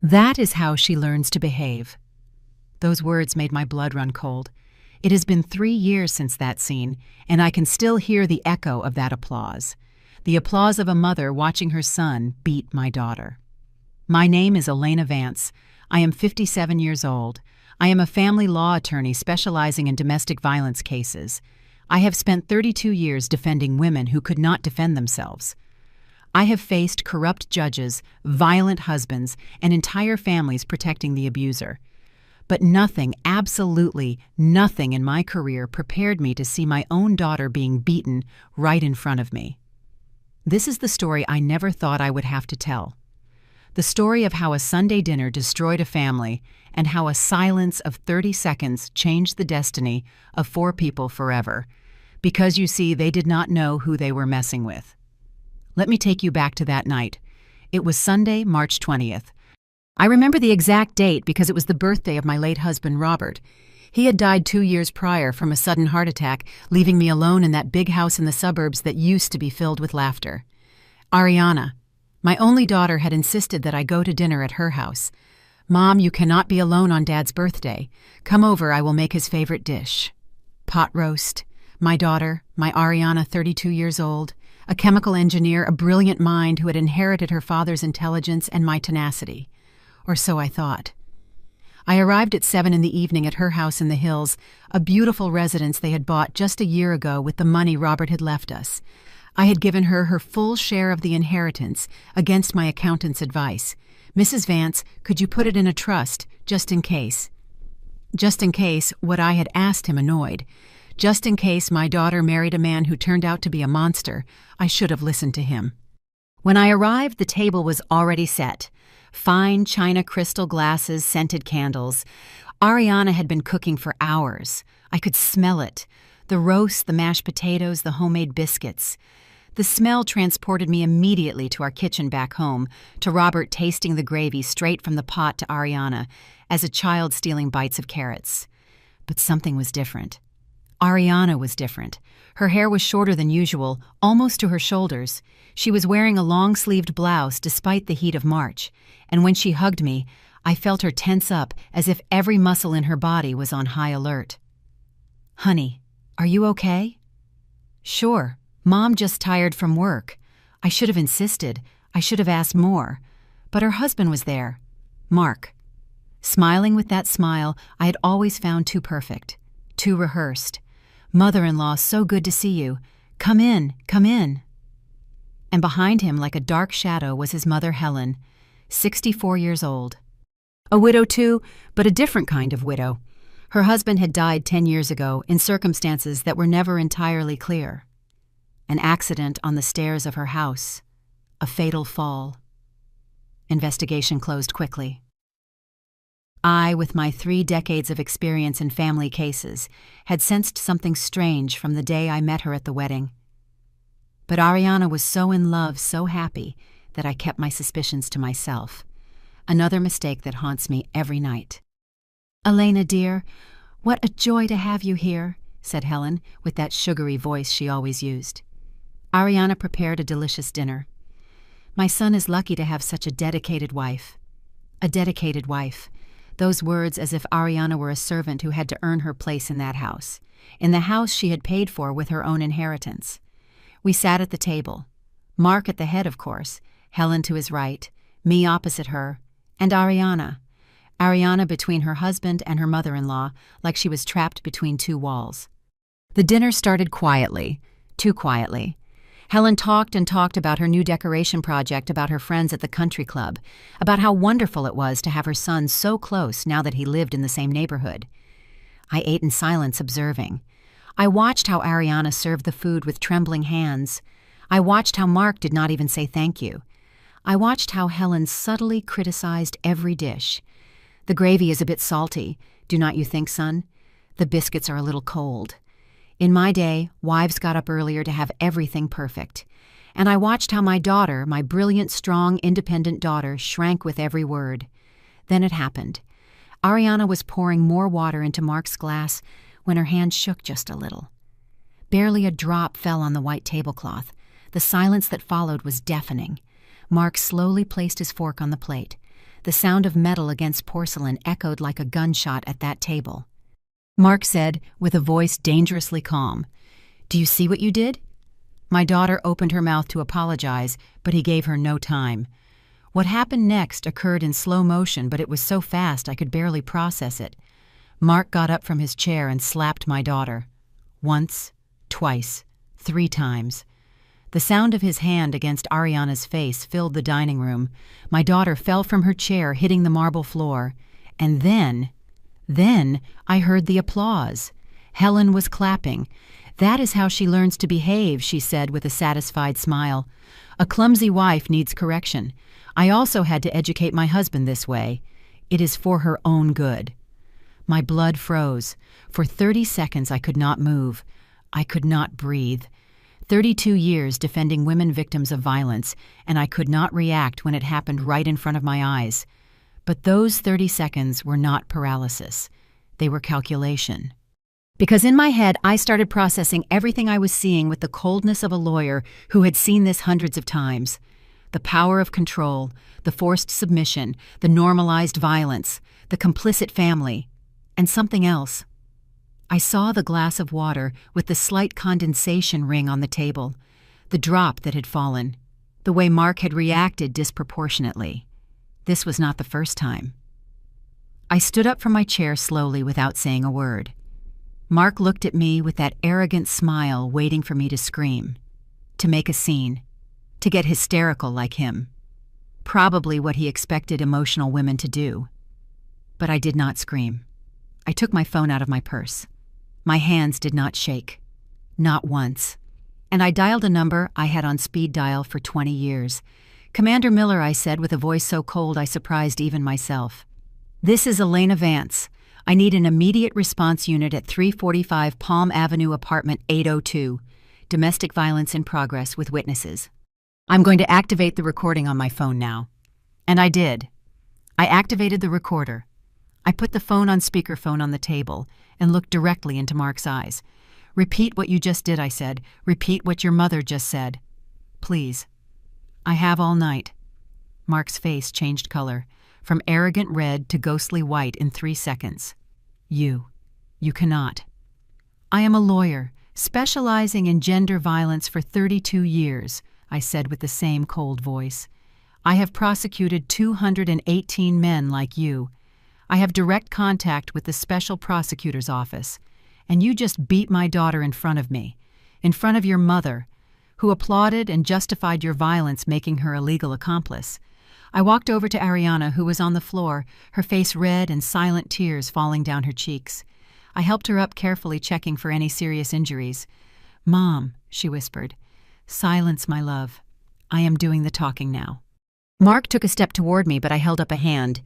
That is how she learns to behave." Those words made my blood run cold. It has been 3 years since that scene, and I can still hear the echo of that applause. The applause of a mother watching her son beat my daughter. My name is Elena Vance. I am 57 years old. I am a family law attorney specializing in domestic violence cases. I have spent 32 years defending women who could not defend themselves. I have faced corrupt judges, violent husbands, and entire families protecting the abuser. But nothing, absolutely nothing in my career prepared me to see my own daughter being beaten right in front of me. This is the story I never thought I would have to tell. The story of how a Sunday dinner destroyed a family and how a silence of 30 seconds changed the destiny of 4 people forever. Because, you see, they did not know who they were messing with. Let me take you back to that night. It was Sunday, March 20th. I remember the exact date because it was the birthday of my late husband, Robert. He had died 2 years prior from a sudden heart attack, leaving me alone in that big house in the suburbs that used to be filled with laughter. Ariana, my only daughter, had insisted that I go to dinner at her house. "Mom, you cannot be alone on Dad's birthday. Come over, I will make his favorite dish." Pot roast. My daughter, my Ariana, 32 years old, a chemical engineer, a brilliant mind who had inherited her father's intelligence and my tenacity. Or so I thought. I arrived at 7 in the evening at her house in the hills, a beautiful residence they had bought just a year ago with the money Robert had left us. I had given her her full share of the inheritance against my accountant's advice. "Mrs. Vance, could you put it in a trust, just in case?" Just in case what I had asked him annoyed. Just in case my daughter married a man who turned out to be a monster, I should have listened to him. When I arrived, the table was already set. Fine china crystal glasses, scented candles. Ariana had been cooking for hours. I could smell it. The roast, the mashed potatoes, the homemade biscuits. The smell transported me immediately to our kitchen back home, to Robert tasting the gravy straight from the pot to Ariana, as a child stealing bites of carrots. But something was different. Ariana was different. Her hair was shorter than usual, almost to her shoulders. She was wearing a long-sleeved blouse despite the heat of March, and when she hugged me, I felt her tense up as if every muscle in her body was on high alert. "Honey, are you okay?" "Sure. Mom just tired from work." I should have insisted. I should have asked more. But her husband was there. Mark. Smiling with that smile I had always found too perfect, too rehearsed. "Mother-in-law, so good to see you. Come in, come in." And behind him, like a dark shadow, was his mother, Helen, 64 years old. A widow too, but a different kind of widow. Her husband had died 10 years ago in circumstances that were never entirely clear. An accident on the stairs of her house. A fatal fall. Investigation closed quickly. I, with my 3 decades of experience in family cases, had sensed something strange from the day I met her at the wedding. But Ariana was so in love, so happy, that I kept my suspicions to myself. Another mistake that haunts me every night. "Elena, dear, what a joy to have you here," said Helen, with that sugary voice she always used. Ariana prepared a delicious dinner. "My son is lucky to have such a dedicated wife." A dedicated wife. Those words as if Ariana were a servant who had to earn her place in that house, in the house she had paid for with her own inheritance. We sat at the table. Mark at the head, of course, Helen to his right, me opposite her, and Ariana. Ariana between her husband and her mother-in-law, like she was trapped between 2 walls. The dinner started quietly, too quietly. Helen talked and talked about her new decoration project, about her friends at the country club, about how wonderful it was to have her son so close now that he lived in the same neighborhood. I ate in silence, observing. I watched how Ariana served the food with trembling hands. I watched how Mark did not even say thank you. I watched how Helen subtly criticized every dish. "The gravy is a bit salty, do not you think, son? The biscuits are a little cold." In my day, wives got up earlier to have everything perfect. And I watched how my daughter, my brilliant, strong, independent daughter, shrank with every word. Then it happened. Ariana was pouring more water into Mark's glass when her hand shook just a little. Barely a drop fell on the white tablecloth. The silence that followed was deafening. Mark slowly placed his fork on the plate. The sound of metal against porcelain echoed like a gunshot at that table. Mark said, with a voice dangerously calm, "Do you see what you did?" My daughter opened her mouth to apologize, but he gave her no time. What happened next occurred in slow motion, but it was so fast I could barely process it. Mark got up from his chair and slapped my daughter. Once, twice, 3 times. The sound of his hand against Ariana's face filled the dining room. My daughter fell from her chair, hitting the marble floor. And then I heard the applause. Helen was clapping. "That is how she learns to behave," she said with a satisfied smile. "A clumsy wife needs correction. I also had to educate my husband this way. It is for her own good." My blood froze. For 30 seconds I could not move. I could not breathe. 32 years defending women victims of violence, and I could not react when it happened right in front of my eyes. But those 30 seconds were not paralysis. They were calculation. Because in my head I started processing everything I was seeing with the coldness of a lawyer who had seen this hundreds of times. The power of control, the forced submission, the normalized violence, the complicit family, and something else. I saw the glass of water with the slight condensation ring on the table, the drop that had fallen, the way Mark had reacted disproportionately. This was not the first time. I stood up from my chair slowly without saying a word. Mark looked at me with that arrogant smile waiting for me to scream, to make a scene, to get hysterical like him. Probably what he expected emotional women to do. But I did not scream. I took my phone out of my purse. My hands did not shake. Not once. And I dialed a number I had on speed dial for 20 years. "Commander Miller," I said with a voice so cold I surprised even myself. "This is Elena Vance. I need an immediate response unit at 345 Palm Avenue, apartment 802. Domestic violence in progress with witnesses." I'm going to activate the recording on my phone now. And I did. I activated the recorder. I put the phone on speakerphone on the table and looked directly into Mark's eyes. "Repeat what you just did," I said. "Repeat what your mother just said. Please." "I have all night." Mark's face changed color, from arrogant red to ghostly white in 3 seconds. You cannot." "I am a lawyer, specializing in gender violence for 32 years, I said with the same cold voice. "I have prosecuted 218 men like you. I have direct contact with the special prosecutor's office, and you just beat my daughter in front of me, in front of your mother, who applauded and justified your violence, making her a legal accomplice." I walked over to Ariana, who was on the floor, her face red and silent tears falling down her cheeks. I helped her up carefully, checking for any serious injuries. "Mom," she whispered. "Silence, my love. I am doing the talking now." Mark took a step toward me, but I held up a hand.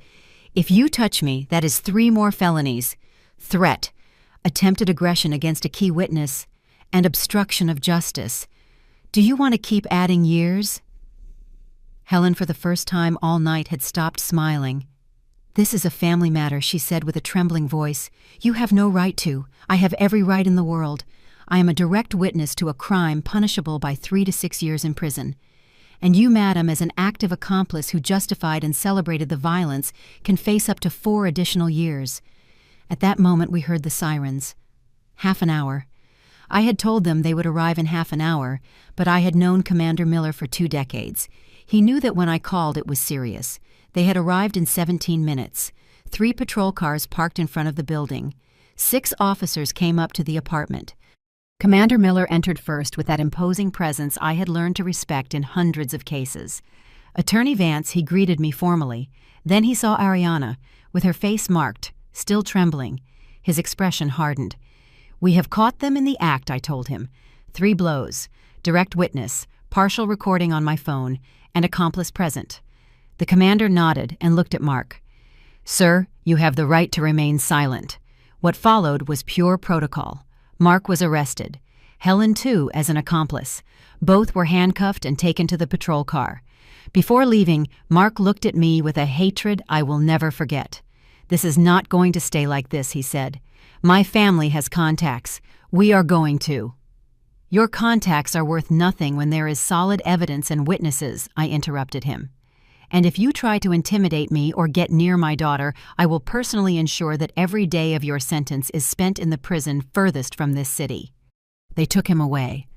"If you touch me, that is 3 more felonies. Threat, attempted aggression against a key witness, and obstruction of justice. Do you want to keep adding years?" Helen, for the first time all night, had stopped smiling. "This is a family matter," she said with a trembling voice. "You have no right to. I have every right in the world. I am a direct witness to a crime punishable by 3 to 6 years in prison. And you, madam, as an active accomplice who justified and celebrated the violence, can face up to 4 additional years." At that moment we heard the sirens. Half an hour. I had told them they would arrive in half an hour, but I had known Commander Miller for 2 decades. He knew that when I called it was serious. They had arrived in 17 minutes. 3 patrol cars parked in front of the building. 6 officers came up to the apartment. Commander Miller entered first with that imposing presence I had learned to respect in hundreds of cases. Attorney Vance, he greeted me formally. Then he saw Ariana, with her face marked, still trembling. His expression hardened. "We have caught them in the act," I told him. 3 blows, direct witness, partial recording on my phone, and accomplice present. The commander nodded and looked at Mark. "Sir, you have the right to remain silent." What followed was pure protocol. Mark was arrested. Helen, too, as an accomplice. Both were handcuffed and taken to the patrol car. Before leaving, Mark looked at me with a hatred I will never forget. "This is not going to stay like this," he said. "My family has contacts. We are going to." "Your contacts are worth nothing when there is solid evidence and witnesses," I interrupted him. And if you try to intimidate me or get near my daughter, I will personally ensure that every day of your sentence is spent in the prison furthest from this city." They took him away,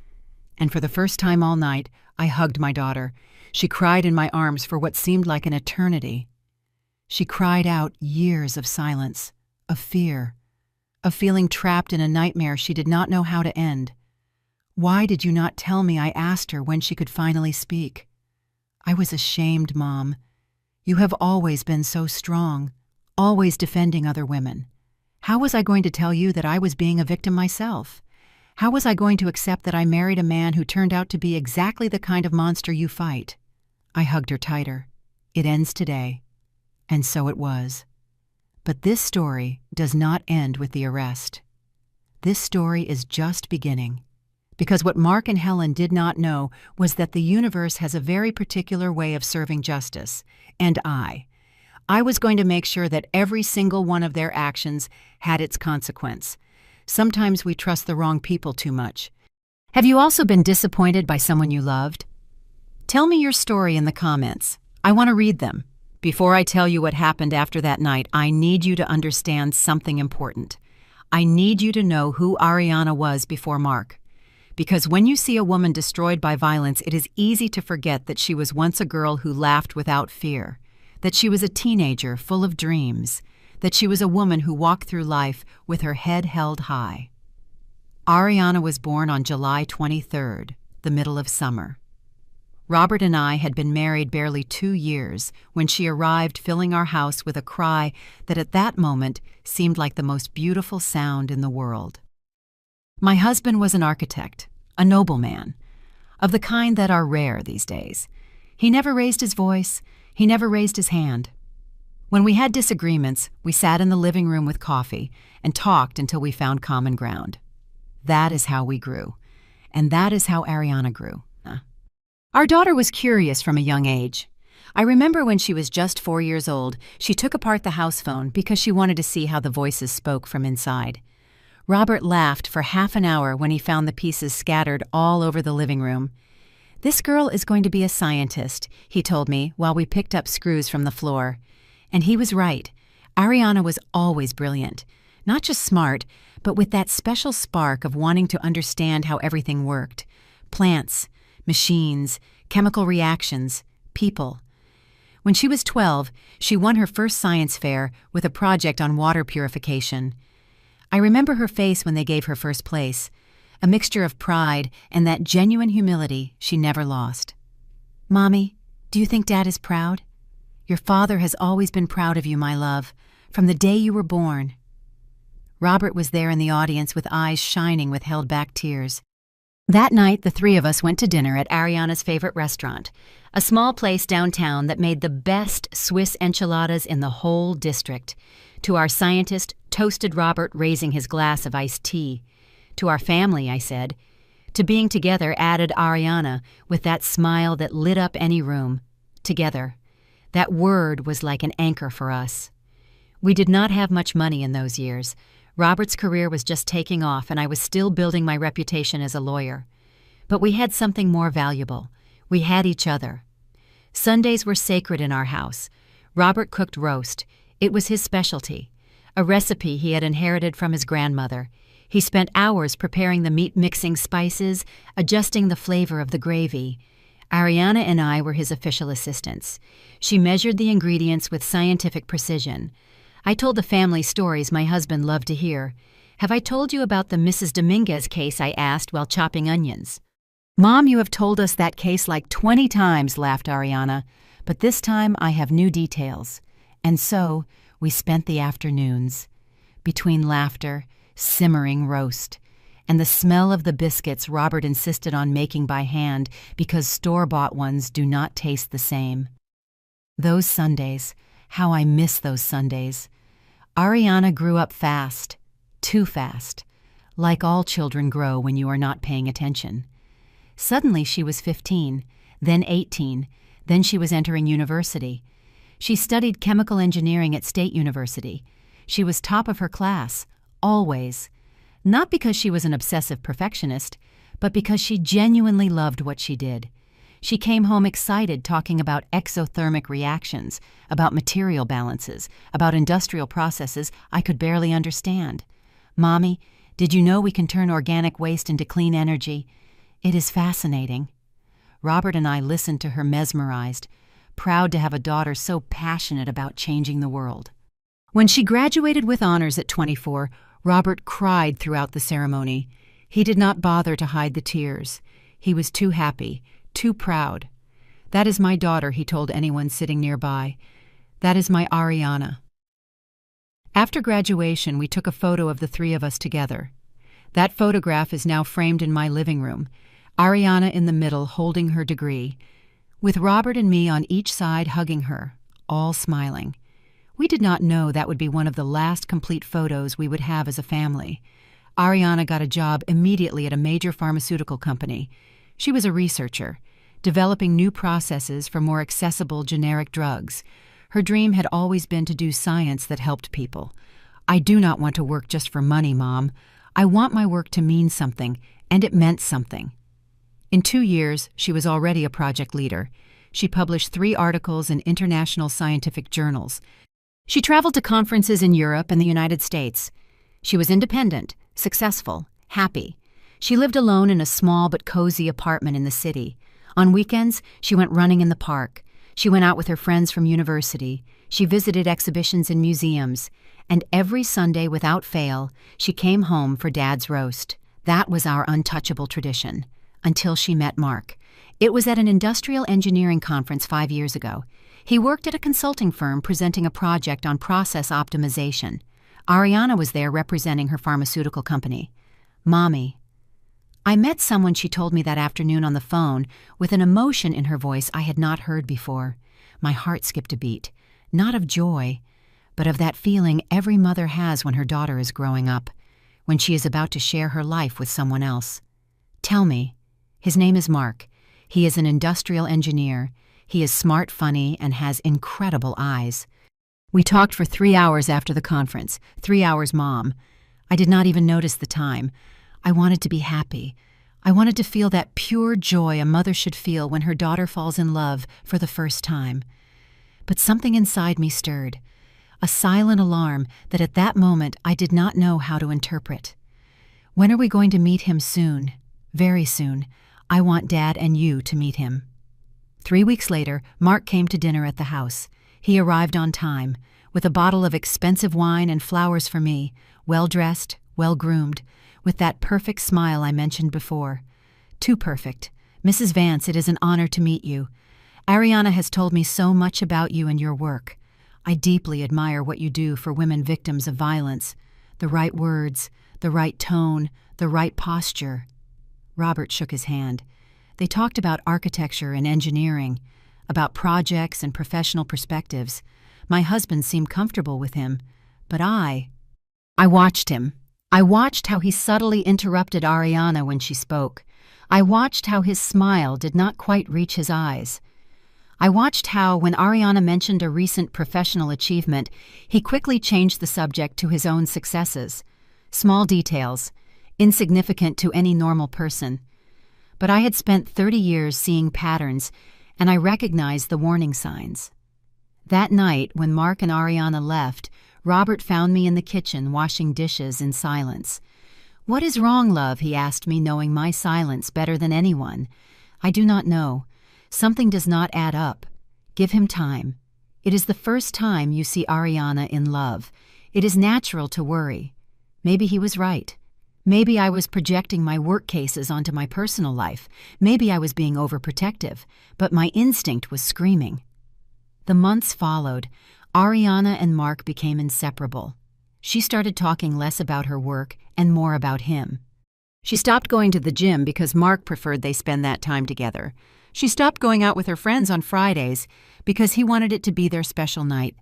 and for the first time all night, I hugged my daughter. She cried in my arms for what seemed like an eternity. She cried out years of silence, of fear, of feeling trapped in a nightmare she did not know how to end. "Why did you not tell me?" I asked her when she could finally speak. "I was ashamed, Mom. You have always been so strong, always defending other women. How was I going to tell you that I was being a victim myself? How was I going to accept that I married a man who turned out to be exactly the kind of monster you fight?" I hugged her tighter. "It ends today." And so it was. But this story does not end with the arrest. This story is just beginning. Because what Mark and Helen did not know was that the universe has a very particular way of serving justice, and I was going to make sure that every single one of their actions had its consequence. Sometimes we trust the wrong people too much. Have you also been disappointed by someone you loved? Tell me your story in the comments. I want to read them. Before I tell you what happened after that night, I need you to understand something important. I need you to know who Ariana was before Mark. Because when you see a woman destroyed by violence, it is easy to forget that she was once a girl who laughed without fear, that she was a teenager full of dreams, that she was a woman who walked through life with her head held high. Ariana was born on July 23rd, the middle of summer. Robert and I had been married barely 2 years when she arrived, filling our house with a cry that at that moment seemed like the most beautiful sound in the world. My husband was an architect, a nobleman, of the kind that are rare these days. He never raised his voice, he never raised his hand. When we had disagreements, we sat in the living room with coffee and talked until we found common ground. That is how we grew, and that is how Ariana grew. Our daughter was curious from a young age. I remember when she was just 4 years old, she took apart the house phone because she wanted to see how the voices spoke from inside. Robert laughed for half an hour when he found the pieces scattered all over the living room. "This girl is going to be a scientist," he told me while we picked up screws from the floor. And he was right. Ariana was always brilliant. Not just smart, but with that special spark of wanting to understand how everything worked. Plants, machines, chemical reactions, people. When she was 12, she won her first science fair with a project on water purification. I remember her face when they gave her first place, a mixture of pride and that genuine humility she never lost. "Mommy, do you think Dad is proud? Your father has always been proud of you, my love, from the day you were born." Robert was there in the audience with eyes shining with held-back tears. That night, the three of us went to dinner at Ariana's favorite restaurant, a small place downtown that made the best Swiss enchiladas in the whole district. To our scientist, toasted Robert raising his glass of iced tea. To our family, I said. To being together added Ariana with that smile that lit up any room. Together. That word was like an anchor for us. We did not have much money in those years. Robert's career was just taking off, and I was still building my reputation as a lawyer. But we had something more valuable. We had each other. Sundays were sacred in our house. Robert cooked roast. It was his specialty, a recipe he had inherited from his grandmother. He spent hours preparing the meat-mixing spices, adjusting the flavor of the gravy. Ariana and I were his official assistants. She measured the ingredients with scientific precision. I told the family stories my husband loved to hear. "Have I told you about the Mrs. Dominguez case?" I asked while chopping onions. "Mom, you have told us that case like 20 times, laughed Ariana. "But this time I have new details." And so we spent the afternoons, between laughter, simmering roast, and the smell of the biscuits Robert insisted on making by hand because store-bought ones do not taste the same. Those Sundays, how I miss those Sundays. Ariana grew up fast, too fast, like all children grow when you are not paying attention. Suddenly she was 15, then 18, then she was entering university. She studied chemical engineering at State University. She was top of her class, always. Not because she was an obsessive perfectionist, but because she genuinely loved what she did. She came home excited, talking about exothermic reactions, about material balances, about industrial processes I could barely understand. "Mommy, did you know we can turn organic waste into clean energy? It is fascinating." Robert and I listened to her mesmerized, proud to have a daughter so passionate about changing the world. When she graduated with honors at 24, Robert cried throughout the ceremony. He did not bother to hide the tears. He was too happy, too proud. "That is my daughter," he told anyone sitting nearby. "That is my Ariana." After graduation, we took a photo of the three of us together. That photograph is now framed in my living room, Ariana in the middle holding her degree, with Robert and me on each side hugging her, all smiling. We did not know that would be one of the last complete photos we would have as a family. Ariana got a job immediately at a major pharmaceutical company. She was a researcher, developing new processes for more accessible generic drugs. Her dream had always been to do science that helped people. "I do not want to work just for money, Mom. I want my work to mean something," and it meant something. In 2 years, she was already a project leader. She published 3 articles in international scientific journals. She traveled to conferences in Europe and the United States. She was independent, successful, happy. She lived alone in a small but cozy apartment in the city. On weekends, she went running in the park. She went out with her friends from university. She visited exhibitions in museums. And every Sunday, without fail, she came home for Dad's roast. That was our untouchable tradition. Until she met Mark. It was at an industrial engineering conference 5 years ago. He worked at a consulting firm presenting a project on process optimization. Ariana was there representing her pharmaceutical company. "Mommy." I met someone, she told me that afternoon on the phone, with an emotion in her voice I had not heard before. My heart skipped a beat, not of joy, but of that feeling every mother has when her daughter is growing up, when she is about to share her life with someone else. "Tell me." His name is Mark. He is an industrial engineer. He is smart, funny, and has incredible eyes. We talked for 3 hours after the conference, 3 hours, Mom. I did not even notice the time. I wanted to be happy. I wanted to feel that pure joy a mother should feel when her daughter falls in love for the first time. But something inside me stirred, a silent alarm that at that moment I did not know how to interpret. "When are we going to meet him soon?" "Very soon. I want Dad and you to meet him." 3 weeks later, Mark came to dinner at the house. He arrived on time, with a bottle of expensive wine and flowers for me, well-dressed, well-groomed, with that perfect smile I mentioned before. "Too perfect. Mrs. Vance, it is an honor to meet you. Ariana has told me so much about you and your work. I deeply admire what you do for women victims of violence. The right words, the right tone, the right posture." Robert shook his hand. They talked about architecture and engineering, about projects and professional perspectives. My husband seemed comfortable with him, but I watched him. I watched how he subtly interrupted Ariana when she spoke. I watched how his smile did not quite reach his eyes. I watched how, when Ariana mentioned a recent professional achievement, he quickly changed the subject to his own successes. Small details, insignificant to any normal person. But I had spent 30 years seeing patterns, and I recognized the warning signs. That night, when Mark and Ariana left, Robert found me in the kitchen washing dishes in silence. "What is wrong, love?" he asked me, knowing my silence better than anyone. "I do not know. Something does not add up. Give him time. It is the first time you see Ariana in love. It is natural to worry." Maybe he was right. Maybe I was projecting my work cases onto my personal life. Maybe I was being overprotective, but my instinct was screaming. The months followed. Ariana and Mark became inseparable. She started talking less about her work and more about him. She stopped going to the gym because Mark preferred they spend that time together. She stopped going out with her friends on Fridays because he wanted it to be their special night.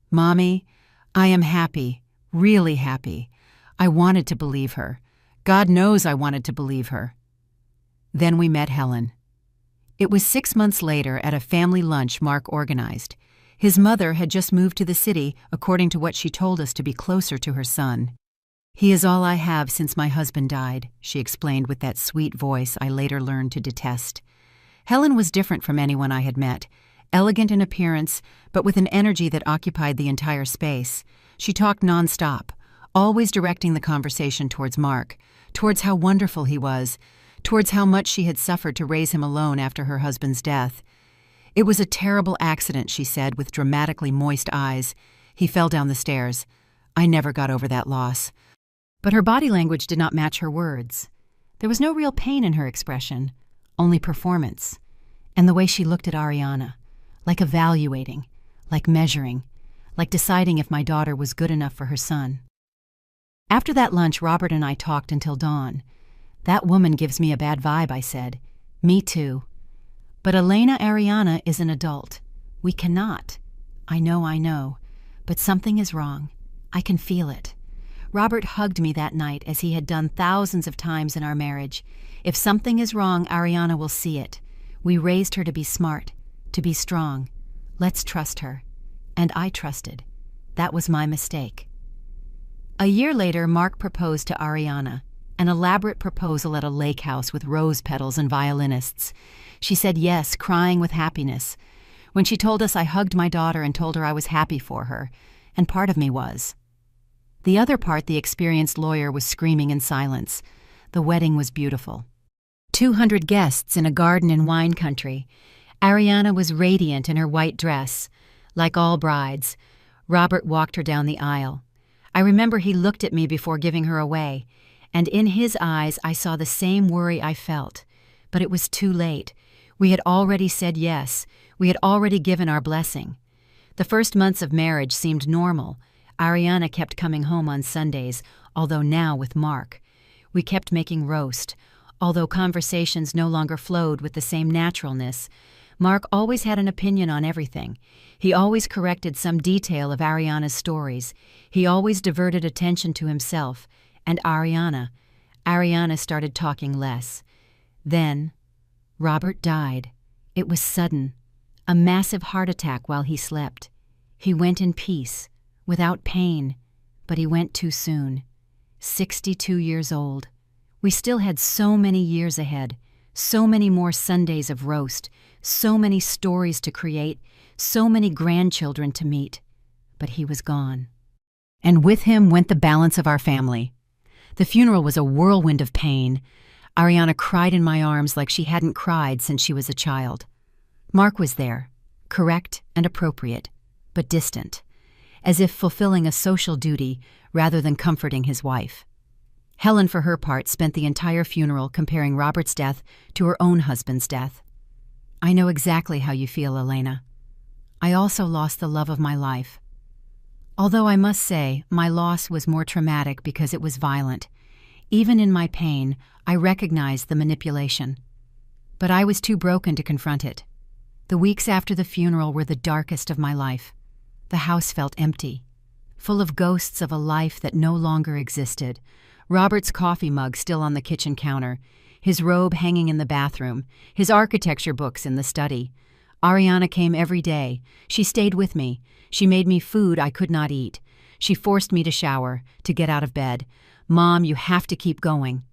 "Mommy, I am happy, really happy. I wanted to believe her. God knows I wanted to believe her." Then we met Helen. It was 6 months later at a family lunch Mark organized. His mother had just moved to the city, according to what she told us, to be closer to her son. "He is all I have since my husband died," she explained with that sweet voice I later learned to detest. Helen was different from anyone I had met, elegant in appearance, but with an energy that occupied the entire space. She talked nonstop, always directing the conversation towards Mark, towards how wonderful he was, towards how much she had suffered to raise him alone after her husband's death. It was a terrible accident, she said, with dramatically moist eyes. He fell down the stairs. I never got over that loss. But her body language did not match her words. There was no real pain in her expression, only performance. And the way she looked at Ariana, like evaluating, like measuring, like deciding if my daughter was good enough for her son. After that lunch, Robert and I talked until dawn. That woman gives me a bad vibe, I said. Me too. But Elena Ariana is an adult. We cannot. I know, but something is wrong. I can feel it. Robert hugged me that night as he had done thousands of times in our marriage. If something is wrong, Ariana will see it. We raised her to be smart, to be strong. Let's trust her. And I trusted. That was my mistake. A year later, Mark proposed to Ariana, an elaborate proposal at a lake house with rose petals and violinists. She said yes, crying with happiness. When she told us, I hugged my daughter and told her I was happy for her, and part of me was. The other part, the experienced lawyer, was screaming in silence. The wedding was beautiful. 200 guests in a garden in wine country. Ariana was radiant in her white dress. Like all brides, Robert walked her down the aisle. I remember he looked at me before giving her away, and in his eyes I saw the same worry I felt. But it was too late. We had already said yes. We had already given our blessing. The first months of marriage seemed normal. Ariana kept coming home on Sundays, although now with Mark. We kept making roast. Although conversations no longer flowed with the same naturalness, Mark always had an opinion on everything. He always corrected some detail of Ariana's stories. He always diverted attention to himself. And Ariana started talking less. Then, Robert died. It was sudden. A massive heart attack while he slept. He went in peace, without pain, but he went too soon. 62 years old. We still had so many years ahead, so many more Sundays of roast, so many stories to create, so many grandchildren to meet. But he was gone. And with him went the balance of our family. The funeral was a whirlwind of pain. Ariana cried in my arms like she hadn't cried since she was a child. Mark was there, correct and appropriate, but distant, as if fulfilling a social duty rather than comforting his wife. Helen, for her part, spent the entire funeral comparing Robert's death to her own husband's death. I know exactly how you feel, Elena. I also lost the love of my life. Although I must say, my loss was more traumatic because it was violent. Even in my pain, I recognized the manipulation. But I was too broken to confront it. The weeks after the funeral were the darkest of my life. The house felt empty, full of ghosts of a life that no longer existed. Robert's coffee mug still on the kitchen counter, his robe hanging in the bathroom, his architecture books in the study. Ariana came every day. She stayed with me. She made me food I could not eat. She forced me to shower, to get out of bed. Mom, you have to keep going.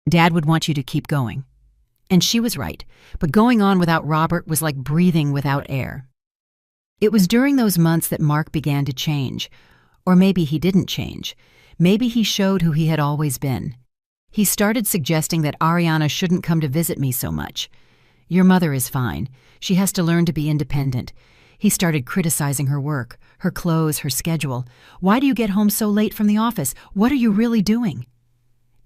Dad would want you to keep going. And she was right, but going on without Robert was like breathing without air. It was during those months that Mark began to change. Or maybe he didn't change. Maybe he showed who he had always been. He started suggesting that Ariana shouldn't come to visit me so much. Your mother is fine. She has to learn to be independent. He started criticizing her work, her clothes, her schedule. Why do you get home so late from the office? What are you really doing?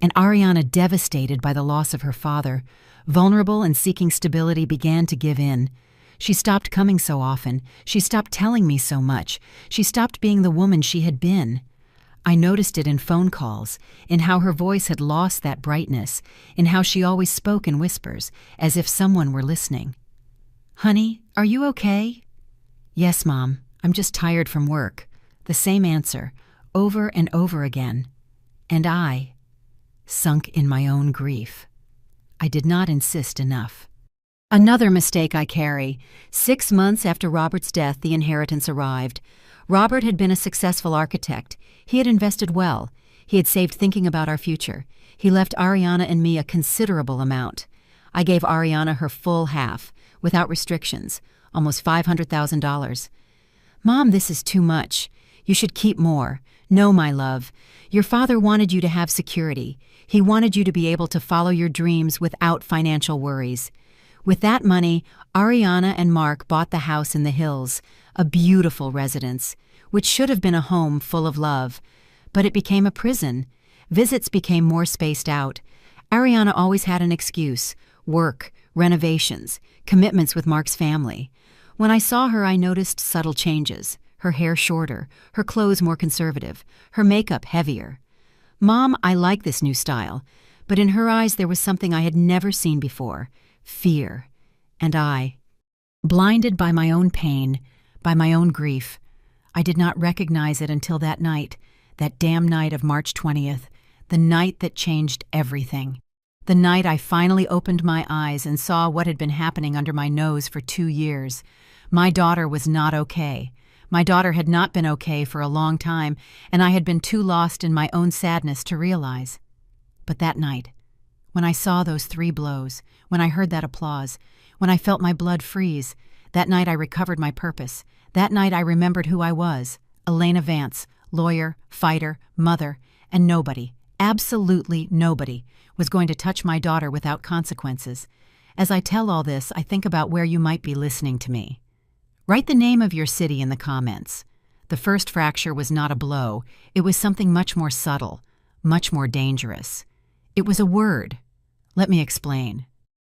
And Ariana, devastated by the loss of her father, vulnerable and seeking stability, began to give in. She stopped coming so often. She stopped telling me so much. She stopped being the woman she had been. I noticed it in phone calls, in how her voice had lost that brightness, in how she always spoke in whispers, as if someone were listening. Honey, are you okay? Yes, Mom. I'm just tired from work. The same answer, over and over again. And I, sunk in my own grief. I did not insist enough. Another mistake I carry. 6 months after Robert's death, the inheritance arrived. Robert had been a successful architect. He had invested well. He had saved thinking about our future. He left Ariana and me a considerable amount. I gave Ariana her full half, without restrictions, almost $500,000. Mom, this is too much. You should keep more. No, my love. Your father wanted you to have security. He wanted you to be able to follow your dreams without financial worries. With that money, Ariana and Mark bought the house in the hills, a beautiful residence, which should have been a home full of love. But it became a prison. Visits became more spaced out. Ariana always had an excuse: work, renovations, commitments with Mark's family. When I saw her, I noticed subtle changes. Her hair shorter, her clothes more conservative, her makeup heavier. Mom, I like this new style, but in her eyes there was something I had never seen before: fear. And I, blinded by my own pain, by my own grief, I did not recognize it until that night, that damn night of March 20th, the night that changed everything. The night I finally opened my eyes and saw what had been happening under my nose for 2 years. My daughter was not okay. My daughter had not been okay for a long time, and I had been too lost in my own sadness to realize. But that night, when I saw those 3 blows, when I heard that applause, when I felt my blood freeze, that night I recovered my purpose. That night I remembered who I was: Elena Vance, lawyer, fighter, mother, and nobody, absolutely nobody, was going to touch my daughter without consequences. As I tell all this, I think about where you might be listening to me. Write the name of your city in the comments. The first fracture was not a blow. It was something much more subtle, much more dangerous. It was a word. Let me explain.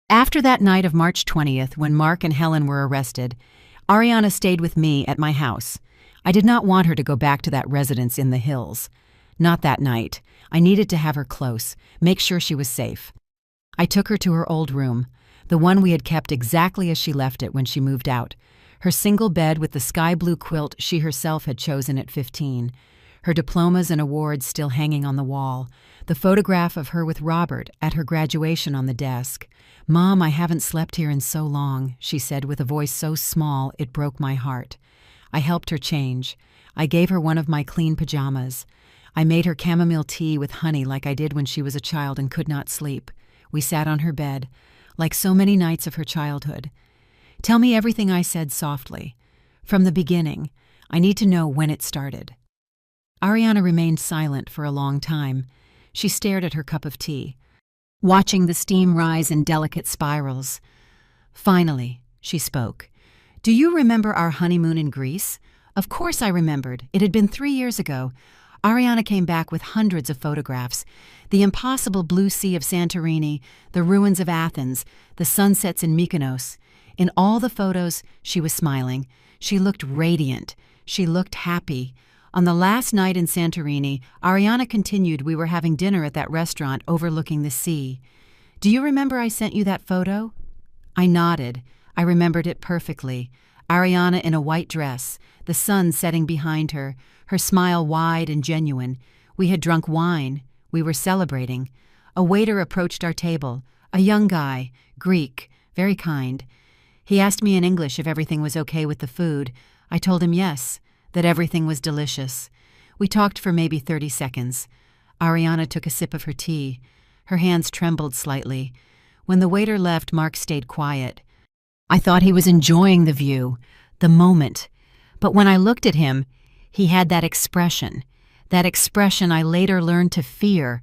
After that night of March 20th, when Mark and Helen were arrested, Ariana stayed with me at my house. I did not want her to go back to that residence in the hills. Not that night. I needed to have her close, make sure she was safe. I took her to her old room, the one we had kept exactly as she left it when she moved out. Her single bed with the sky blue quilt she herself had chosen at 15. Her diplomas and awards still hanging on the wall. The photograph of her with Robert at her graduation on the desk. Mom, I haven't slept here in so long, she said with a voice so small it broke my heart. I helped her change. I gave her one of my clean pajamas. I made her chamomile tea with honey like I did when she was a child and could not sleep. We sat on her bed, like so many nights of her childhood. Tell me everything I said softly. From the beginning. I need to know when it started. Ariana remained silent for a long time. She stared at her cup of tea, watching the steam rise in delicate spirals. Finally, she spoke. Do you remember our honeymoon in Greece? Of course I remembered. It had been 3 years ago. Ariana came back with hundreds of photographs. The impossible blue sea of Santorini, the ruins of Athens, the sunsets in Mykonos. In all the photos, she was smiling. She looked radiant. She looked happy. On the last night in Santorini, Ariana continued we were having dinner at that restaurant overlooking the sea. Do you remember I sent you that photo? I nodded. I remembered it perfectly. Ariana in a white dress, the sun setting behind her, her smile wide and genuine. We had drunk wine. We were celebrating. A waiter approached our table, a young guy, Greek, very kind. He asked me in English if everything was okay with the food. I told him yes, that everything was delicious. We talked for maybe 30 seconds. Ariana took a sip of her tea. Her hands trembled slightly. When the waiter left, Mark stayed quiet. I thought he was enjoying the view, the moment. But when I looked at him, he had that expression I later learned to fear.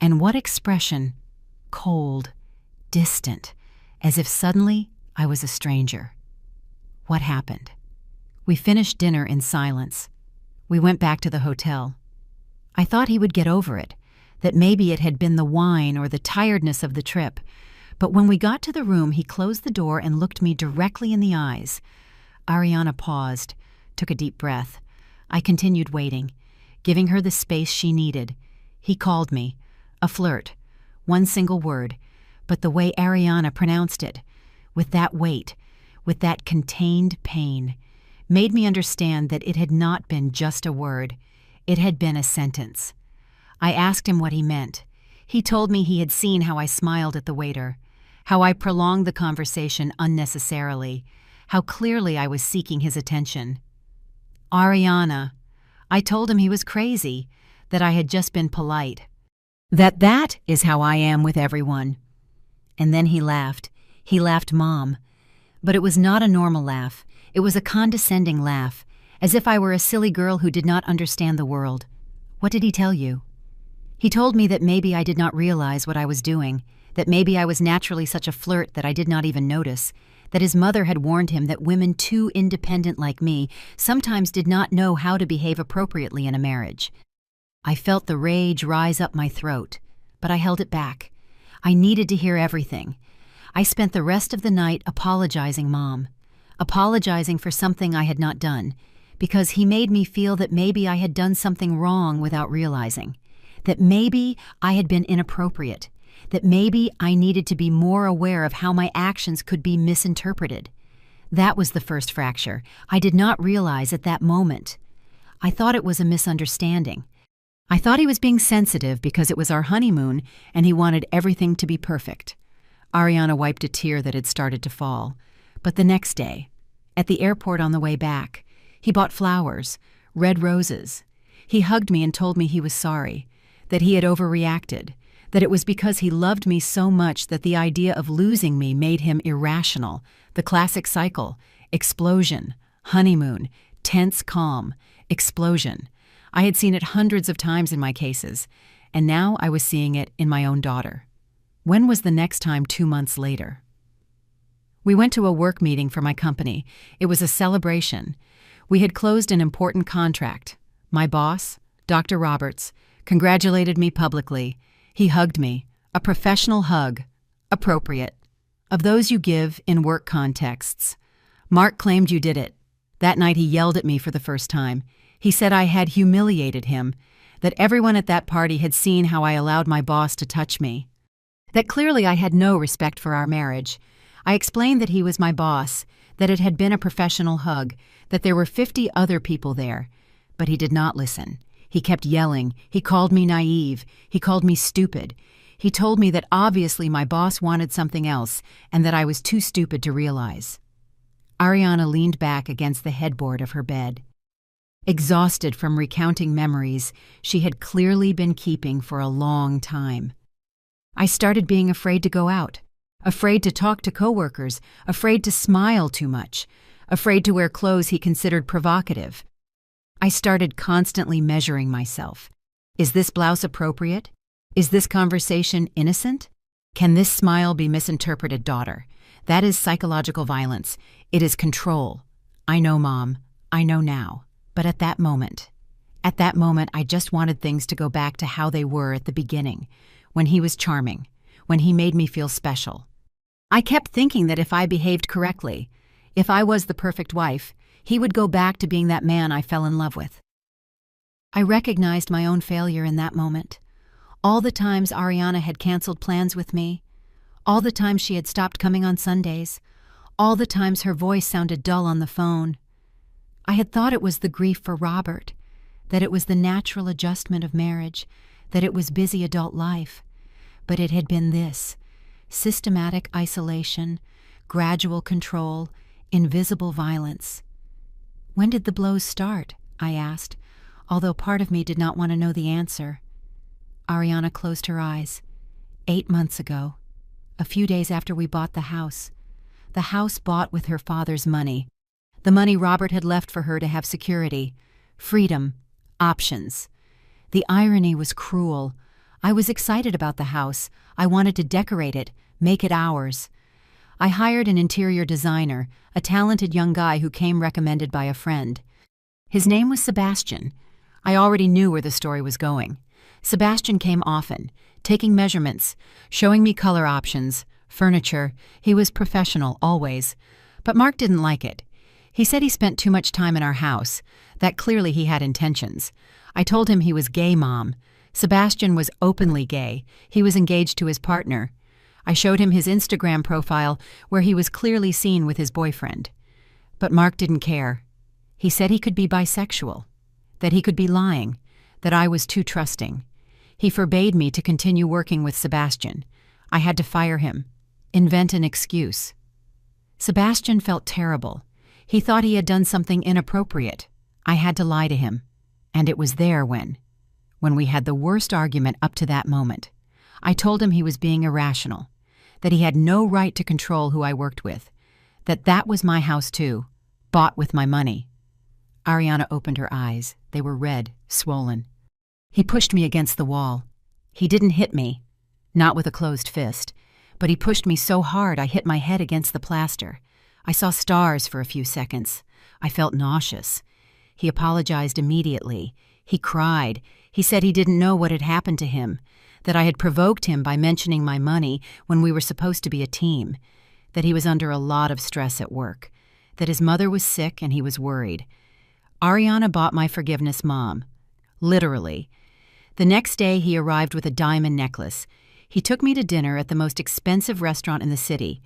And what expression? Cold, distant, as if suddenly I was a stranger. What happened? We finished dinner in silence. We went back to the hotel. I thought he would get over it, that maybe it had been the wine or the tiredness of the trip. But when we got to the room, he closed the door and looked me directly in the eyes. Ariana paused, took a deep breath. I continued waiting, giving her the space she needed. He called me. A flirt. One single word. But the way Ariana pronounced it, with that weight, with that contained pain, made me understand that it had not been just a word. It had been a sentence. I asked him what he meant. He told me he had seen how I smiled at the waiter, how I prolonged the conversation unnecessarily, how clearly I was seeking his attention. Ariana. I told him he was crazy, that I had just been polite. That is how I am with everyone. And then he laughed. He laughed, Mom. But it was not a normal laugh. It was a condescending laugh, as if I were a silly girl who did not understand the world. What did he tell you? He told me that maybe I did not realize what I was doing, that maybe I was naturally such a flirt that I did not even notice, that his mother had warned him that women too independent like me sometimes did not know how to behave appropriately in a marriage. I felt the rage rise up my throat, but I held it back. I needed to hear everything. I spent the rest of the night apologizing, Mom, apologizing for something I had not done, because he made me feel that maybe I had done something wrong without realizing, that maybe I had been inappropriate, that maybe I needed to be more aware of how my actions could be misinterpreted. That was the first fracture. I did not realize at that moment. I thought it was a misunderstanding. I thought he was being sensitive because it was our honeymoon and he wanted everything to be perfect. Ariana wiped a tear that had started to fall. But the next day, at the airport on the way back, he bought flowers, red roses. He hugged me and told me he was sorry, that he had overreacted, that it was because he loved me so much that the idea of losing me made him irrational. The classic cycle: explosion, honeymoon, tense calm, explosion. I had seen it hundreds of times in my cases, and now I was seeing it in my own daughter. When was the next time 2 months later? We went to a work meeting for my company. It was a celebration. We had closed an important contract. My boss, Dr. Roberts, congratulated me publicly. He hugged me, a professional hug, appropriate, of those you give in work contexts. Mark claimed you did it. That night he yelled at me for the first time. He said I had humiliated him, that everyone at that party had seen how I allowed my boss to touch me, that clearly I had no respect for our marriage. I explained that he was my boss, that it had been a professional hug, that there were 50 other people there. But he did not listen. He kept yelling. He called me naive. He called me stupid. He told me that obviously my boss wanted something else and that I was too stupid to realize. Ariana leaned back against the headboard of her bed. Exhausted from recounting memories she had clearly been keeping for a long time. I started being afraid to go out, afraid to talk to coworkers, afraid to smile too much, afraid to wear clothes he considered provocative. I started constantly measuring myself. Is this blouse appropriate? Is this conversation innocent? Can this smile be misinterpreted, daughter? That is psychological violence. It is control. I know, Mom. I know now. But at that moment, I just wanted things to go back to how they were at the beginning, when he was charming, when he made me feel special. I kept thinking that if I behaved correctly, if I was the perfect wife, he would go back to being that man I fell in love with. I recognized my own failure in that moment. All the times Ariana had canceled plans with me, all the times she had stopped coming on Sundays, all the times her voice sounded dull on the phone. I had thought it was the grief for Robert, that it was the natural adjustment of marriage, that it was busy adult life. But it had been this: systematic isolation, gradual control, invisible violence. When did the blows start? I asked, although part of me did not want to know the answer. Ariana closed her eyes. 8 months ago, a few days after we bought the house bought with her father's money, the money Robert had left for her to have security, freedom, options. The irony was cruel. I was excited about the house. I wanted to decorate it, make it ours. I hired an interior designer, a talented young guy who came recommended by a friend. His name was Sebastian. I already knew where the story was going. Sebastian came often, taking measurements, showing me color options, furniture. He was professional, always. But Mark didn't like it. He said he spent too much time in our house, that clearly he had intentions. I told him he was gay, Mom. Sebastian was openly gay. He was engaged to his partner. I showed him his Instagram profile where he was clearly seen with his boyfriend. But Mark didn't care. He said he could be bisexual, that he could be lying, that I was too trusting. He forbade me to continue working with Sebastian. I had to fire him, invent an excuse. Sebastian felt terrible. He thought he had done something inappropriate. I had to lie to him. And it was there when we had the worst argument up to that moment. I told him he was being irrational, that he had no right to control who I worked with, that was my house too, bought with my money. Ariana opened her eyes. They were red, swollen. He pushed me against the wall. He didn't hit me, not with a closed fist, but he pushed me so hard I hit my head against the plaster. I saw stars for a few seconds. I felt nauseous. He apologized immediately. He cried. He said he didn't know what had happened to him, that I had provoked him by mentioning my money when we were supposed to be a team, that he was under a lot of stress at work, that his mother was sick and he was worried. Ariana bought my forgiveness, Mom. Literally. The next day he arrived with a diamond necklace. He took me to dinner at the most expensive restaurant in the city.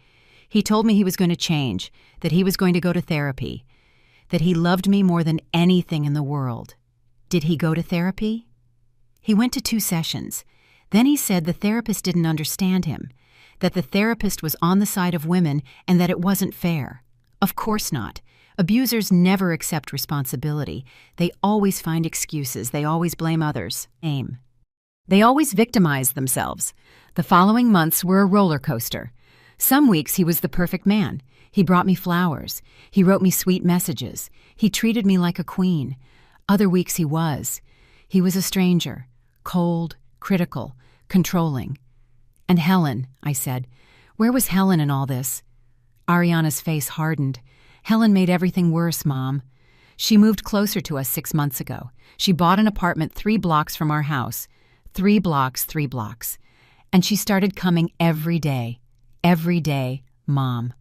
He told me he was going to change, that he was going to go to therapy, that he loved me more than anything in the world. Did he go to therapy? He went to 2 sessions. Then he said the therapist didn't understand him, that the therapist was on the side of women and that it wasn't fair. Of course not. Abusers never accept responsibility. They always find excuses. They always blame others. They always victimize themselves. The following months were a roller coaster. Some weeks he was the perfect man. He brought me flowers. He wrote me sweet messages. He treated me like a queen. Other weeks he was. He was a stranger, cold, critical, controlling. And Helen, I said. Where was Helen in all this? Ariana's face hardened. Helen made everything worse, Mom. She moved closer to us 6 months ago. She bought an apartment 3 blocks from our house. 3 blocks, 3 blocks. And she started coming every day. Every day, Mom.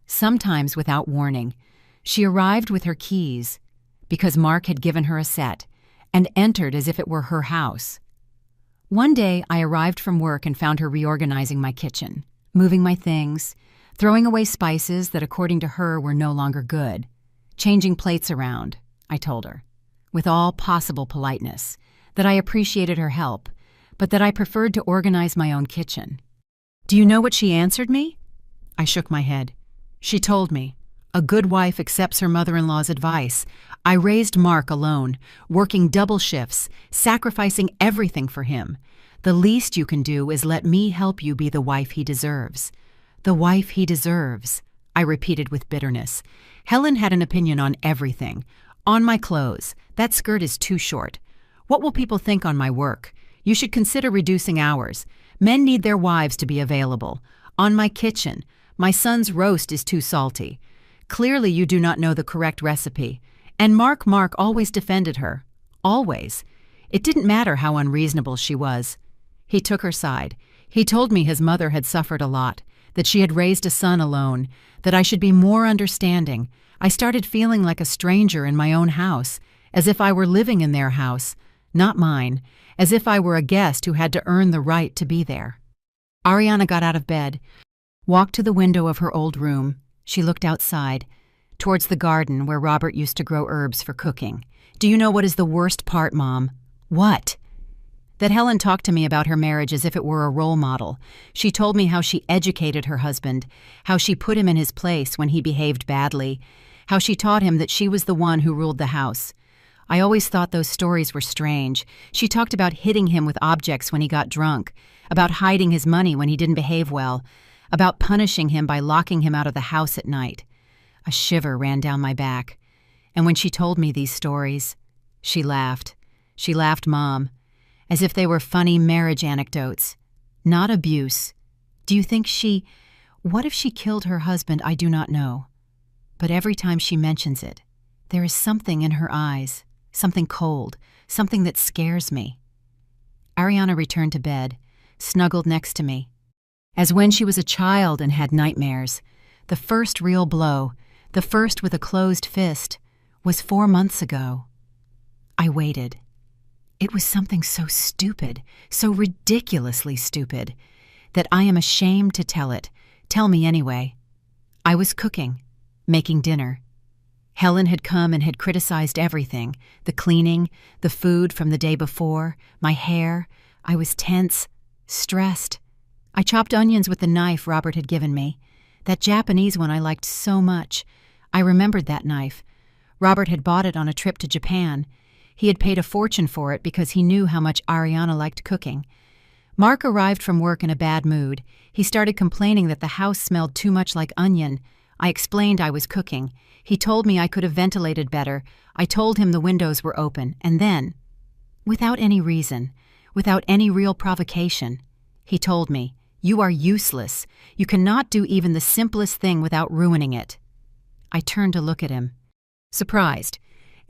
Sometimes without warning. She arrived with her keys, because Mark had given her a set, and entered as if it were her house. One day I arrived from work and found her reorganizing my kitchen, moving my things, throwing away spices that according to her were no longer good, changing plates around, I told her, with all possible politeness, that I appreciated her help, but that I preferred to organize my own kitchen. Do you know what she answered me? I shook my head. She told me, a good wife accepts her mother-in-law's advice. I raised Mark alone, working double shifts, sacrificing everything for him. The least you can do is let me help you be the wife he deserves. The wife he deserves, I repeated with bitterness. Helen had an opinion on everything. On my clothes. That skirt is too short. What will people think on my work? You should consider reducing hours. Men need their wives to be available. On my kitchen. My son's roast is too salty. Clearly you do not know the correct recipe. And Mark always defended her. Always. It didn't matter how unreasonable she was. He took her side. He told me his mother had suffered a lot, that she had raised a son alone, that I should be more understanding. I started feeling like a stranger in my own house, as if I were living in their house, not mine, as if I were a guest who had to earn the right to be there. Ariana got out of bed, walked to the window of her old room. She looked outside, towards the garden where Robert used to grow herbs for cooking. Do you know what is the worst part, Mom? What? That Helen talked to me about her marriage as if it were a role model. She told me how she educated her husband, how she put him in his place when he behaved badly, how she taught him that she was the one who ruled the house. I always thought those stories were strange. She talked about hitting him with objects when he got drunk, about hiding his money when he didn't behave well, about punishing him by locking him out of the house at night. A shiver ran down my back. And when she told me these stories, she laughed. She laughed, Mom, as if they were funny marriage anecdotes, not abuse. Do you think what if she killed her husband? I do not know. But every time she mentions it, there is something in her eyes, something cold, something that scares me. Ariana returned to bed, snuggled next to me. As when she was a child and had nightmares, the first real blow, the first with a closed fist, was 4 months ago. I waited. It was something so stupid, so ridiculously stupid, that I am ashamed to tell it. Tell me anyway. I was cooking, making dinner. Helen had come and had criticized everything, the cleaning, the food from the day before, my hair. I was tense, stressed. I chopped onions with the knife Robert had given me. That Japanese one I liked so much. I remembered that knife. Robert had bought it on a trip to Japan. He had paid a fortune for it because he knew how much Ariana liked cooking. Mark arrived from work in a bad mood. He started complaining that the house smelled too much like onion. I explained I was cooking. He told me I could have ventilated better. I told him the windows were open, and then, without any reason, without any real provocation, he told me, "You are useless. You cannot do even the simplest thing without ruining it." I turned to look at him, surprised,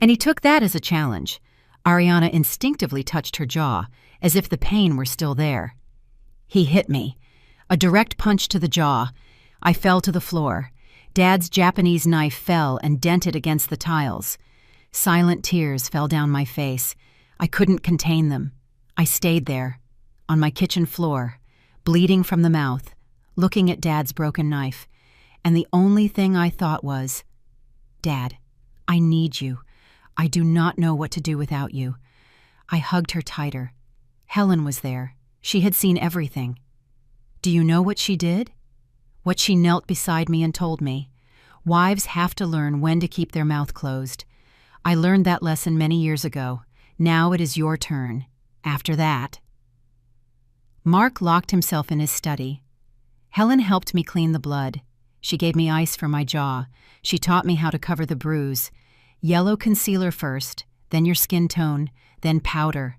and he took that as a challenge. Ariana instinctively touched her jaw, as if the pain were still there. He hit me. A direct punch to the jaw. I fell to the floor. Dad's Japanese knife fell and dented against the tiles. Silent tears fell down my face. I couldn't contain them. I stayed there, on my kitchen floor, bleeding from the mouth, looking at Dad's broken knife, and the only thing I thought was, "Dad, I need you. I do not know what to do without you." I hugged her tighter. Helen was there. She had seen everything. Do you know what she did? What she knelt beside me and told me. Wives have to learn when to keep their mouth closed. I learned that lesson many years ago. Now it is your turn. After that. Mark locked himself in his study. Helen helped me clean the blood. She gave me ice for my jaw. She taught me how to cover the bruise. Yellow concealer first, then your skin tone, then powder.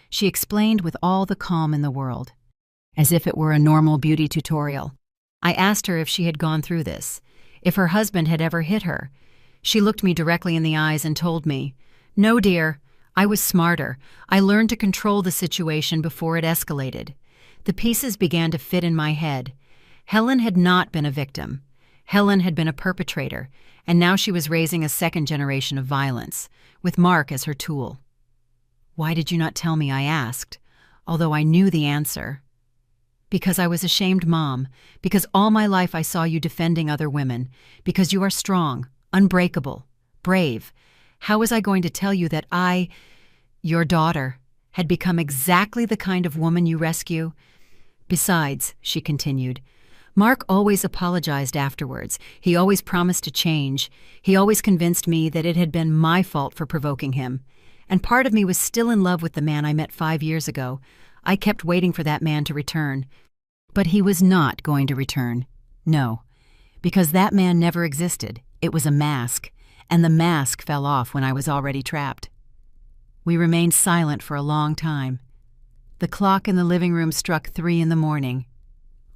She explained with all the calm in the world, as if it were a normal beauty tutorial. I asked her if she had gone through this, if her husband had ever hit her. She looked me directly in the eyes and told me, "No, dear, I was smarter. I learned to control the situation before it escalated." The pieces began to fit in my head. Helen had not been a victim. Helen had been a perpetrator, and now she was raising a second generation of violence, with Mark as her tool. "Why did you not tell me?" I asked, although I knew the answer. "Because I was ashamed, Mom. Because all my life I saw you defending other women. Because you are strong, unbreakable, brave. How was I going to tell you that your daughter, had become exactly the kind of woman you rescue? Besides," she continued, "Mark always apologized afterwards. He always promised to change. He always convinced me that it had been my fault for provoking him. And part of me was still in love with the man I met 5 years ago. I kept waiting for that man to return. But he was not going to return. No. Because that man never existed. It was a mask. And the mask fell off when I was already trapped." We remained silent for a long time. The clock in the living room struck 3 in the morning.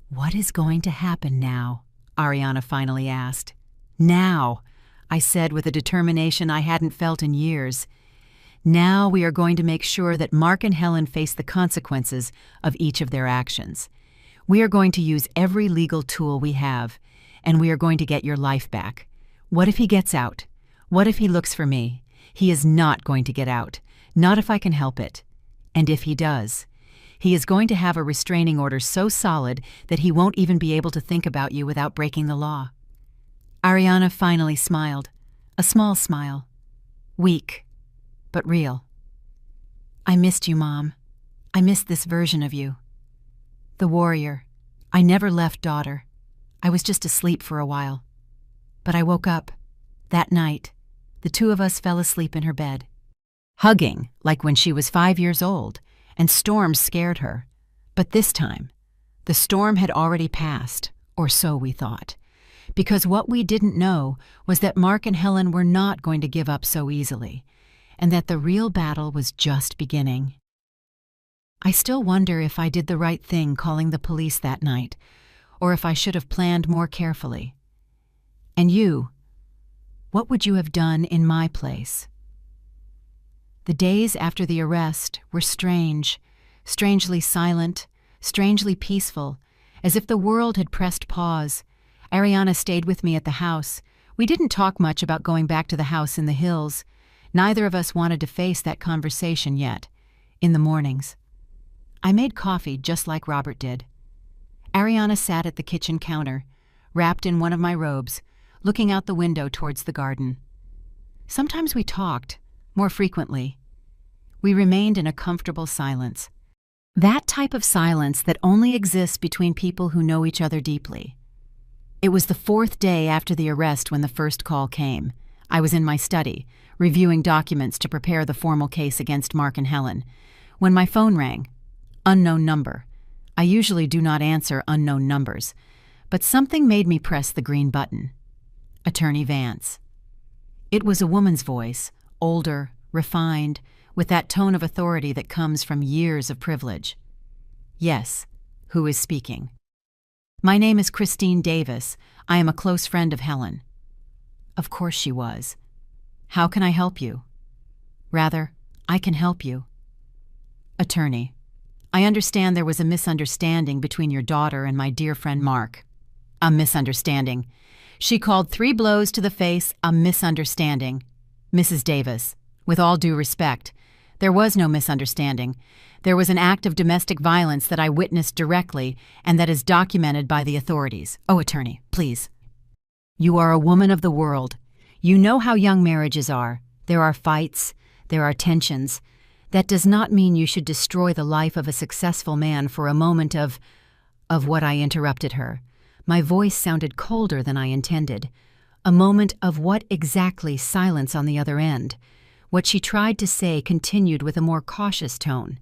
"What is going to happen now?" Ariana finally asked. "Now," I said with a determination I hadn't felt in years. "Now we are going to make sure that Mark and Helen face the consequences of each of their actions. We are going to use every legal tool we have, and we are going to get your life back. What if he gets out? What if he looks for me? He is not going to get out, not if I can help it. And if he does, he is going to have a restraining order so solid that he won't even be able to think about you without breaking the law." Ariana finally smiled, a small smile, weak, but real. "I missed you, Mom. I missed this version of you. The warrior. I never left daughter. I was just asleep for a while. But I woke up. That night, the two of us fell asleep in her bed, hugging like when she was 5 years old, and storms scared her. But this time, the storm had already passed, or so we thought, because what we didn't know was that Mark and Helen were not going to give up so easily, and that the real battle was just beginning. I still wonder if I did the right thing calling the police that night, or if I should have planned more carefully. And you, what would you have done in my place? The days after the arrest were strange, strangely silent, strangely peaceful, as if the world had pressed pause. Ariana stayed with me at the house. We didn't talk much about going back to the house in the hills. Neither of us wanted to face that conversation yet. In the mornings, I made coffee just like Robert did. Ariana sat at the kitchen counter, wrapped in one of my robes, looking out the window towards the garden. Sometimes we talked, more frequently. We remained in a comfortable silence. That type of silence that only exists between people who know each other deeply. It was the 4th day after the arrest when the first call came. I was in my study, reviewing documents to prepare the formal case against Mark and Helen, when my phone rang. Unknown number. I usually do not answer unknown numbers, but something made me press the green button. Attorney Vance. It was a woman's voice, older, refined, with that tone of authority that comes from years of privilege. Yes, who is speaking? My name is Christine Davis. I am a close friend of Helen. Of course she was. How can I help you? Rather, I can help you. Attorney. I understand there was a misunderstanding between your daughter and my dear friend Mark. A misunderstanding. She called 3 blows to the face a misunderstanding. Mrs. Davis, with all due respect, there was no misunderstanding. There was an act of domestic violence that I witnessed directly and that is documented by the authorities. Oh, attorney, please. You are a woman of the world. You know how young marriages are. There are fights. There are tensions. That does not mean you should destroy the life of a successful man for a moment of what. I interrupted her. My voice sounded colder than I intended. A moment of what exactly? Silence on the other end. What she tried to say continued with a more cautious tone.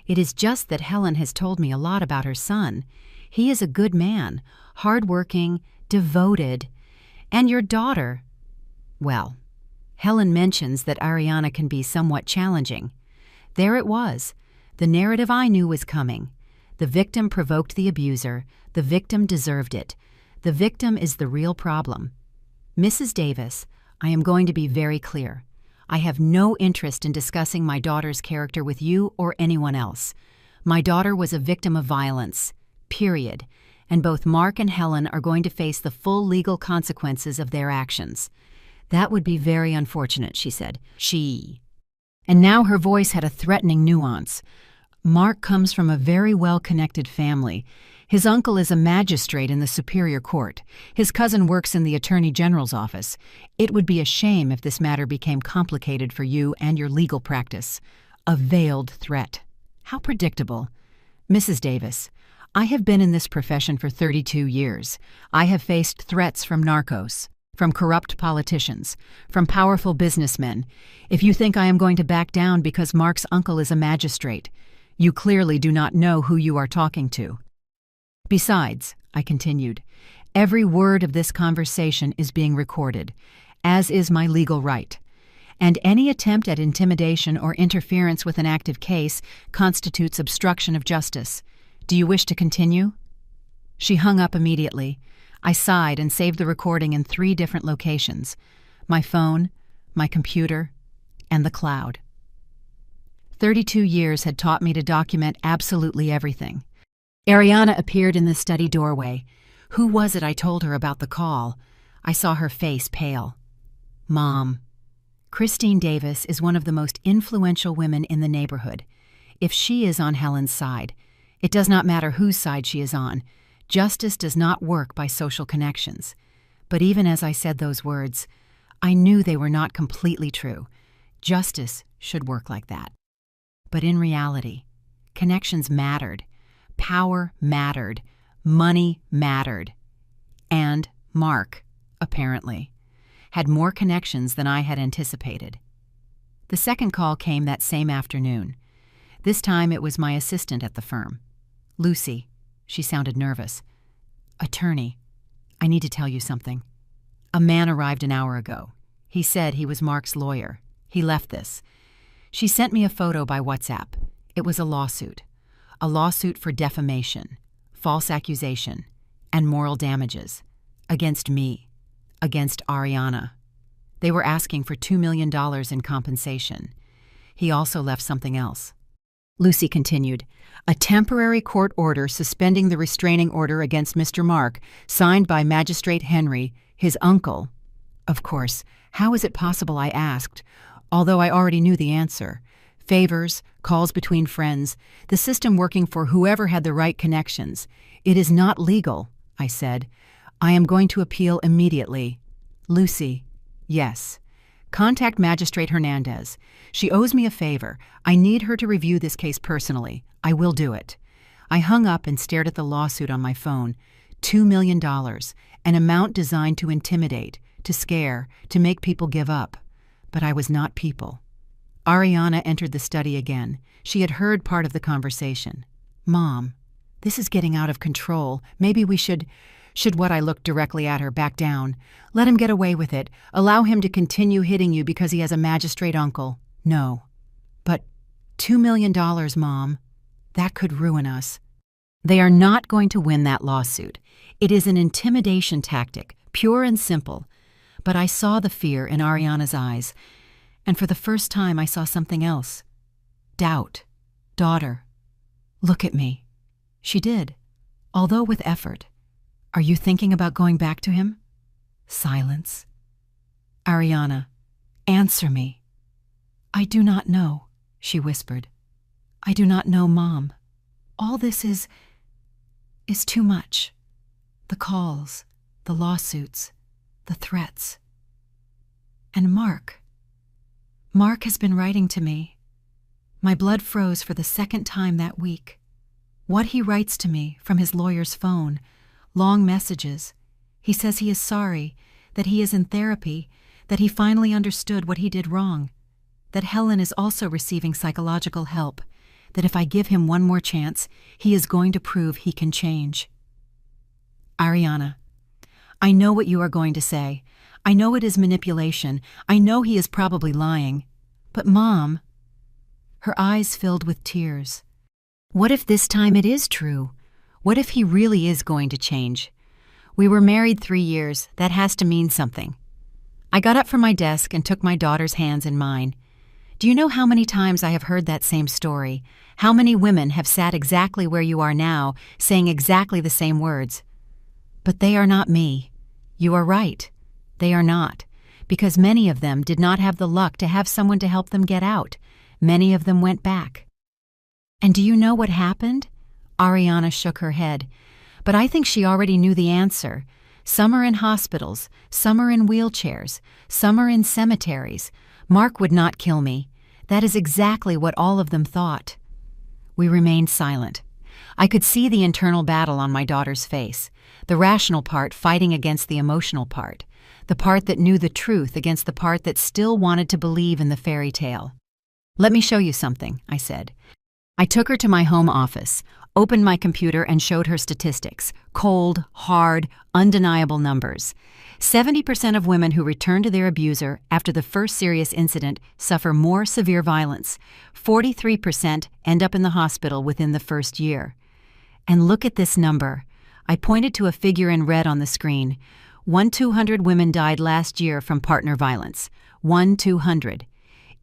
It is just that Helen has told me a lot about her son. He is a good man, hard-working, devoted. And your daughter? Well, Helen mentions that Ariana can be somewhat challenging. There it was. The narrative I knew was coming. The victim provoked the abuser. The victim deserved it. The victim is the real problem. Mrs. Davis, I am going to be very clear. I have no interest in discussing my daughter's character with you or anyone else. My daughter was a victim of violence, period, and both Mark and Helen are going to face the full legal consequences of their actions. That would be very unfortunate, she said. And now her voice had a threatening nuance. Mark comes from a very well-connected family. His uncle is a magistrate in the Superior Court. His cousin works in the Attorney General's office. It would be a shame if this matter became complicated for you and your legal practice. A veiled threat. How predictable. Mrs. Davis, I have been in this profession for 32 years. I have faced threats from narcos, from corrupt politicians, from powerful businessmen. If you think I am going to back down because Mark's uncle is a magistrate, you clearly do not know who you are talking to. Besides, I continued, every word of this conversation is being recorded, as is my legal right. And any attempt at intimidation or interference with an active case constitutes obstruction of justice. Do you wish to continue? She hung up immediately. I sighed and saved the recording in 3 different locations: my phone, my computer, and the cloud. 32 years had taught me to document absolutely everything. Ariana appeared in the study doorway. Who was it? I told her about the call. I saw her face pale. Mom. Christine Davis is one of the most influential women in the neighborhood. If she is on Helen's side, it does not matter whose side she is on. Justice does not work by social connections. But even as I said those words, I knew they were not completely true. Justice should work like that. But in reality, connections mattered. Power mattered. Money mattered. And Mark, apparently, had more connections than I had anticipated. The second call came that same afternoon. This time it was my assistant at the firm. Lucy. She sounded nervous. Attorney, I need to tell you something. A man arrived an hour ago. He said he was Mark's lawyer. He left this. She sent me a photo by WhatsApp. It was a lawsuit. A lawsuit for defamation, false accusation, and moral damages. Against me. Against Ariana. They were asking for $2 million in compensation. He also left something else. Lucy continued, a temporary court order suspending the restraining order against Mr. Mark, signed by Magistrate Henry, his uncle. Of course, how is it possible, I asked, although I already knew the answer. Favors, calls between friends, the system working for whoever had the right connections. It is not legal, I said. I am going to appeal immediately. Lucy, yes. Contact Magistrate Hernandez. She owes me a favor. I need her to review this case personally. I will do it. I hung up and stared at the lawsuit on my phone. $2 million, an amount designed to intimidate, to scare, to make people give up. But I was not people. Ariana entered the study again. She had heard part of the conversation. Mom, This is getting out of control. Maybe we should what I looked directly at her, back down. Let him get away with it. Allow him to continue hitting you because he has a magistrate uncle. No. But $2 million, Mom. That could ruin us. They are not going to win that lawsuit. It is an intimidation tactic, pure and simple. But I saw the fear in Ariana's eyes, and for the first time I saw something else. Doubt. Daughter. Look at me. She did, although with effort. Are you thinking about going back to him? Silence. Ariana, answer me. I do not know, she whispered. I do not know, Mom. All this is too much. The calls, the lawsuits, the threats. And Mark. Mark has been writing to me. My blood froze for the second time that week. What he writes to me from his lawyer's phone, long messages. He says he is sorry, that he is in therapy, that he finally understood what he did wrong, that Helen is also receiving psychological help, that if I give him one more chance, he is going to prove he can change. Ariana, I know what you are going to say. I know it is manipulation. I know he is probably lying. But Mom, her eyes filled with tears. What if this time it is true? What if he really is going to change? We were married 3 years. That has to mean something. I got up from my desk and took my daughter's hands in mine. Do you know how many times I have heard that same story? How many women have sat exactly where you are now, saying exactly the same words? But they are not me. You are right. They are not. Because many of them did not have the luck to have someone to help them get out. Many of them went back. And do you know what happened? Ariana shook her head. But I think she already knew the answer. Some are in hospitals, some are in wheelchairs, some are in cemeteries. Mark would not kill me. That is exactly what all of them thought. We remained silent. I could see the internal battle on my daughter's face, the rational part fighting against the emotional part, the part that knew the truth against the part that still wanted to believe in the fairy tale. Let me show you something, I said. I took her to my home office, opened my computer and showed her statistics, cold, hard, undeniable numbers. 70% of women who return to their abuser after the first serious incident suffer more severe violence. 43% end up in the hospital within the first year. And look at this number. I pointed to a figure in red on the screen. 1,200 women died last year from partner violence. 1,200.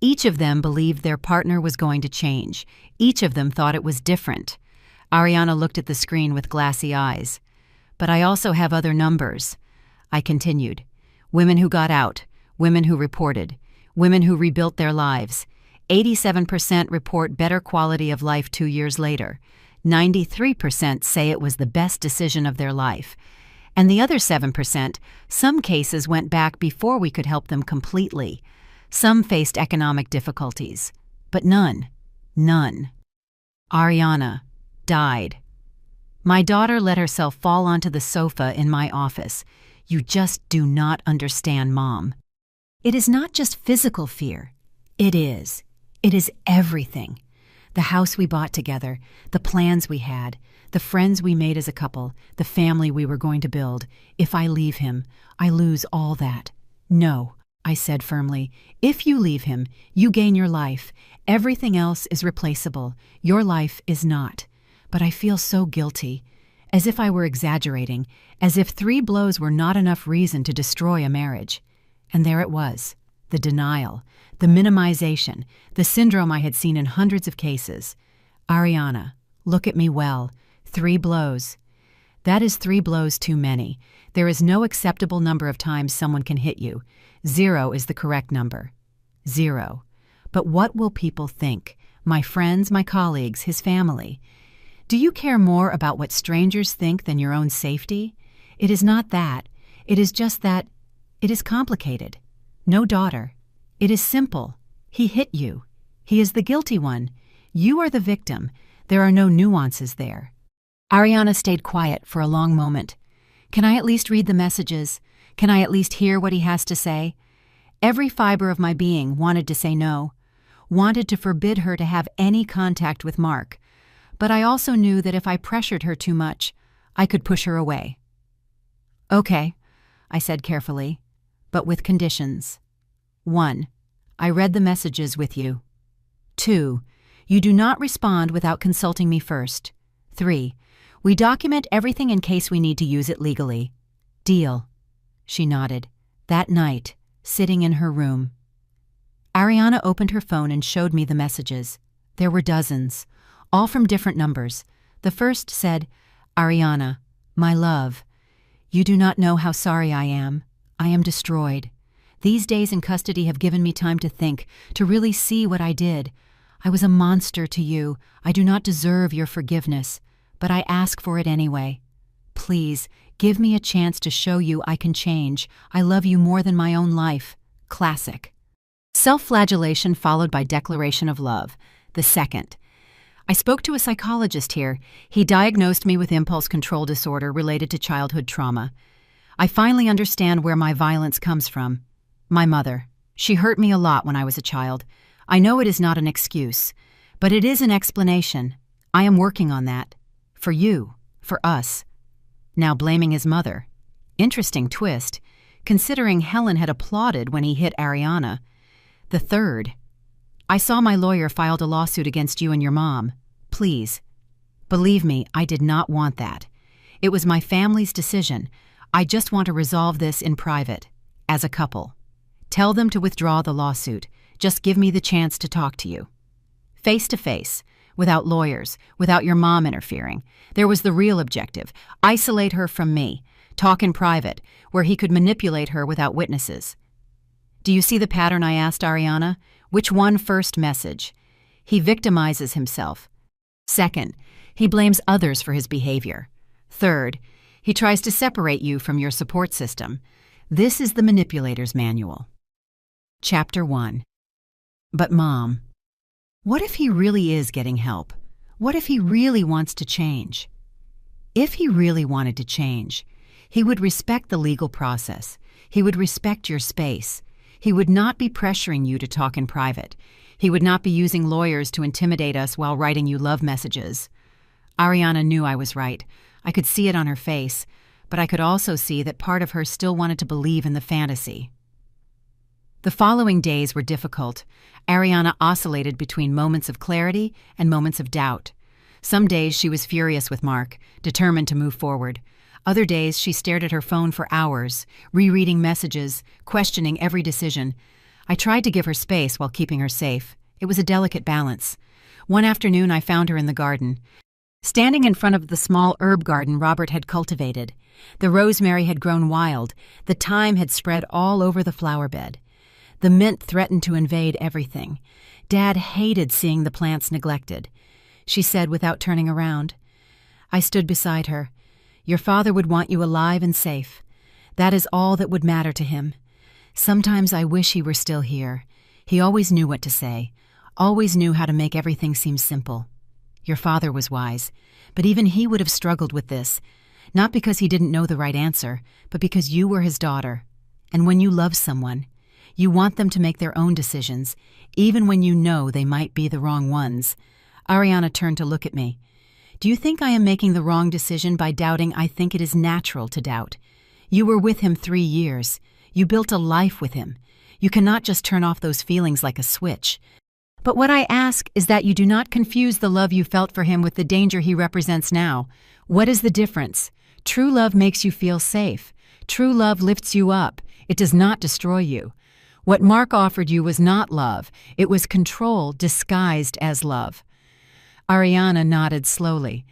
Each of them believed their partner was going to change. Each of them thought it was different. Ariana looked at the screen with glassy eyes. But I also have other numbers. I continued. Women who got out, women who reported, women who rebuilt their lives. 87% report better quality of life 2 years later. 93% say it was the best decision of their life. And the other 7%, some cases went back before we could help them completely. Some faced economic difficulties, but none. Ariana died. My daughter let herself fall onto the sofa in my office. You just do not understand, Mom. It is not just physical fear. It is. It is everything. The house we bought together, the plans we had, the friends we made as a couple, the family we were going to build. If I leave him, I lose all that. No, I said firmly. If you leave him, you gain your life. Everything else is replaceable. Your life is not. But I feel so guilty, as if I were exaggerating, as if 3 blows were not enough reason to destroy a marriage. And there it was, the denial, the minimization, the syndrome I had seen in hundreds of cases. Ariana, look at me well. 3 blows. That is 3 blows too many. There is no acceptable number of times someone can hit you. 0 is the correct number. 0. But what will people think? My friends, my colleagues, his family. Do you care more about what strangers think than your own safety? It is not that. It is just that it is complicated. No, daughter. It is simple. He hit you. He is the guilty one. You are the victim. There are no nuances there. Ariana stayed quiet for a long moment. Can I at least read the messages? Can I at least hear what he has to say? Every fiber of my being wanted to say no, wanted to forbid her to have any contact with Mark. but I also knew that if I pressured her too much, I could push her away. "Okay," I said carefully, but with conditions. 1. I read the messages with you. 2. You do not respond without consulting me first. 3. We document everything in case we need to use it legally. Deal. She nodded. That night, sitting in her room. Ariana opened her phone and showed me the messages. There were dozens, all from different numbers. The first said, "Ariana, my love, you do not know how sorry I am. I am destroyed. These days in custody have given me time to think, to really see what I did. I was a monster to you. I do not deserve your forgiveness, but I ask for it anyway. Please, give me a chance to show you I can change. I love you more than my own life." Classic. Self-flagellation followed by declaration of love. The second. I spoke to a psychologist here. He diagnosed me with impulse control disorder related to childhood trauma. I finally understand where my violence comes from. My mother. She hurt me a lot when I was a child. I know it is not an excuse, but it is an explanation. I am working on that. For you. For us. Now blaming his mother. Interesting twist, considering Helen had applauded when he hit Ariana. The third. I saw my lawyer filed a lawsuit against you and your mom. Please. Believe me, I did not want that. It was my family's decision. I just want to resolve this in private, as a couple. Tell them to withdraw the lawsuit. Just give me the chance to talk to you. Face to face, without lawyers, without your mom interfering. There was the real objective. Isolate her from me. Talk in private, where he could manipulate her without witnesses. Do you see the pattern I asked Ariana? Which one first message? He victimizes himself. Second, he blames others for his behavior. Third, he tries to separate you from your support system. This is the manipulator's manual. Chapter 1. But Mom, what if he really is getting help? What if he really wants to change? If he really wanted to change, he would respect the legal process. He would respect your space. He would not be pressuring you to talk in private. He would not be using lawyers to intimidate us while writing you love messages. Ariana knew I was right. I could see it on her face, but I could also see that part of her still wanted to believe in the fantasy. The following days were difficult. Ariana oscillated between moments of clarity and moments of doubt. Some days she was furious with Mark, determined to move forward. Other days she stared at her phone for hours, rereading messages, questioning every decision. I tried to give her space while keeping her safe. It was a delicate balance. One afternoon I found her in the garden, standing in front of the small herb garden Robert had cultivated. The rosemary had grown wild. The thyme had spread all over the flower bed. The mint threatened to invade everything. Dad hated seeing the plants neglected. She said without turning around. I stood beside her. Your father would want you alive and safe. That is all that would matter to him. Sometimes I wish he were still here. He always knew what to say, always knew how to make everything seem simple. Your father was wise, but even he would have struggled with this, not because he didn't know the right answer, but because you were his daughter. And when you love someone, you want them to make their own decisions, even when you know they might be the wrong ones. Ariana turned to look at me. Do you think I am making the wrong decision by doubting I think it is natural to doubt? You were with him 3 years. You built a life with him. You cannot just turn off those feelings like a switch. But what I ask is that you do not confuse the love you felt for him with the danger he represents now. What is the difference? True love makes you feel safe. True love lifts you up. It does not destroy you. What Mark offered you was not love. It was control disguised as love. Ariana nodded slowly.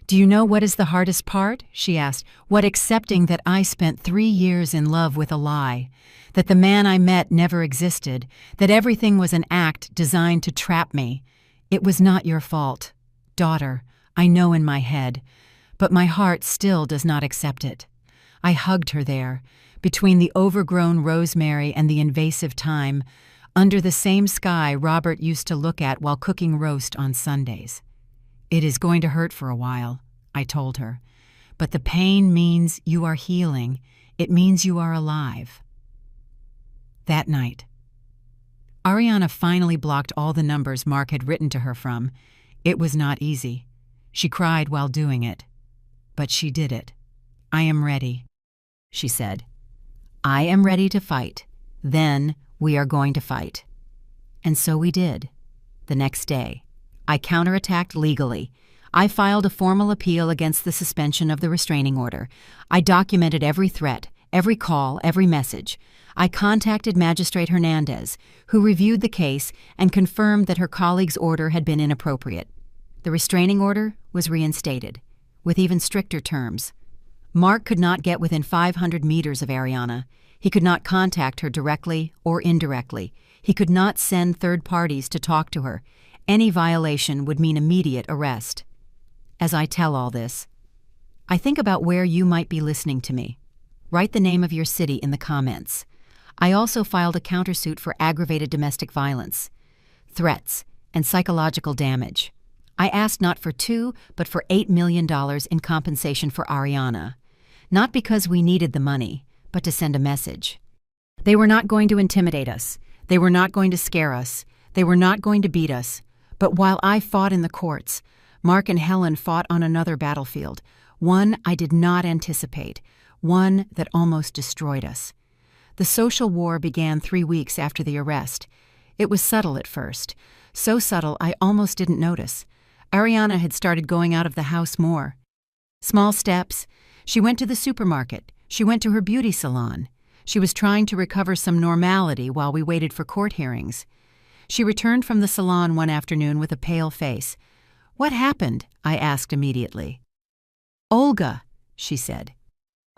Do you know what is the hardest part? She asked. What accepting that I spent 3 years in love with a lie, that the man I met never existed, that everything was an act designed to trap me. It was not your fault. Daughter, I know in my head, but my heart still does not accept it. I hugged her there, between the overgrown rosemary and the invasive thyme, under the same sky Robert used to look at while cooking roast on Sundays. It is going to hurt for a while, I told her, but the pain means you are healing. It means you are alive. That night, Ariana finally blocked all the numbers Mark had written to her from. It was not easy. She cried while doing it. But she did it. "I am ready," she said. "I am ready to fight. Then we are going to fight." And so we did. The next day, I counterattacked legally. I filed a formal appeal against the suspension of the restraining order. I documented every threat, every call, every message. I contacted Magistrate Hernandez, who reviewed the case and confirmed that her colleague's order had been inappropriate. The restraining order was reinstated, with even stricter terms. Mark could not get within 500 meters of Ariana. He could not contact her directly or indirectly. He could not send third parties to talk to her. Any violation would mean immediate arrest. As I tell all this, I think about where you might be listening to me. Write the name of your city in the comments. I also filed a countersuit for aggravated domestic violence, threats, and psychological damage. I asked not for $2, but for $8 million in compensation for Ariana. Not because we needed the money, but to send a message. They were not going to intimidate us. They were not going to scare us. They were not going to beat us. But while I fought in the courts, Mark and Helen fought on another battlefield, one I did not anticipate, one that almost destroyed us. The social war began 3 weeks after the arrest. It was subtle at first, so subtle I almost didn't notice. Ariana had started going out of the house more. Small steps. She went to the supermarket. She went to her beauty salon. She was trying to recover some normality while we waited for court hearings. She returned from the salon one afternoon with a pale face. "What happened?" I asked immediately. "Olga," she said.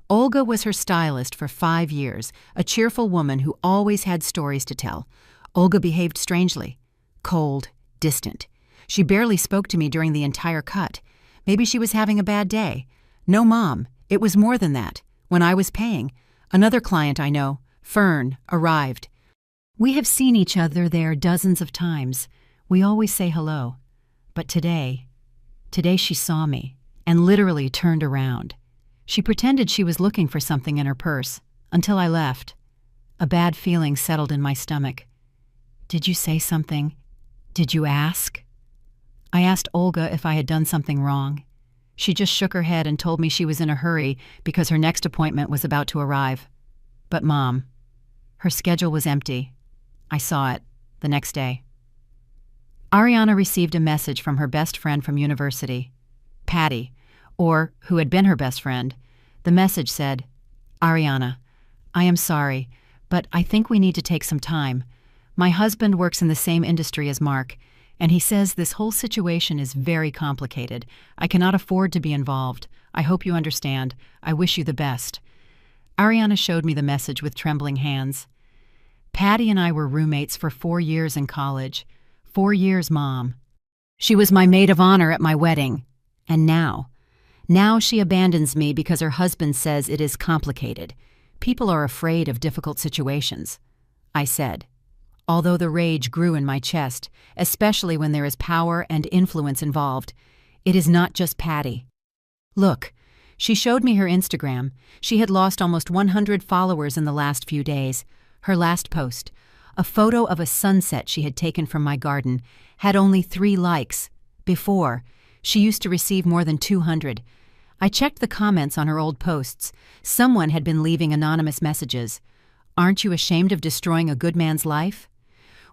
Olga was her stylist for 5 years, a cheerful woman who always had stories to tell. Olga behaved strangely, cold, distant. She barely spoke to me during the entire cut. Maybe she was having a bad day. No, Mom, it was more than that. When I was paying, another client I know, Fern, arrived. We have seen each other there dozens of times. We always say hello. But today she saw me and literally turned around. She pretended she was looking for something in her purse until I left. A bad feeling settled in my stomach. "Did you say something? Did you ask?" I asked Olga if I had done something wrong. She just shook her head and told me she was in a hurry because her next appointment was about to arrive. But Mom, her schedule was empty. I saw it the next day. Ariana received a message from her best friend from university, Patty, or who had been her best friend. The message said, "Ariana, I am sorry, but I think we need to take some time. My husband works in the same industry as Mark, and he says this whole situation is very complicated. I cannot afford to be involved. I hope you understand. I wish you the best." Ariana showed me the message with trembling hands. Patty and I were roommates for 4 years in college. 4 years, Mom. She was my maid of honor at my wedding. And now she abandons me because her husband says it is complicated. People are afraid of difficult situations, I said, although the rage grew in my chest, especially when there is power and influence involved. It is not just Patty. Look, she showed me her Instagram. She had lost almost 100 followers in the last few days. Her last post, a photo of a sunset she had taken from my garden, had only 3 likes. Before, she used to receive more than 200. I checked the comments on her old posts. Someone had been leaving anonymous messages. "Aren't you ashamed of destroying a good man's life?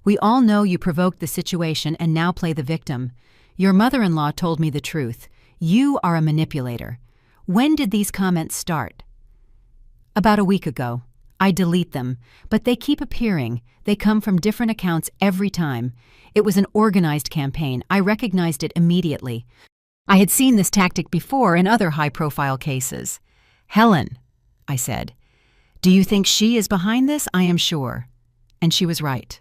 We all know you provoked the situation and now play the victim. Your mother-in-law told me the truth. You are a manipulator. When did these comments start?" About a week ago. I delete them, but they keep appearing. They come from different accounts every time. It was an organized campaign. I recognized it immediately. I had seen this tactic before in other high-profile cases. "Helen," I said, "do you think she is behind this? I am sure." And she was right.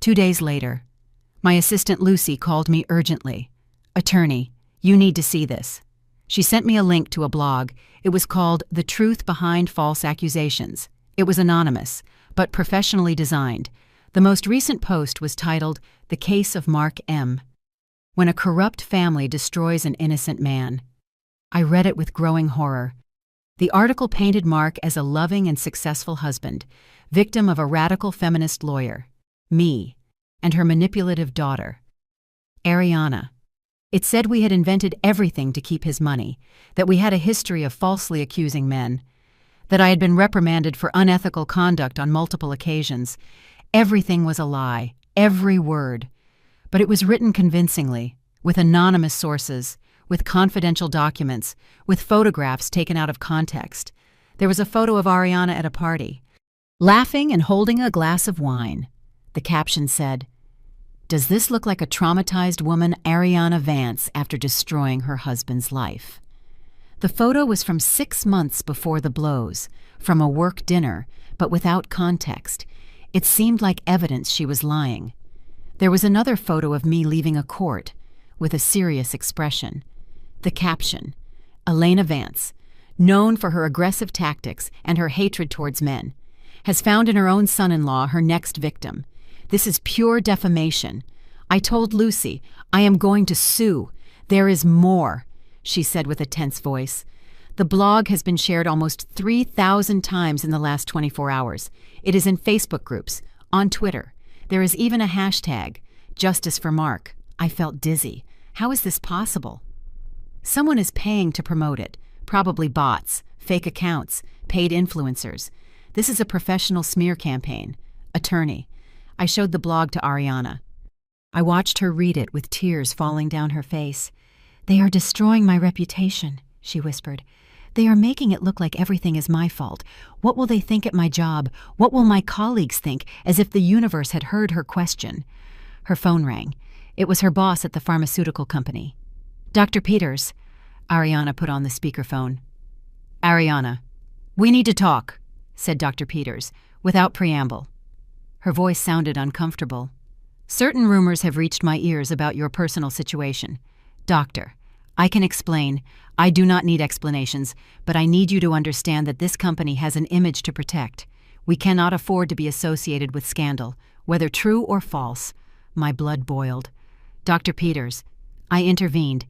2 days later, my assistant Lucy called me urgently. "Attorney, you need to see this." She sent me a link to a blog. It was called The Truth Behind False Accusations. It was anonymous, but professionally designed. The most recent post was titled, "The Case of Mark M." When a corrupt family destroys an innocent man. I read it with growing horror. The article painted Mark as a loving and successful husband, victim of a radical feminist lawyer, me, and her manipulative daughter, Ariana. It said we had invented everything to keep his money, that we had a history of falsely accusing men, that I had been reprimanded for unethical conduct on multiple occasions. Everything was a lie, every word. But it was written convincingly, with anonymous sources, with confidential documents, with photographs taken out of context. There was a photo of Ariana at a party, laughing and holding a glass of wine. The caption said, "Does this look like a traumatized woman, Ariana Vance, after destroying her husband's life?" The photo was from 6 months before the blows, from a work dinner, but without context. It seemed like evidence she was lying. There was another photo of me leaving a court, with a serious expression. The caption, "Elena Vance, known for her aggressive tactics and her hatred towards men, has found in her own son-in-law her next victim. This is pure defamation. I told Lucy, I am going to sue. There is more," she said with a tense voice. The blog has been shared almost 3,000 times in the last 24 hours. It is in Facebook groups, on Twitter. There is even a hashtag, Justice for Mark. I felt dizzy. How is this possible? Someone is paying to promote it, probably bots, fake accounts, paid influencers. This is a professional smear campaign. Attorney. I showed the blog to Ariana. I watched her read it with tears falling down her face. "They are destroying my reputation," she whispered. "They are making it look like everything is my fault. What will they think at my job? What will my colleagues think?" As if the universe had heard her question. Her phone rang. It was her boss at the pharmaceutical company. "Dr. Peters." Ariana put on the speakerphone. "Ariana, we need to talk," said Dr. Peters, without preamble. Her voice sounded uncomfortable. "Certain rumors have reached my ears about your personal situation. Doctor, I can explain. I do not need explanations, but I need you to understand that this company has an image to protect. We cannot afford to be associated with scandal, whether true or false." My blood boiled. "Dr. Peters," I intervened.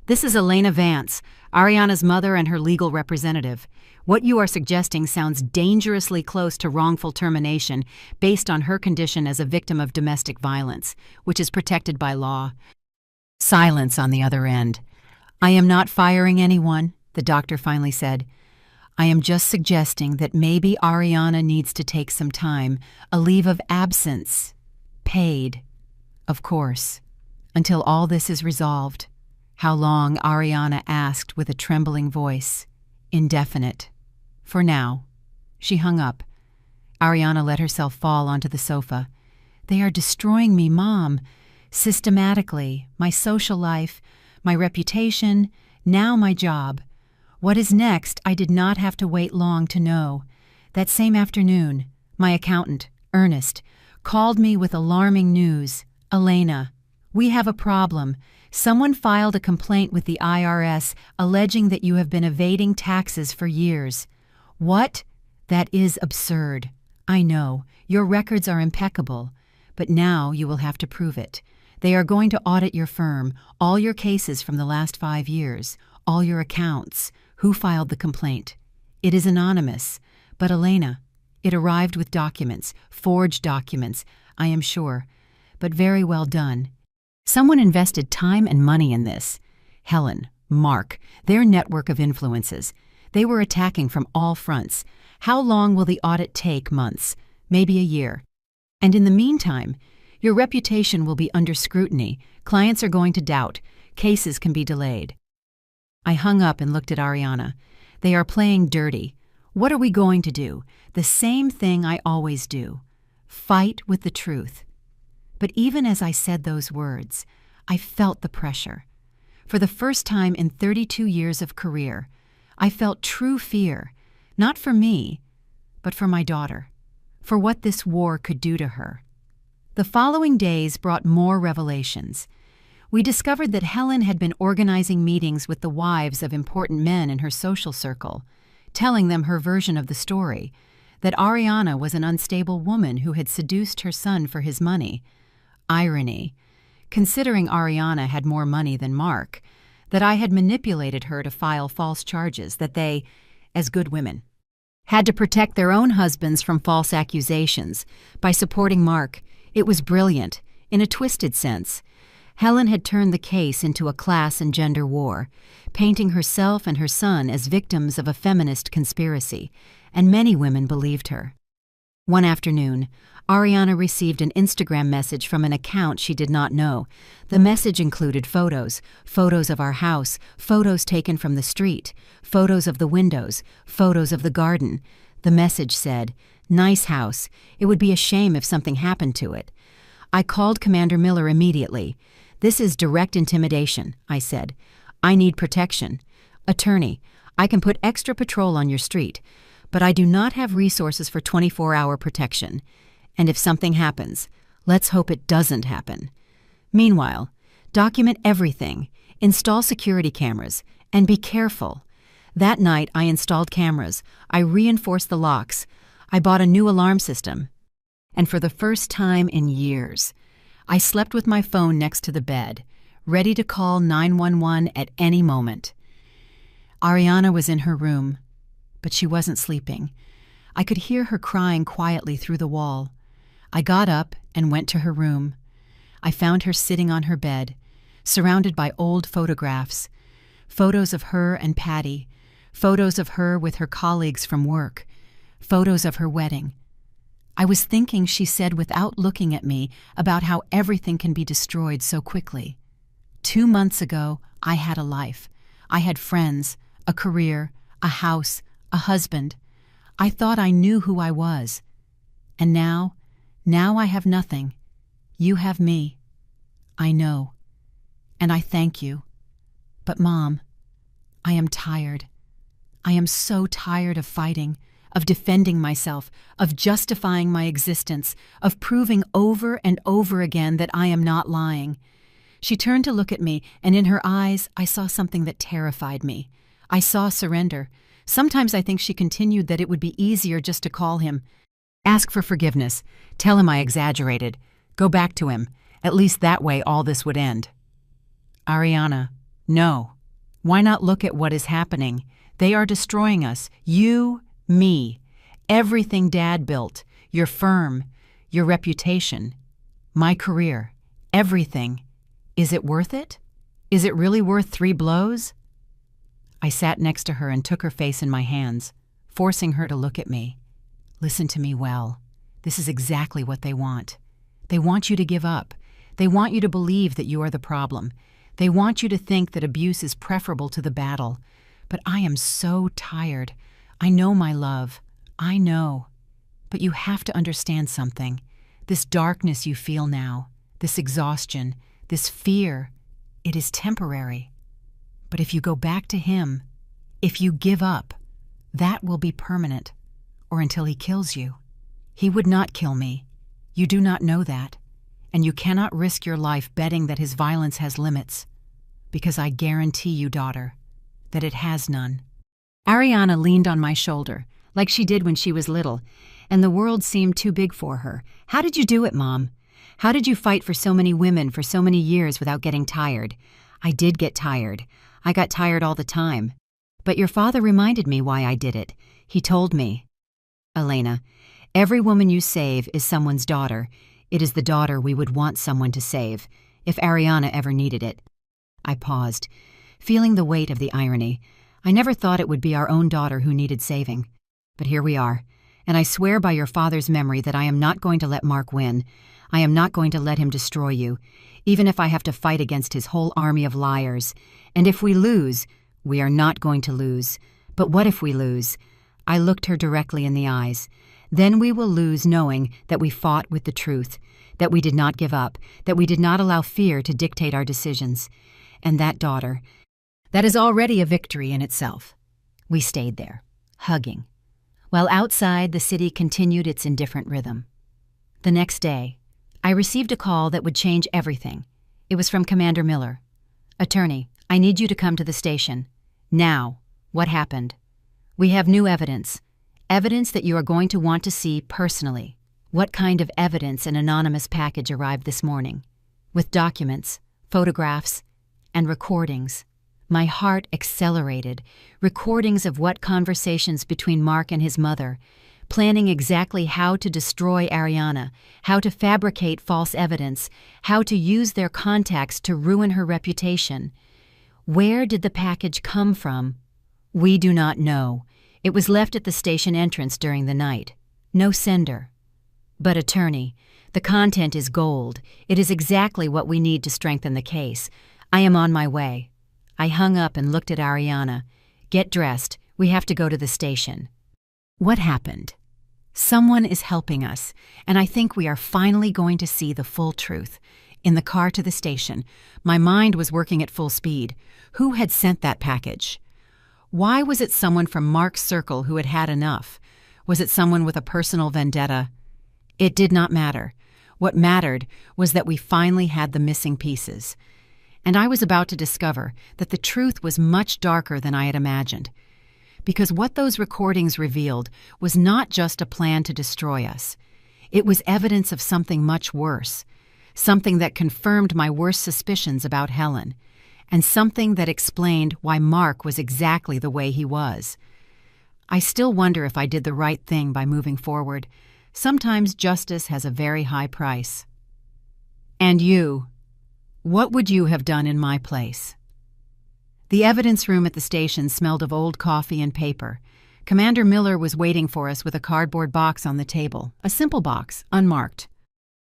"This is Elena Vance, Ariana's mother and her legal representative. What you are suggesting sounds dangerously close to wrongful termination based on her condition as a victim of domestic violence, which is protected by law." Silence on the other end. "I am not firing anyone," the doctor finally said. "I am just suggesting that maybe Ariana needs to take some time, a leave of absence. Paid, of course, until all this is resolved." "How long?" Ariana asked with a trembling voice. "Indefinite. For now." She hung up. Ariana let herself fall onto the sofa. "They are destroying me, Mom. Systematically. My social life, my reputation, now my job. What is next, I did not have to wait long to know. That same afternoon, my accountant, Ernest, called me with alarming news. "Elena, we have a problem. Someone filed a complaint with the IRS alleging that you have been evading taxes for years." "What? That is absurd. I know. Your records are impeccable. But now you will have to prove it. They are going to audit your firm, all your cases from the last 5 years, all your accounts. Who filed the complaint? It is anonymous. But Elena, it arrived with documents, forged documents, I am sure. But very well done. Someone invested time and money in this. Helen, Mark, their network of influences. They were attacking from all fronts. How long will the audit take? Months, maybe a year. And in the meantime, your reputation will be under scrutiny. Clients are going to doubt. Cases can be delayed." I hung up and looked at Ariana. They are playing dirty. What are we going to do? The same thing I always do. Fight with the truth. But even as I said those words, I felt the pressure. For the first time in 32 years of career, I felt true fear, not for me, but for my daughter, for what this war could do to her. The following days brought more revelations. We discovered that Helen had been organizing meetings with the wives of important men in her social circle, telling them her version of the story, that Ariana was an unstable woman who had seduced her son for his money. Irony, considering Ariana had more money than Mark, that I had manipulated her to file false charges, that they, as good women, had to protect their own husbands from false accusations by supporting Mark. It was brilliant, in a twisted sense. Helen had turned the case into a class and gender war, painting herself and her son as victims of a feminist conspiracy, and many women believed her. One afternoon, Ariana received an Instagram message from an account she did not know. The message included photos of our house, photos taken from the street, photos of the windows, photos of the garden. The message said, "Nice house. It would be a shame if something happened to it." I called Commander Miller immediately. "This is direct intimidation," I said. "I need protection. Attorney, I can put extra patrol on your street, but I do not have resources for 24-hour protection. And if something happens, let's hope it doesn't happen. Meanwhile, document everything, install security cameras, and be careful." That night, I installed cameras. I reinforced the locks. I bought a new alarm system. And for the first time in years, I slept with my phone next to the bed, ready to call 911 at any moment. Ariana was in her room, but she wasn't sleeping. I could hear her crying quietly through the wall. I got up and went to her room. I found her sitting on her bed, surrounded by old photographs, photos of her and Patty, photos of her with her colleagues from work, photos of her wedding. I was thinking, she said without looking at me, about how everything can be destroyed so quickly. 2 months ago, I had a life. I had friends, a career, a house, a husband. I thought I knew who I was. And now I have nothing. You have me. I know. And I thank you. But Mom, I am tired. I am so tired of fighting, of defending myself, of justifying my existence, of proving over and over again that I am not lying. She turned to look at me, and in her eyes I saw something that terrified me. I saw surrender. Sometimes I think she continued that it would be easier just to call him. Ask for forgiveness. Tell him I exaggerated. Go back to him. At least that way all this would end. Ariana, no. Why not look at what is happening? They are destroying us. You, me, everything Dad built, your firm, your reputation, my career, everything. Is it worth it? Is it really worth 3 blows? I sat next to her and took her face in my hands, forcing her to look at me. Listen to me well. This is exactly what they want. They want you to give up. They want you to believe that you are the problem. They want you to think that abuse is preferable to the battle. But I am so tired. I know, my love. I know. But you have to understand something. This darkness you feel now, this exhaustion, this fear, it is temporary. But if you go back to him, if you give up, that will be permanent, or until he kills you. He would not kill me. You do not know that, and you cannot risk your life betting that his violence has limits, because I guarantee you, daughter, that it has none. Ariana leaned on my shoulder, like she did when she was little, and the world seemed too big for her. How did you do it, Mom? How did you fight for so many women for so many years without getting tired? I did get tired. I got tired all the time. But your father reminded me why I did it. He told me, Elena, every woman you save is someone's daughter. It is the daughter we would want someone to save, if Ariana ever needed it. I paused, feeling the weight of the irony. I never thought it would be our own daughter who needed saving. But here we are, and I swear by your father's memory that I am not going to let Mark win. I am not going to let him destroy you, even if I have to fight against his whole army of liars. And if we lose, we are not going to lose. But what if we lose? I looked her directly in the eyes. Then we will lose knowing that we fought with the truth, that we did not give up, that we did not allow fear to dictate our decisions. And that, daughter, that is already a victory in itself. We stayed there, hugging, while outside the city continued its indifferent rhythm. The next day, I received a call that would change everything. It was from Commander Miller. Attorney, I need you to come to the station. Now. What happened? We have new evidence. Evidence that you are going to want to see personally. What kind of evidence? An anonymous package arrived this morning, with documents, photographs, and recordings. My heart accelerated. Recordings of what conversations between Mark and his mother. planning exactly how to destroy Ariana, how to fabricate false evidence, how to use their contacts to ruin her reputation. Where did the package come from? We do not know. It was left at the station entrance during the night. No sender. But attorney, the content is gold. It is exactly what we need to strengthen the case. I am on my way. I hung up and looked at Ariana. Get dressed. We have to go to the station. What happened? Someone is helping us, and I think we are finally going to see the full truth. In the car to the station, my mind was working at full speed. Who had sent that package? Why was it someone from Mark's circle who had had enough? Was it someone with a personal vendetta? It did not matter. What mattered was that we finally had the missing pieces. And I was about to discover that the truth was much darker than I had imagined. Because what those recordings revealed was not just a plan to destroy us. It was evidence of something much worse. Something that confirmed my worst suspicions about Helen. And something that explained why Mark was exactly the way he was. I still wonder if I did the right thing by moving forward. Sometimes justice has a very high price. And you, what would you have done in my place? The evidence room at the station smelled of old coffee and paper. Commander Miller was waiting for us with a cardboard box on the table, a simple box, unmarked.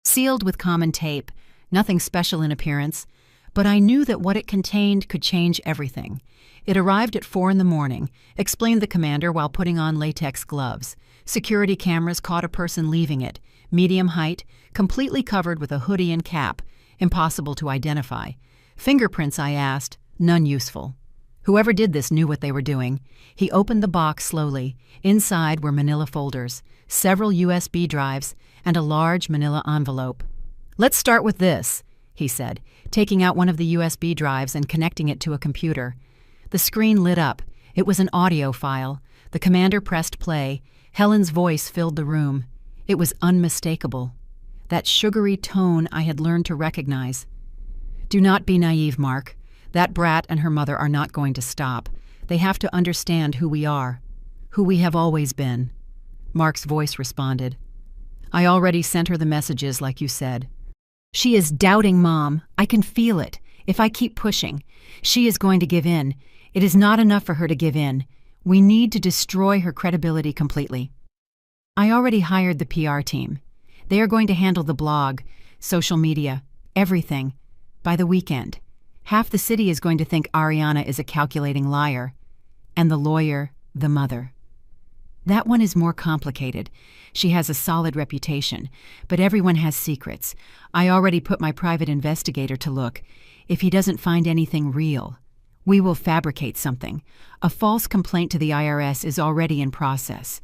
Sealed with common tape, nothing special in appearance, but I knew that what it contained could change everything. It arrived at 4 a.m, explained the commander while putting on latex gloves. Security cameras caught a person leaving it, medium height, completely covered with a hoodie and cap, impossible to identify. Fingerprints, I asked, none useful. Whoever did this knew what they were doing. He opened the box slowly. Inside were manila folders, several USB drives, and a large manila envelope. "Let's start with this," he said, taking out one of the USB drives and connecting it to a computer. The screen lit up. It was an audio file. The commander pressed play. Helen's voice filled the room. It was unmistakable. That sugary tone I had learned to recognize. "Do not be naive, Mark. That brat and her mother are not going to stop. They have to understand who we are, who we have always been." Mark's voice responded. "I already sent her the messages like you said. She is doubting Mom. I can feel it. If I keep pushing, she is going to give in. It is not enough for her to give in. We need to destroy her credibility completely. I already hired the PR team. They are going to handle the blog, social media, everything. By the weekend, half the city is going to think Ariana is a calculating liar. And the lawyer, the mother. That one is more complicated. She has a solid reputation, but everyone has secrets. I already put my private investigator to look. If he doesn't find anything real, we will fabricate something. A false complaint to the IRS is already in process."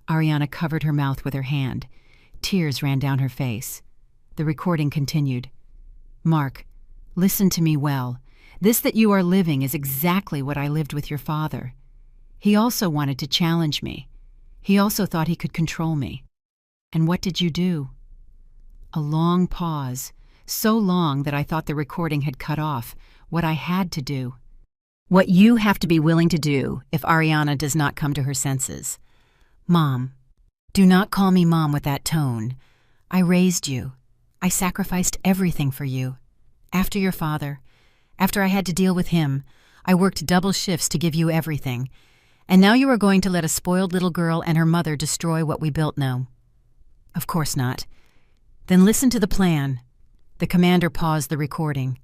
Ariana covered her mouth with her hand. Tears ran down her face. The recording continued. "Mark, listen to me well. This that you are living is exactly what I lived with your father. He also wanted to challenge me. He also thought he could control me. And what did you do?" A long pause, so long that I thought the recording had cut off, what I had to do. What you have to be willing to do if Ariana does not come to her senses. "Mom, do not call me Mom with that tone. I raised you. I sacrificed everything for you. After your father, after I had to deal with him, I worked double shifts to give you everything. And now you are going to let a spoiled little girl and her mother destroy what we built now?" "Of course not." "Then listen to the plan." The commander paused the recording.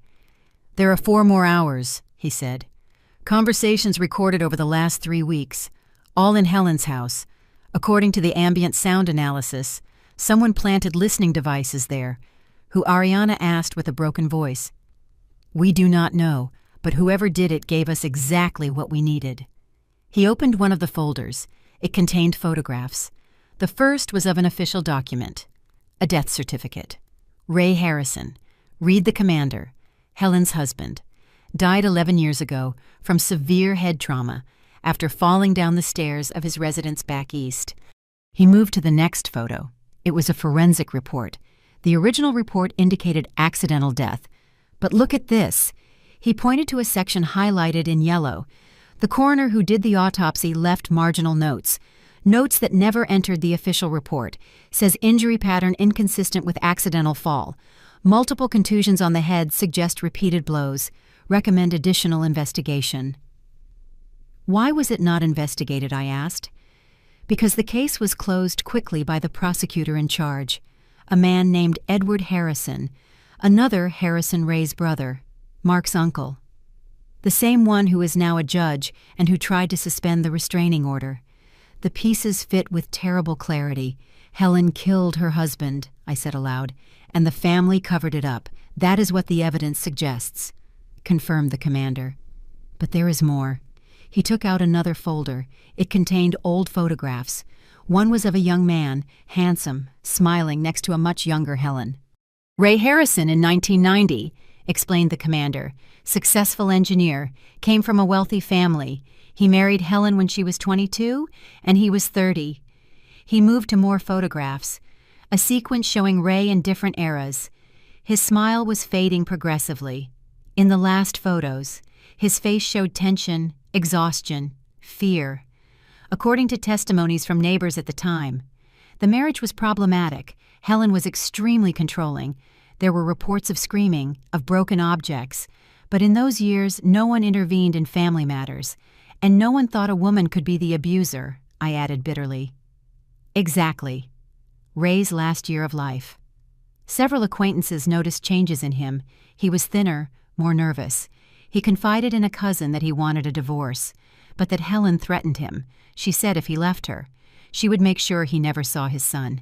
"There are 4 more hours," he said. "Conversations recorded over the last 3 weeks, all in Helen's house. According to the ambient sound analysis, someone planted listening devices there, who Ariana asked with a broken voice. We do not know, but whoever did it gave us exactly what we needed." He opened one of the folders. It contained photographs. The first was of an official document, a death certificate. Ray Harrison, Reed the commander, Helen's husband, died 11 years ago from severe head trauma after falling down the stairs of his residence back east. He moved to the next photo. It was a forensic report. The original report indicated accidental death. But look at this. He pointed to a section highlighted in yellow. The coroner who did the autopsy left marginal notes. Notes that never entered the official report. Says injury pattern inconsistent with accidental fall. Multiple contusions on the head suggest repeated blows. Recommend additional investigation. Why was it not investigated, I asked. Because the case was closed quickly by the prosecutor in charge, a man named Edward Harrison, another Harrison Ray's brother, Mark's uncle. The same one who is now a judge and who tried to suspend the restraining order. The pieces fit with terrible clarity. Helen killed her husband, I said aloud, and the family covered it up. That is what the evidence suggests, confirmed the commander. But there is more. He took out another folder. It contained old photographs. One was of a young man, handsome, smiling next to a much younger Helen. Ray Harrison in 1990, explained the commander. Successful engineer, came from a wealthy family. He married Helen when she was 22, and he was 30. He moved to more photographs, a sequence showing Ray in different eras. His smile was fading progressively. In the last photos, his face showed tension, exhaustion, fear. According to testimonies from neighbors at the time, the marriage was problematic. Helen was extremely controlling. There were reports of screaming, of broken objects, but in those years no one intervened in family matters, and no one thought a woman could be the abuser, I added bitterly. Exactly. Ray's last year of life. Several acquaintances noticed changes in him. He was thinner, more nervous. He confided in a cousin that he wanted a divorce, but that Helen threatened him. She said if he left her, she would make sure he never saw his son.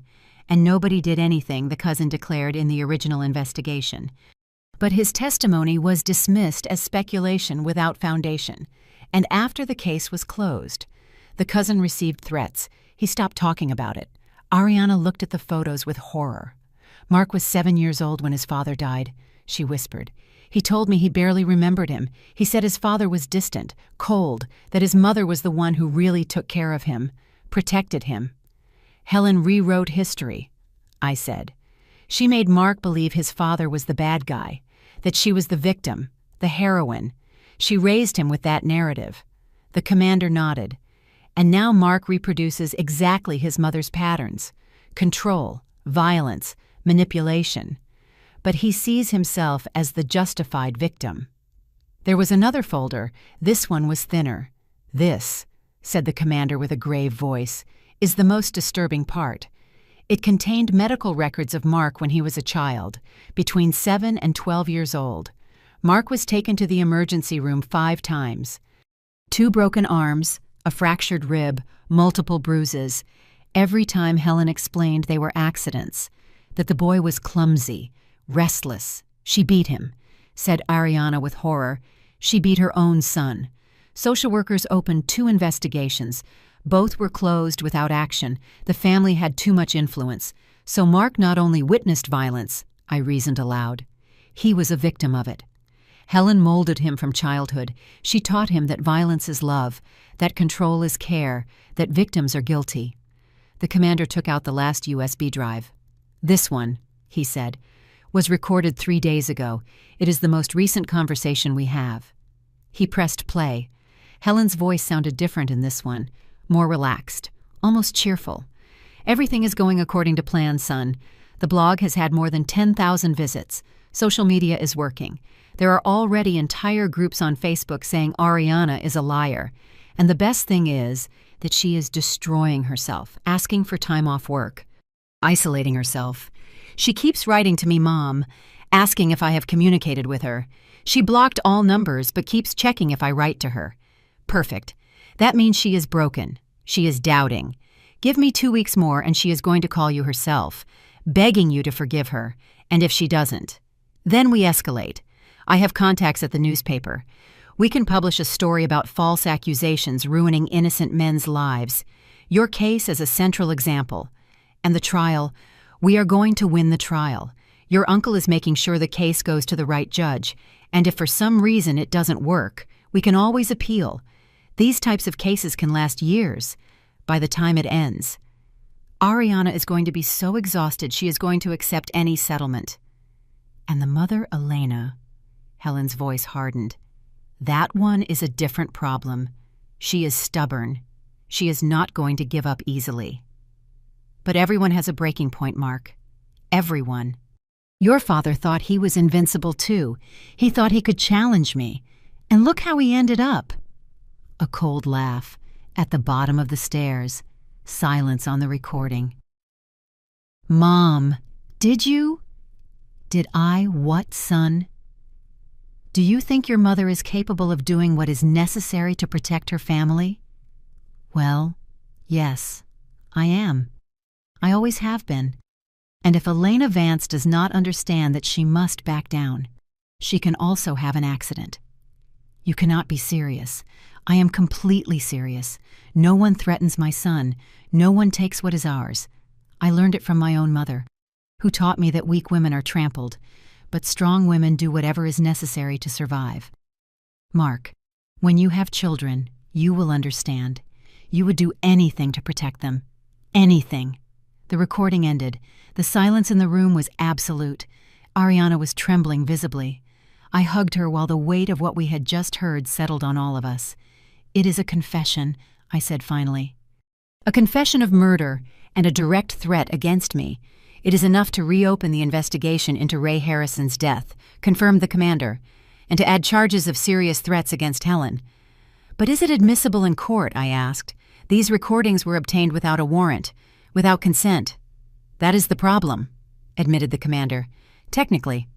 And nobody did anything, the cousin declared in the original investigation. But his testimony was dismissed as speculation without foundation. And after the case was closed, the cousin received threats. He stopped talking about it. Ariana looked at the photos with horror. Mark was 7 years old when his father died, she whispered. He told me he barely remembered him. He said his father was distant, cold, that his mother was the one who really took care of him, protected him. Helen rewrote history, I said. She made Mark believe his father was the bad guy, that she was the victim, the heroine. She raised him with that narrative. The commander nodded. And now Mark reproduces exactly his mother's patterns: control, violence, manipulation. But he sees himself as the justified victim. There was another folder. This one was thinner. This, said the commander with a grave voice, is the most disturbing part. It contained medical records of Mark when he was a child, between 7 and 12 years old. Mark was taken to the emergency room 5 times. 2 broken arms, a fractured rib, multiple bruises. Every time Helen explained they were accidents, that the boy was clumsy, restless. She beat him, said Ariana with horror. She beat her own son. Social workers opened 2 investigations. Both were closed without action. The family had too much influence. So Mark not only witnessed violence, I reasoned aloud. He was a victim of it. Helen molded him from childhood. She taught him that violence is love, that control is care, that victims are guilty. The commander took out the last USB drive. This one, he said, was recorded 3 days ago. It is the most recent conversation we have. He pressed play. Helen's voice sounded different in this one, more relaxed, almost cheerful. Everything is going according to plan, son. The blog has had more than 10,000 visits. Social media is working. There are already entire groups on Facebook saying Ariana is a liar. And the best thing is that she is destroying herself, asking for time off work, isolating herself. She keeps writing to me, Mom, asking if I have communicated with her. She blocked all numbers but keeps checking if I write to her. Perfect. That means she is broken. She is doubting. Give me 2 weeks more and she is going to call you herself, begging you to forgive her. And if she doesn't, then we escalate. I have contacts at the newspaper. We can publish a story about false accusations ruining innocent men's lives. Your case is a central example. And the trial, we are going to win the trial. Your uncle is making sure the case goes to the right judge. And if for some reason it doesn't work, we can always appeal. These types of cases can last years. By the time it ends, Ariana is going to be so exhausted she is going to accept any settlement. And the mother, Elena, Helen's voice hardened. That one is a different problem. She is stubborn. She is not going to give up easily. But everyone has a breaking point, Mark. Everyone. Your father thought he was invincible too. He thought he could challenge me. And look how he ended up. A cold laugh. At the bottom of the stairs. Silence on the recording. Mom, did you? Did I what, son? Do you think your mother is capable of doing what is necessary to protect her family? Well, yes, I am. I always have been. And if Elena Vance does not understand that she must back down, she can also have an accident. You cannot be serious. I am completely serious. No one threatens my son. No one takes what is ours. I learned it from my own mother, who taught me that weak women are trampled, but strong women do whatever is necessary to survive. Mark, when you have children, you will understand. You would do anything to protect them. Anything. The recording ended. The silence in the room was absolute. Ariana was trembling visibly. I hugged her while the weight of what we had just heard settled on all of us. It is a confession, I said finally. A confession of murder and a direct threat against me. It is enough to reopen the investigation into Ray Harrison's death, confirmed the commander, and to add charges of serious threats against Helen. But is it admissible in court, I asked. These recordings were obtained without a warrant, without consent. That is the problem, admitted the commander. Technically.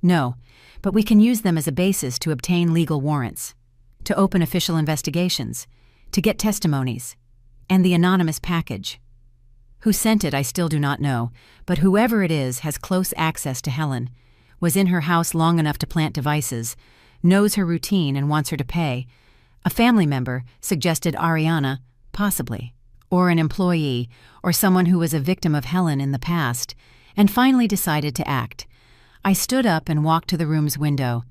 No, but we can use them as a basis to obtain legal warrants, to open official investigations, to get testimonies, and the anonymous package. Who sent it I still do not know, but whoever it is has close access to Helen, was in her house long enough to plant devices, knows her routine and wants her to pay. A family member suggested Ariana, possibly, or an employee, or someone who was a victim of Helen in the past, and finally decided to act. I stood up and walked to the room's window.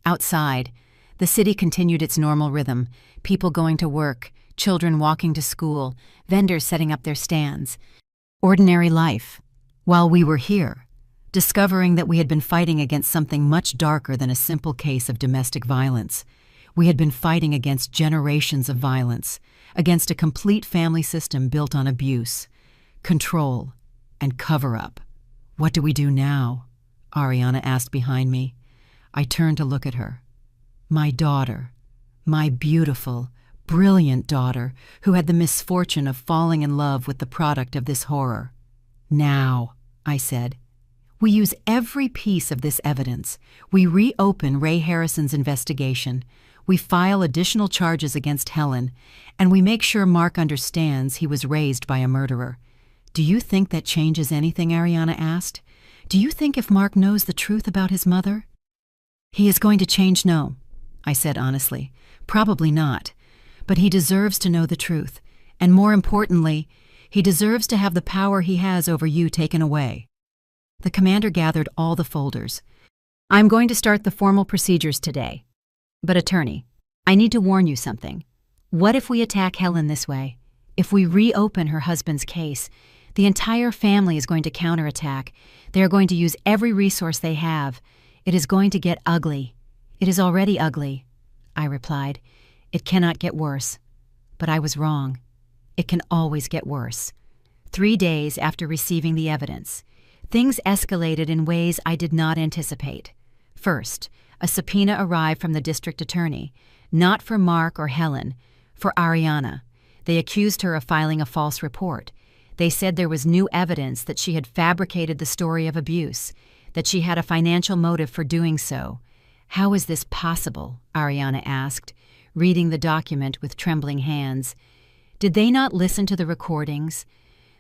Outside, the city continued its normal rhythm, people going to work, children walking to school, vendors setting up their stands. Ordinary life. While we were here, discovering that we had been fighting against something much darker than a simple case of domestic violence. We had been fighting against generations of violence, against a complete family system built on abuse, control, and cover-up. What do we do now? Ariana asked behind me. I turned to look at her. My daughter, my beautiful, brilliant daughter, who had the misfortune of falling in love with the product of this horror. Now, I said, we use every piece of this evidence. We reopen Ray Harrison's investigation. We file additional charges against Helen, and we make sure Mark understands he was raised by a murderer. Do you think that changes anything? Ariana asked. Do you think if Mark knows the truth about his mother? He is going to change, no, I said honestly. Probably not. But he deserves to know the truth, and more importantly, he deserves to have the power he has over you taken away. The commander gathered all the folders. I'm going to start the formal procedures today. But attorney, I need to warn you something. What if we attack Helen this way? If we reopen her husband's case, the entire family is going to counterattack. They are going to use every resource they have. It is going to get ugly. It is already ugly, I replied. It cannot get worse. But I was wrong. It can always get worse. 3 days after receiving the evidence, things escalated in ways I did not anticipate. First, a subpoena arrived from the district attorney, not for Mark or Helen, for Ariana. They accused her of filing a false report. They said there was new evidence that she had fabricated the story of abuse, that she had a financial motive for doing so. How is this possible? Ariana asked, reading the document with trembling hands. Did they not listen to the recordings?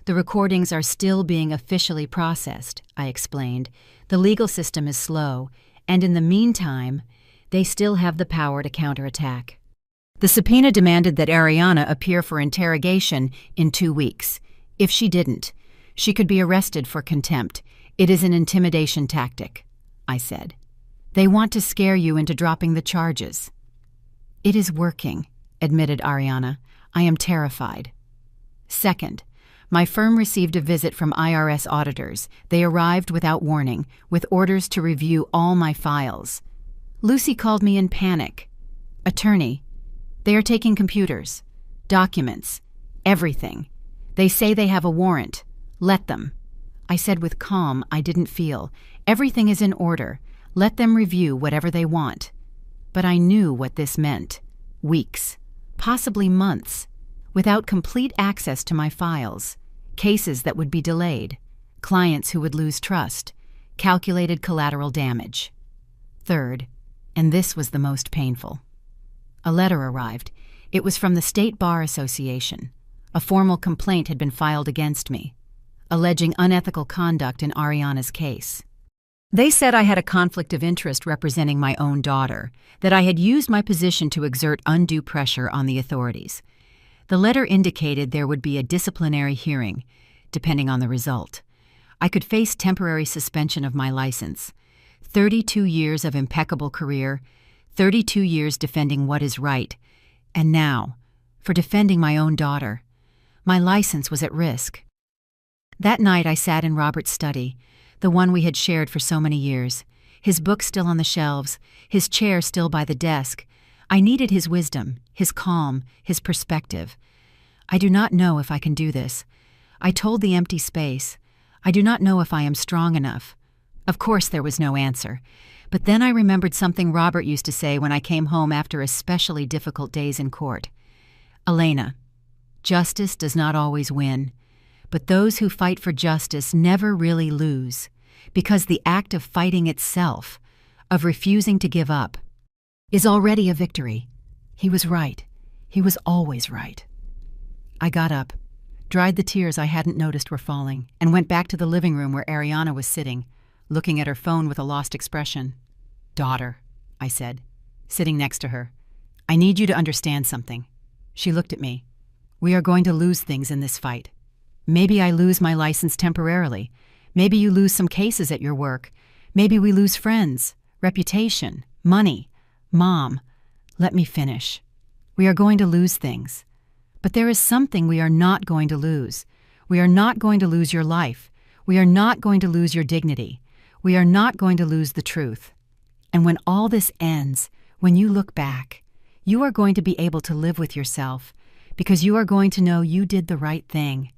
The recordings are still being officially processed, I explained. The legal system is slow, and in the meantime, they still have the power to counterattack. The subpoena demanded that Ariana appear for interrogation in 2 weeks. If she didn't, she could be arrested for contempt. It is an intimidation tactic, I said. They want to scare you into dropping the charges. It is working, admitted Ariana. I am terrified. Second, my firm received a visit from IRS auditors. They arrived without warning, with orders to review all my files. Lucy called me in panic. Attorney, they are taking computers, documents, Everything. They say they have a warrant. Let them. I said with calm I didn't feel. Everything is in order. Let them review whatever they want. But I knew what this meant. Weeks, possibly months, without complete access to my files, cases that would be delayed, clients who would lose trust, calculated collateral damage. Third, and this was the most painful. A letter arrived. It was from the State Bar Association. A formal complaint had been filed against me, alleging unethical conduct in Ariana's case. They said I had a conflict of interest representing my own daughter, that I had used my position to exert undue pressure on the authorities. The letter indicated there would be a disciplinary hearing, depending on the result. I could face temporary suspension of my license. 32 years of impeccable career, 32 years defending what is right, and now, for defending my own daughter, my license was at risk. That night I sat in Robert's study, the one we had shared for so many years, his books still on the shelves, his chair still by the desk. I needed his wisdom, his calm, his perspective. I do not know if I can do this. I told the empty space. I do not know if I am strong enough. Of course there was no answer. But then I remembered something Robert used to say when I came home after especially difficult days in court. Elena, justice does not always win, but those who fight for justice never really lose, because the act of fighting itself, of refusing to give up, is already a victory. He was right. He was always right. I got up, dried the tears I hadn't noticed were falling, and went back to the living room where Ariana was sitting, looking at her phone with a lost expression. "Daughter," I said, sitting next to her, "I need you to understand something." She looked at me. "We are going to lose things in this fight. Maybe I lose my license temporarily. Maybe you lose some cases at your work. Maybe we lose friends, reputation, money. Mom, let me finish. We are going to lose things. But there is something we are not going to lose. We are not going to lose your life. We are not going to lose your dignity. We are not going to lose the truth. And when all this ends, when you look back, you are going to be able to live with yourself, because you are going to know you did the right thing,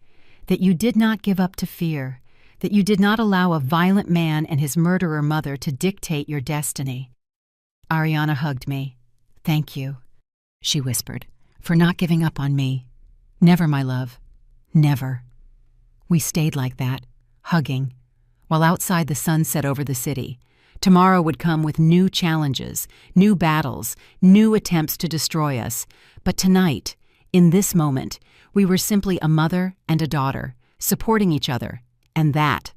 that you did not give up to fear, that you did not allow a violent man and his murderer mother to dictate your destiny." Ariana hugged me. "Thank you," she whispered, "for not giving up on me. Never, my love. Never." We stayed like that, hugging, while outside the sun set over the city. Tomorrow would come with new challenges, new battles, new attempts to destroy us. But tonight, in this moment, we were simply a mother and a daughter, supporting each other, and that,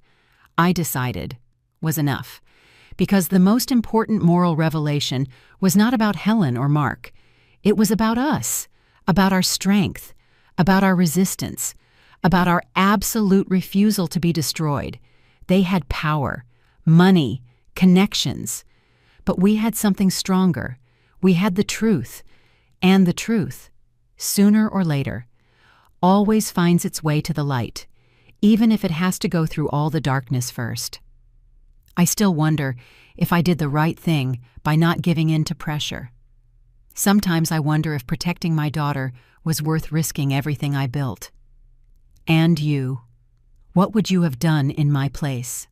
I decided, was enough. Because the most important moral revelation was not about Helen or Mark. It was about us, about our strength, about our resistance, about our absolute refusal to be destroyed. They had power, money, connections. But we had something stronger. We had the truth. And the truth, sooner or later, always finds its way to the light, even if it has to go through all the darkness first. I still wonder if I did the right thing by not giving in to pressure. Sometimes I wonder if protecting my daughter was worth risking everything I built. And you, what would you have done in my place?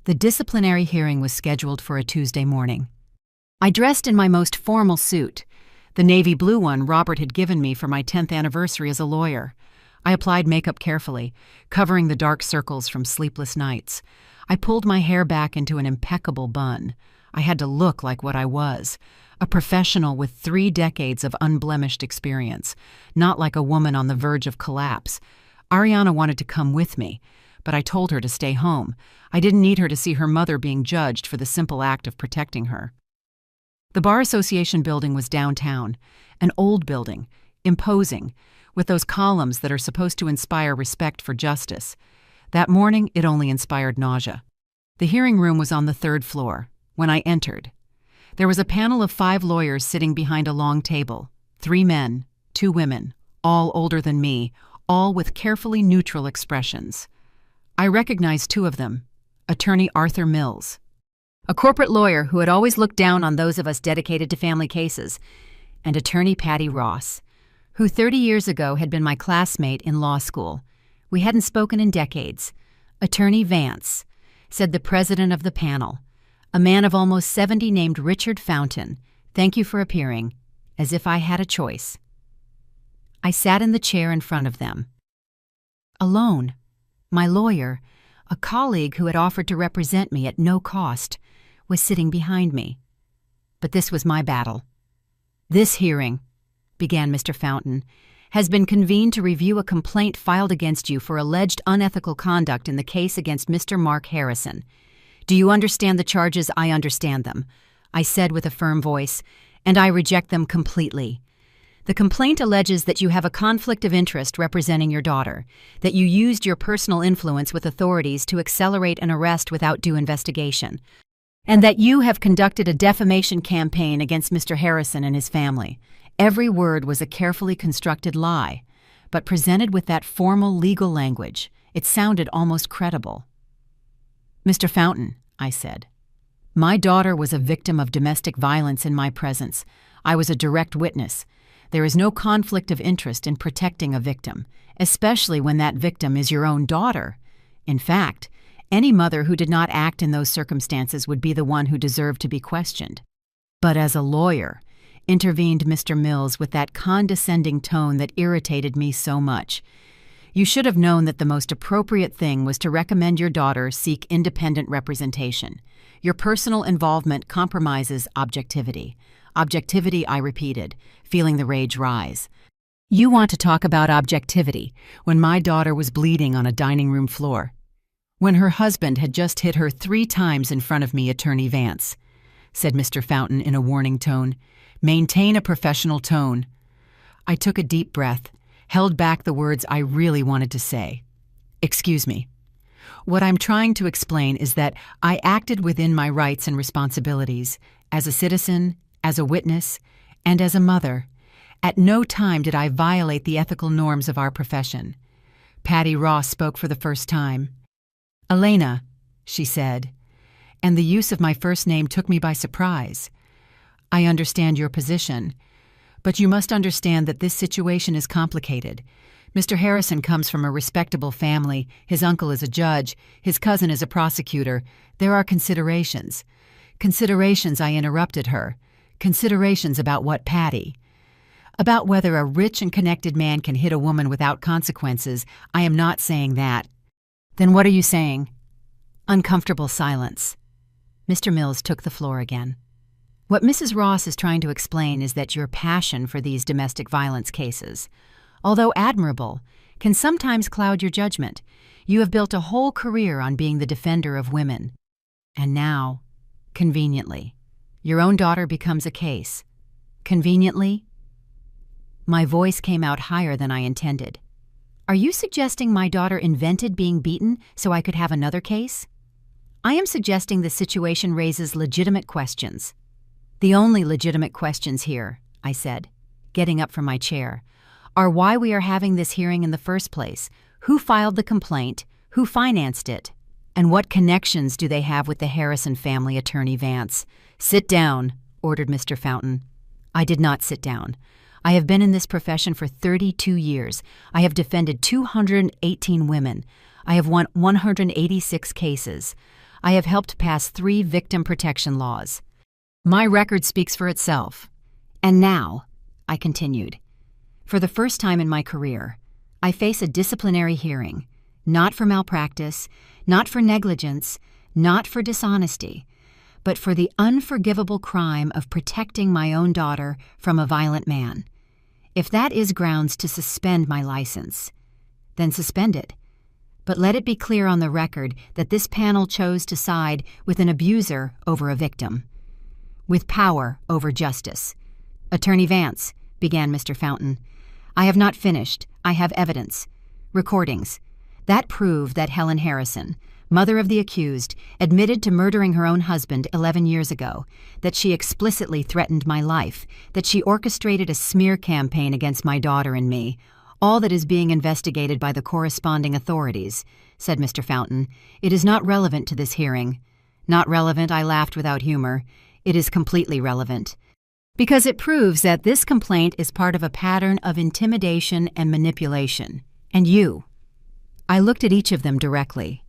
The disciplinary hearing was scheduled for a Tuesday morning. I dressed in my most formal suit, the navy blue one Robert had given me for my 10th anniversary as a lawyer. I applied makeup carefully, covering the dark circles from sleepless nights. I pulled my hair back into an impeccable bun. I had to look like what I was, a professional with 3 decades of unblemished experience, not like a woman on the verge of collapse. Ariana wanted to come with me, but I told her to stay home. I didn't need her to see her mother being judged for the simple act of protecting her. The Bar Association building was downtown, an old building, imposing, with those columns that are supposed to inspire respect for justice. That morning, it only inspired nausea. The hearing room was on the 3rd floor. When I entered, there was a panel of 5 lawyers sitting behind a long table, 3 men, 2 women, all older than me, all with carefully neutral expressions. I recognized 2 of them, Attorney Arthur Mills, a corporate lawyer who had always looked down on those of us dedicated to family cases, and Attorney Patty Ross, who 30 years ago had been my classmate in law school. We hadn't spoken in decades. Attorney Vance, said the president of the panel, a man of almost 70 named Richard Fountain. Thank you for appearing, as if I had a choice. I sat in the chair in front of them. Alone. My lawyer, a colleague who had offered to represent me at no cost, was sitting behind me. But this was my battle. This hearing, began Mr. Fountain, has been convened to review a complaint filed against you for alleged unethical conduct in the case against Mr. Mark Harrison. Do you understand the charges? I understand them, I said with a firm voice, and I reject them completely. The complaint alleges that you have a conflict of interest representing your daughter, that you used your personal influence with authorities to accelerate an arrest without due investigation, and that you have conducted a defamation campaign against Mr. Harrison and his family. Every word was a carefully constructed lie, but presented with that formal legal language, it sounded almost credible. Mr. Fountain, I said, my daughter was a victim of domestic violence in my presence. I was a direct witness. There is no conflict of interest in protecting a victim, especially when that victim is your own daughter. In fact, any mother who did not act in those circumstances would be the one who deserved to be questioned. But as a lawyer, intervened Mr. Mills with that condescending tone that irritated me so much, you should have known that the most appropriate thing was to recommend your daughter seek independent representation. Your personal involvement compromises objectivity. Objectivity, I repeated, feeling the rage rise. You want to talk about objectivity when my daughter was bleeding on a dining room floor, when her husband had just hit her 3 times in front of me, Attorney Vance, said Mr. Fountain in a warning tone. Maintain a professional tone. I took a deep breath, held back the words I really wanted to say. Excuse me. What I'm trying to explain is that I acted within my rights and responsibilities as a citizen, as a witness, and as a mother. At no time did I violate the ethical norms of our profession. Patty Ross spoke for the first time. Elena, she said, and the use of my first name took me by surprise. I understand your position, but you must understand that this situation is complicated. Mr. Harrison comes from a respectable family. His uncle is a judge. His cousin is a prosecutor. There are considerations. Considerations, I interrupted her. Considerations about what, Patty? About whether a rich and connected man can hit a woman without consequences. I am not saying that. Then what are you saying? Uncomfortable silence. Mr. Mills took the floor again. What Mrs. Ross is trying to explain is that your passion for these domestic violence cases, although admirable, can sometimes cloud your judgment. You have built a whole career on being the defender of women. And now, conveniently, your own daughter becomes a case. Conveniently? My voice came out higher than I intended. Are you suggesting my daughter invented being beaten so I could have another case? I am suggesting the situation raises legitimate questions. The only legitimate questions here, I said, getting up from my chair, are why we are having this hearing in the first place, who filed the complaint, who financed it, and what connections do they have with the Harrison family, Attorney Vance. Sit down, ordered Mr. Fountain. I did not sit down. I have been in this profession for 32 years. I have defended 218 women. I have won 186 cases. I have helped pass 3 victim protection laws. My record speaks for itself. And now, I continued, for the first time in my career, I face a disciplinary hearing, not for malpractice, not for negligence, not for dishonesty, but for the unforgivable crime of protecting my own daughter from a violent man. If that is grounds to suspend my license, then suspend it. But let it be clear on the record that this panel chose to side with an abuser over a victim, with power over justice. Attorney Vance, began Mr. Fountain, I have not finished. I have evidence. Recordings. That prove that Helen Harrison, mother of the accused, admitted to murdering her own husband 11 years ago, that she explicitly threatened my life, that she orchestrated a smear campaign against my daughter and me, all that is being investigated by the corresponding authorities, said Mr. Fountain. It is not relevant to this hearing. Not relevant, I laughed without humor. It is completely relevant. Because it proves that this complaint is part of a pattern of intimidation and manipulation. And you, I looked at each of them directly,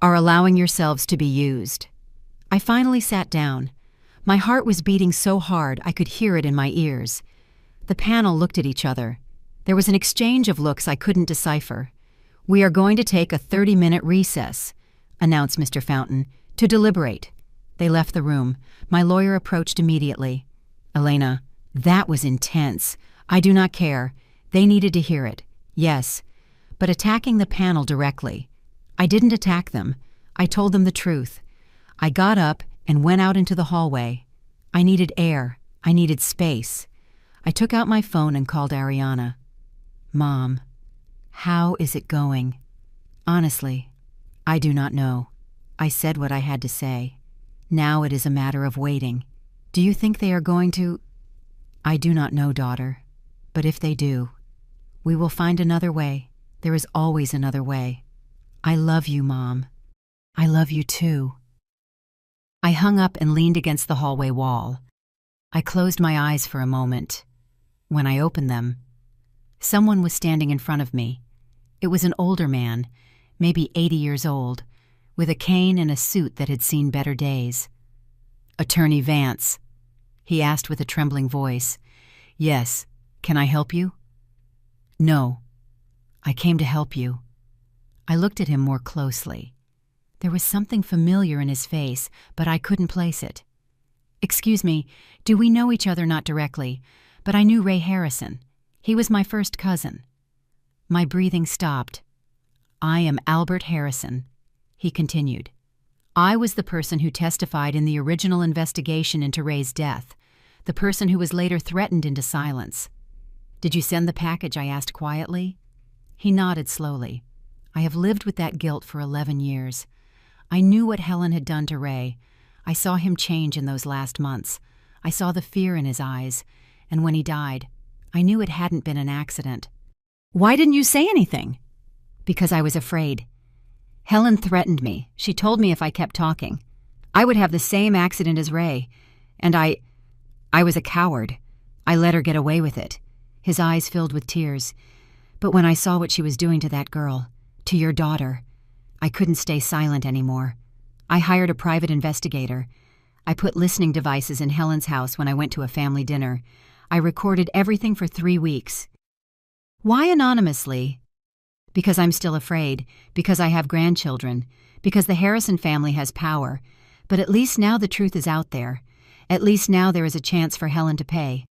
are allowing yourselves to be used. I finally sat down. My heart was beating so hard I could hear it in my ears. The panel looked at each other. There was an exchange of looks I couldn't decipher. "We are going to take a 30-minute recess," announced Mr. Fountain, "to deliberate." They left the room. My lawyer approached immediately. "Elena, that was intense. I do not care. They needed to hear it. Yes, but attacking the panel directly. I didn't attack them. I told them the truth. I got up and went out into the hallway. I needed air. I needed space. I took out my phone and called Ariana. Mom, how is it going? Honestly, I do not know. I said what I had to say. Now it is a matter of waiting. Do you think they are going to? I do not know, daughter. But if they do, we will find another way. There is always another way. I love you, Mom. I love you too. I hung up and leaned against the hallway wall. I closed my eyes for a moment. When I opened them, someone was standing in front of me. It was an older man, maybe 80 years old, with a cane and a suit that had seen better days. "Attorney Vance," he asked with a trembling voice. "Yes. Can I help you?" "No. I came to help you." I looked at him more closely. There was something familiar in his face, but I couldn't place it. "Excuse me, do we know each other? Not directly, but I knew Ray Harrison. He was my first cousin." My breathing stopped. "I am Albert Harrison," he continued. "I was the person who testified in the original investigation into Ray's death, the person who was later threatened into silence." "Did you send the package?" I asked quietly. He nodded slowly. "I have lived with that guilt for 11 years. I knew what Helen had done to Ray. I saw him change in those last months. I saw the fear in his eyes, and when he died, I knew it hadn't been an accident." "Why didn't you say anything?" "Because I was afraid. Helen threatened me. She told me if I kept talking, I would have the same accident as Ray. And I was a coward. I let her get away with it." His eyes filled with tears. "But when I saw what she was doing to that girl, to your daughter, I couldn't stay silent anymore. I hired a private investigator. I put listening devices in Helen's house when I went to a family dinner. I recorded everything for 3 weeks." "Why anonymously?" "Because I'm still afraid, because I have grandchildren, because the Harrison family has power. But at least now the truth is out there. At least now there is a chance for Helen to pay."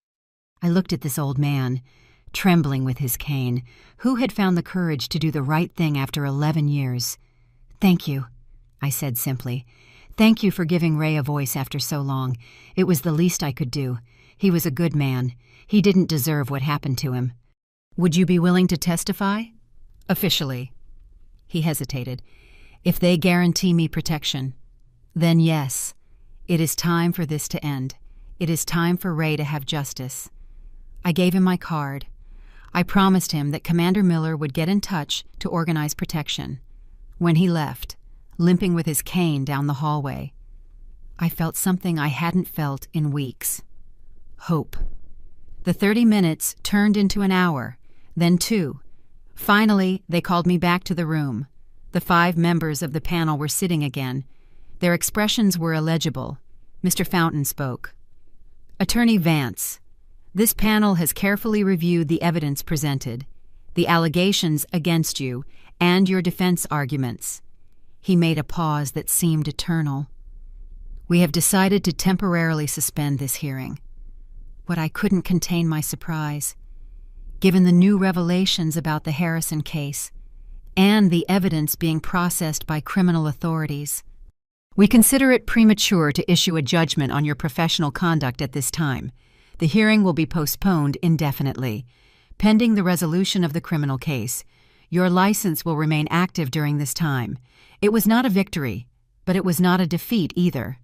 I looked at this old man, trembling with his cane, who had found the courage to do the right thing after 11 years. "Thank you," I said simply. "Thank you for giving Ray a voice after so long. It was the least I could do. He was a good man. He didn't deserve what happened to him." "Would you be willing to testify?" "Officially." He hesitated. "If they guarantee me protection, then yes. It is time for this to end. It is time for Ray to have justice." I gave him my card. I promised him that Commander Miller would get in touch to organize protection. When he left, limping with his cane down the hallway, I felt something I hadn't felt in weeks. Hope. The 30 minutes turned into an hour, then 2. Finally, they called me back to the room. The 5 members of the panel were sitting again. Their expressions were illegible. Mr. Fountain spoke. "Attorney Vance, this panel has carefully reviewed the evidence presented, the allegations against you, and your defense arguments." He made a pause that seemed eternal. "We have decided to temporarily suspend this hearing." But I couldn't contain my surprise. Given the new revelations about the Harrison case and the evidence being processed by criminal authorities, we consider it premature to issue a judgment on your professional conduct at this time. The hearing will be postponed indefinitely. Pending the resolution of the criminal case, your license will remain active during this time. It was not a victory, but it was not a defeat either.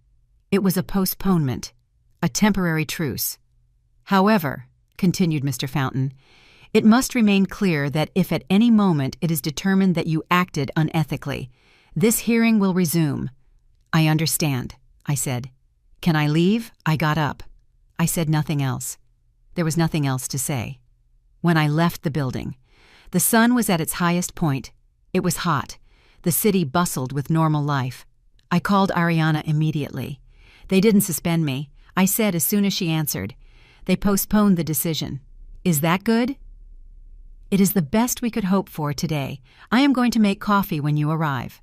It was a postponement, a temporary truce. However, continued Mr. Fountain, it must remain clear that if at any moment it is determined that you acted unethically, this hearing will resume. "I understand," I said. "Can I leave?" I got up. I said nothing else. There was nothing else to say. When I left the building, the sun was at its highest point. It was hot. The city bustled with normal life. I called Ariana immediately. They didn't suspend me, I said as soon as she answered. They postponed the decision. Is that good? It is the best we could hope for today. I am going to make coffee when you arrive.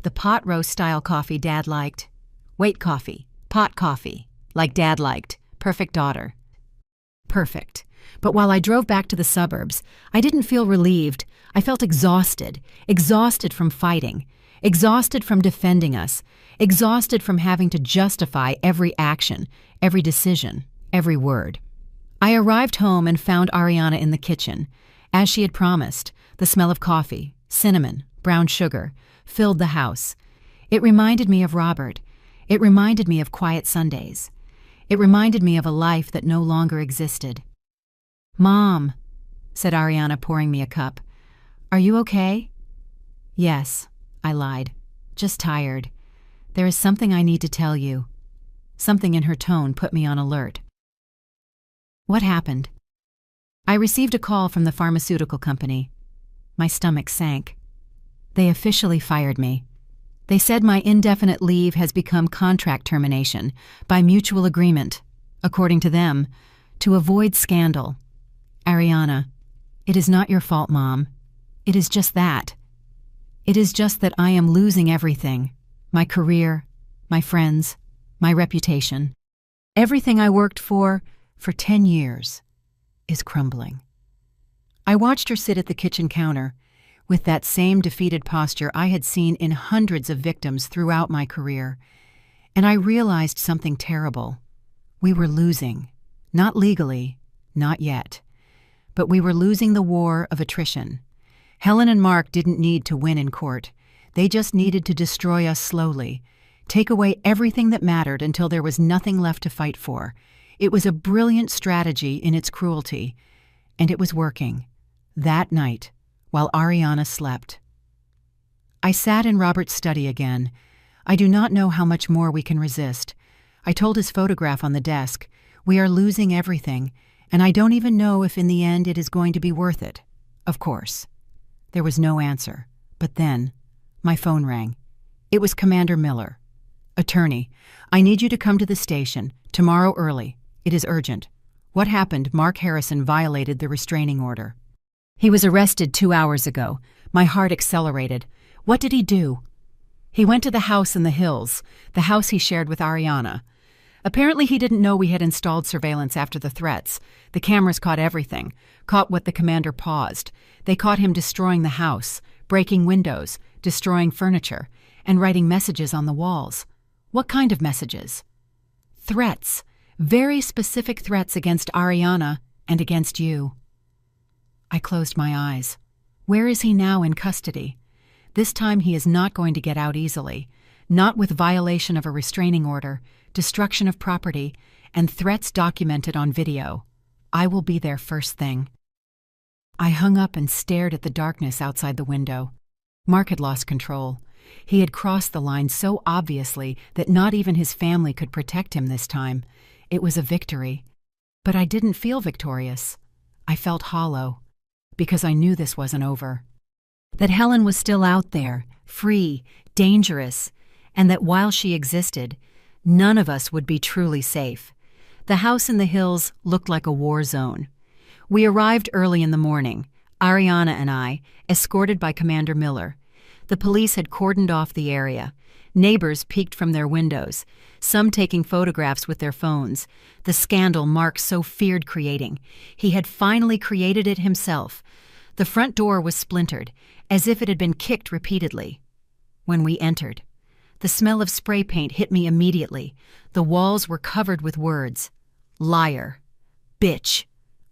The pot roast style coffee Dad liked. Wait, coffee. Pot coffee. Like Dad liked. Perfect daughter. Perfect. But while I drove back to the suburbs, I didn't feel relieved. I felt exhausted. Exhausted from fighting. Exhausted from defending us. Exhausted from having to justify every action, every decision, every word. I arrived home and found Ariana in the kitchen. As she had promised, the smell of coffee, cinnamon, brown sugar, filled the house. It reminded me of Robert. It reminded me of quiet Sundays. It reminded me of a life that no longer existed. "Mom," said Ariana, pouring me a cup. "Are you okay?" "Yes," I lied. "Just tired. There is something I need to tell you." Something in her tone put me on alert. "What happened?" "I received a call from the pharmaceutical company." My stomach sank. "They officially fired me. They said my indefinite leave has become contract termination by mutual agreement, according to them, to avoid scandal." "Ariana, it is not your fault, Mom. It is just that. It is just that I am losing everything. My career, my friends, my reputation. Everything I worked for 10 years, is crumbling." I watched her sit at the kitchen counter, with that same defeated posture I had seen in hundreds of victims throughout my career, and I realized something terrible. We were losing. Not legally, not yet. But we were losing the war of attrition. Helen and Mark didn't need to win in court. They just needed to destroy us slowly, take away everything that mattered until there was nothing left to fight for. It was a brilliant strategy in its cruelty, and it was working. That night, while Ariana slept. I sat in Robert's study again. I do not know how much more we can resist. I told his photograph on the desk, "We are losing everything, and I don't even know if in the end it is going to be worth it." Of course. There was no answer. But then, my phone rang. It was Commander Miller. "Attorney, I need you to come to the station, tomorrow early. It is urgent. What happened? Mark Harrison violated the restraining order. He was arrested 2 hours ago." My heart accelerated. "What did he do?" "He went to the house in the hills, the house he shared with Ariana. Apparently he didn't know we had installed surveillance after the threats. The cameras caught everything, caught what the commander paused. They caught him destroying the house, breaking windows, destroying furniture, and writing messages on the walls." "What kind of messages?" "Threats. Very specific threats against Ariana and against you." I closed my eyes. Where is he now in custody? This time he is not going to get out easily. Not with violation of a restraining order, destruction of property, and threats documented on video. I will be there first thing. I hung up and stared at the darkness outside the window. Mark had lost control. He had crossed the line so obviously that not even his family could protect him this time. It was a victory. But I didn't feel victorious. I felt hollow, because I knew this wasn't over. That Helen was still out there, free, dangerous, and that while she existed, none of us would be truly safe. The house in the hills looked like a war zone. We arrived early in the morning, Ariana and I, escorted by Commander Miller. The police had cordoned off the area. Neighbors peeked from their windows, some taking photographs with their phones. The scandal Mark so feared creating. He had finally created it himself. The front door was splintered, as if it had been kicked repeatedly. When we entered, the smell of spray paint hit me immediately. The walls were covered with words. "Liar. Bitch.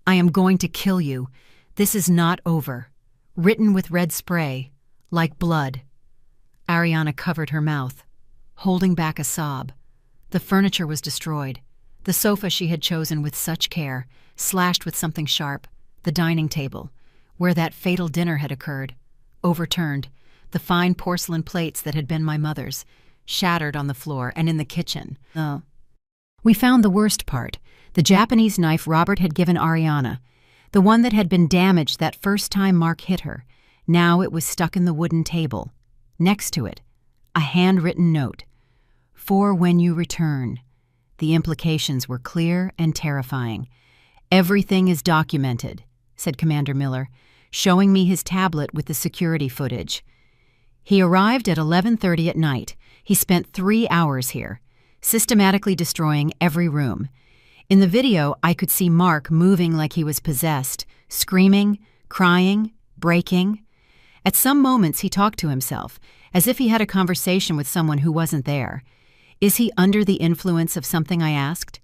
I am going to kill you. This is not over." Written with red spray, like blood. Ariana covered her mouth, holding back a sob. The furniture was destroyed. The sofa she had chosen with such care, slashed with something sharp. The dining table, where that fatal dinner had occurred, overturned. The fine porcelain plates that had been my mother's, shattered on the floor and in the kitchen. We found the worst part, The Japanese knife Robert had given Ariana, the one that had been damaged that first time Mark hit her. Now it was stuck in the wooden table. Next to it, a handwritten note. "For when you return." The implications were clear and terrifying. "Everything is documented," said Commander Miller, showing me his tablet with the security footage. He arrived at 11:30 at night. He spent 3 hours here, systematically destroying every room. In the video, I could see Mark moving like he was possessed, screaming, crying, breaking. At some moments, he talked to himself, as if he had a conversation with someone who wasn't there. "Is he under the influence of something?" I asked.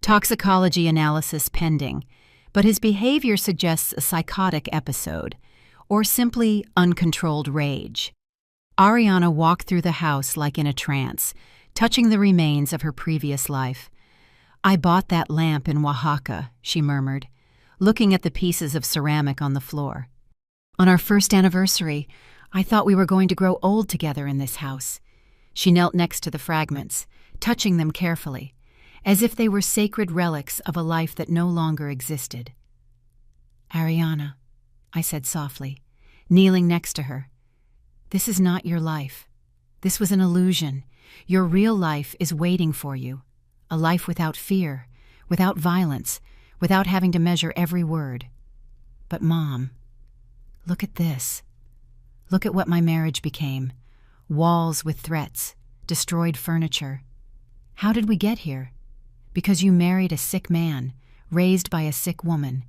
"Toxicology analysis pending, but his behavior suggests a psychotic episode, or simply uncontrolled rage." Ariana walked through the house like in a trance, touching the remains of her previous life. "I bought that lamp in Oaxaca," she murmured, looking at the pieces of ceramic on the floor. "On our first anniversary, I thought we were going to grow old together in this house." She knelt next to the fragments, touching them carefully, as if they were sacred relics of a life that no longer existed. "Ariana," I said softly, kneeling next to her, "this is not your life. This was an illusion. Your real life is waiting for you. A life without fear, without violence, without having to measure every word. But Mom, look at this. Look at what my marriage became. Walls with threats, destroyed furniture. How did we get here? Because you married a sick man, raised by a sick woman.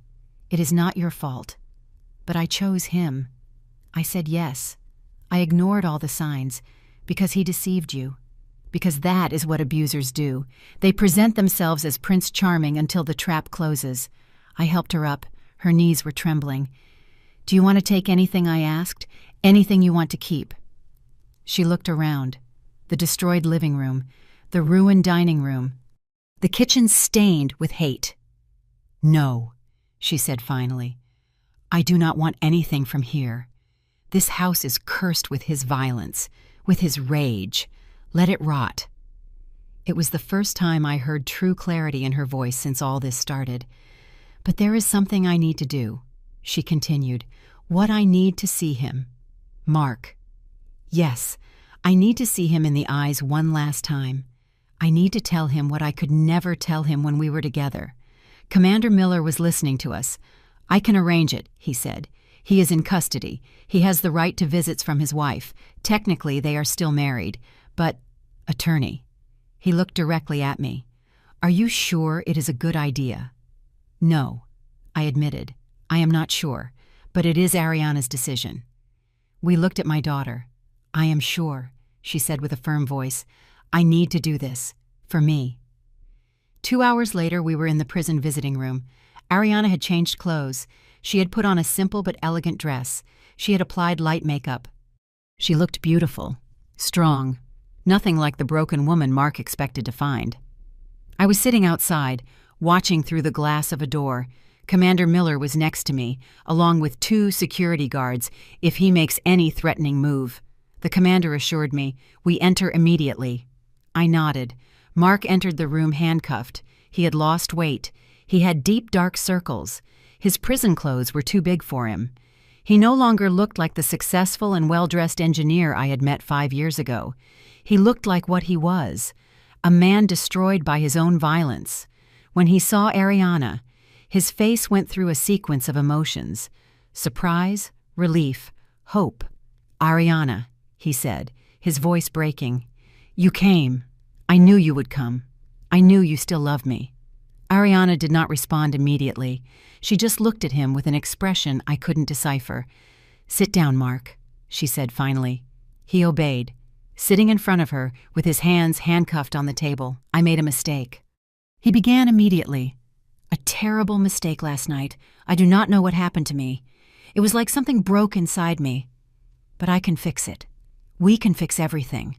It is not your fault. But I chose him. I said yes. I ignored all the signs, because he deceived you. Because that is what abusers do. They present themselves as Prince Charming until the trap closes." I helped her up. Her knees were trembling. "Do you want to take anything?" I asked. "Anything you want to keep?" She looked around. The destroyed living room, the ruined dining room, the kitchen stained with hate. "No," she said finally. "I do not want anything from here. This house is cursed with his violence, with his rage. Let it rot." It was the first time I heard true clarity in her voice since all this started. "But there is something I need to do," she continued. "What I need to see him. Mark. Yes, I need to see him in the eyes one last time. I need to tell him what I could never tell him when we were together." Commander Miller was listening to us. "I can arrange it," he said. "He is in custody. He has the right to visits from his wife. Technically, they are still married. But, attorney," he looked directly at me, "are you sure it is a good idea?" "No," I admitted. "I am not sure, but it is Ariana's decision." We looked at my daughter. "I am sure," she said with a firm voice. "I need to do this. For me." 2 hours later, we were in the prison visiting room. Ariana had changed clothes. She had put on a simple but elegant dress. She had applied light makeup. She looked beautiful, strong, nothing like the broken woman Mark expected to find. I was sitting outside, watching through the glass of a door. Commander Miller was next to me, along with 2 security guards, if he makes any threatening move. The commander assured me, "We enter immediately." I nodded. Mark entered the room handcuffed. He had lost weight. He had deep, dark circles. His prison clothes were too big for him. He no longer looked like the successful and well-dressed engineer I had met 5 years ago. He looked like what he was, a man destroyed by his own violence. When he saw Ariana, his face went through a sequence of emotions: surprise, relief, hope. "Ariana," he said, his voice breaking. "You came. I knew you would come. I knew you still loved me." Ariana did not respond immediately. She just looked at him with an expression I couldn't decipher. "Sit down, Mark," she said finally. He obeyed, sitting in front of her with his hands handcuffed on the table. "I made a mistake." He began immediately. "A terrible mistake last night. I do not know what happened to me. It was like something broke inside me. But I can fix it. We can fix everything.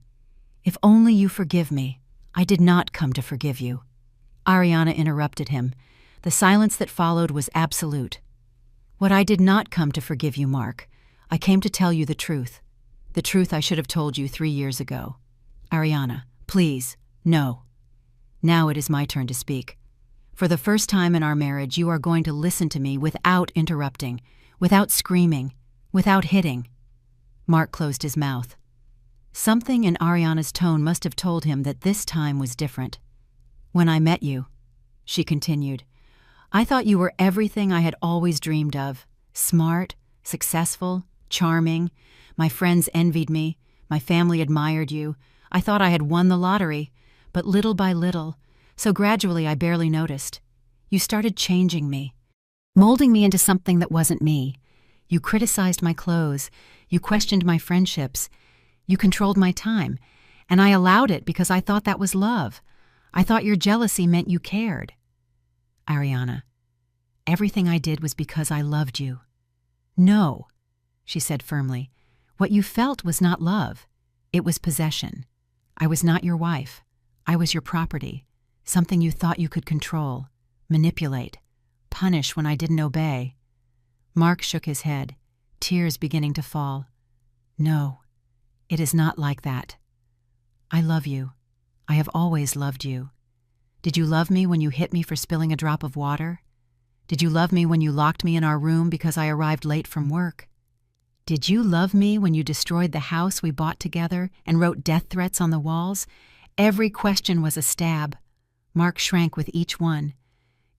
If only you forgive me. I did not come to forgive you." Ariana interrupted him. The silence that followed was absolute. "What I did not come to forgive you, Mark. I came to tell you the truth. The truth I should have told you 3 years ago." "Ariana, please, no." Now it is my turn to speak. For the first time in our marriage, you are going to listen to me without interrupting, without screaming, without hitting." Mark closed his mouth. Something in Ariana's tone must have told him that this time was different. "When I met you," she continued, "I thought you were everything I had always dreamed of. Smart, successful, charming. My friends envied me. My family admired you. I thought I had won the lottery. But little by little, so gradually I barely noticed, you started changing me, molding me into something that wasn't me. You criticized my clothes. You questioned my friendships. You controlled my time. And I allowed it because I thought that was love. I thought your jealousy meant you cared." "Ariana, everything I did was because I loved you." "No," she said firmly. "What you felt was not love. It was possession. I was not your wife. I was your property, something you thought you could control, manipulate, punish when I didn't obey." Mark shook his head, tears beginning to fall. "No, it is not like that. I love you. I have always loved you. Did you love me when you hit me for spilling a drop of water? Did you love me when you locked me in our room because I arrived late from work? Did you love me when you destroyed the house we bought together and wrote death threats on the walls? Every question was a stab. Mark shrank with each one.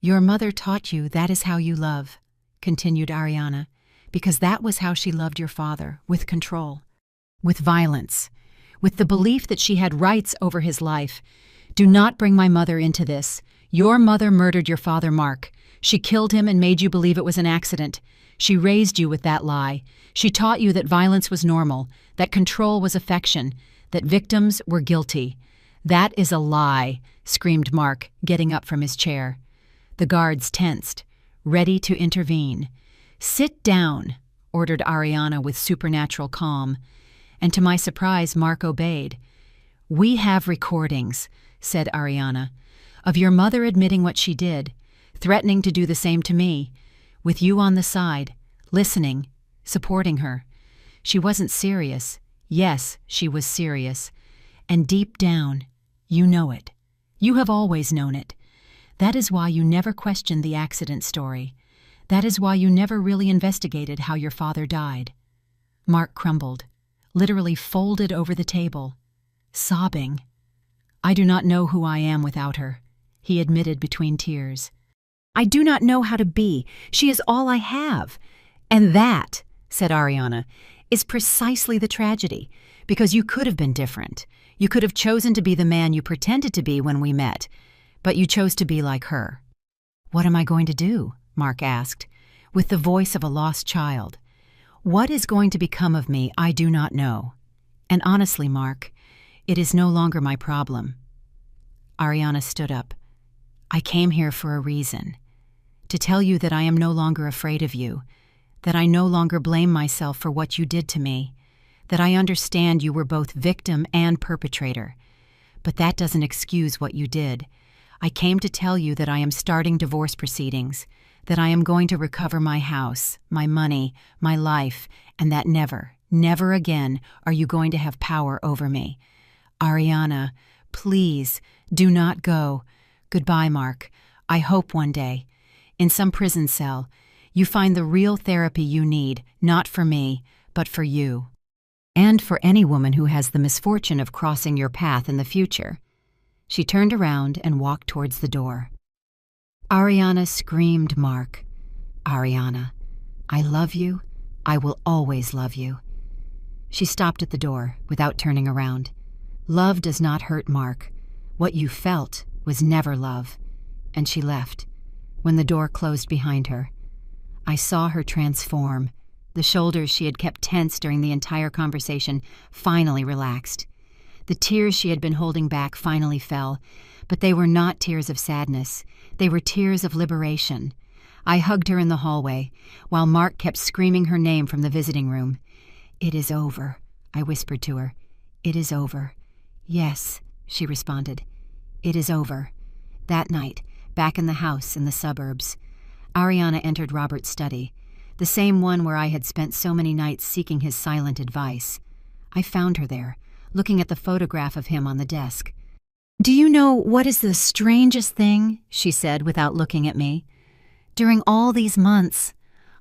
"Your mother taught you that is how you love," continued Ariana, "because that was how she loved your father, with control, with violence, with the belief that she had rights over his life. Do not bring my mother into this. Your mother murdered your father, Mark. She killed him and made you believe it was an accident. She raised you with that lie. She taught you that violence was normal, that control was affection, that victims were guilty. That is a lie," screamed Mark, getting up from his chair. The guards tensed, ready to intervene. "Sit down," ordered Ariana with supernatural calm. And to my surprise, Mark obeyed. "We have recordings," said Ariana, "of your mother admitting what she did, threatening to do the same to me, with you on the side, listening, supporting her. She wasn't serious. Yes, she was serious. And deep down, you know it. You have always known it. That is why you never questioned the accident story. That is why you never really investigated how your father died." Mark crumbled, literally folded over the table, sobbing. "I do not know who I am without her," he admitted between tears. "I do not know how to be. She is all I have." "And that," said Ariana, "is precisely the tragedy, because you could have been different. You could have chosen to be the man you pretended to be when we met, but you chose to be like her." "What am I going to do?" Mark asked, with the voice of a lost child. "What is going to become of me, I do not know. And honestly, Mark, it is no longer my problem." Ariana stood up. "I came here for a reason. To tell you that I am no longer afraid of you, that I no longer blame myself for what you did to me, that I understand you were both victim and perpetrator. But that doesn't excuse what you did. I came to tell you that I am starting divorce proceedings, that I am going to recover my house, my money, my life, and that never, never again are you going to have power over me. Ariana, please, do not go. Goodbye, Mark. I hope one day, in some prison cell, you find the real therapy you need, not for me, but for you. And for any woman who has the misfortune of crossing your path in the future." She turned around and walked towards the door. Ariana screamed Mark. "Ariana, I love you. I will always love you." She stopped at the door without turning around. "Love does not hurt, Mark. What you felt was never love." And she left. When the door closed behind her, I saw her transform. The shoulders she had kept tense during the entire conversation finally relaxed. The tears she had been holding back finally fell, but they were not tears of sadness. They were tears of liberation. I hugged her in the hallway, while Mark kept screaming her name from the visiting room. "It is over," I whispered to her. "It is over." "Yes," she responded. "It is over." That night, back in the house in the suburbs, Ariana entered Robert's study, the same one where I had spent so many nights seeking his silent advice. I found her there, looking at the photograph of him on the desk. "Do you know what is the strangest thing?" she said without looking at me. "During all these months,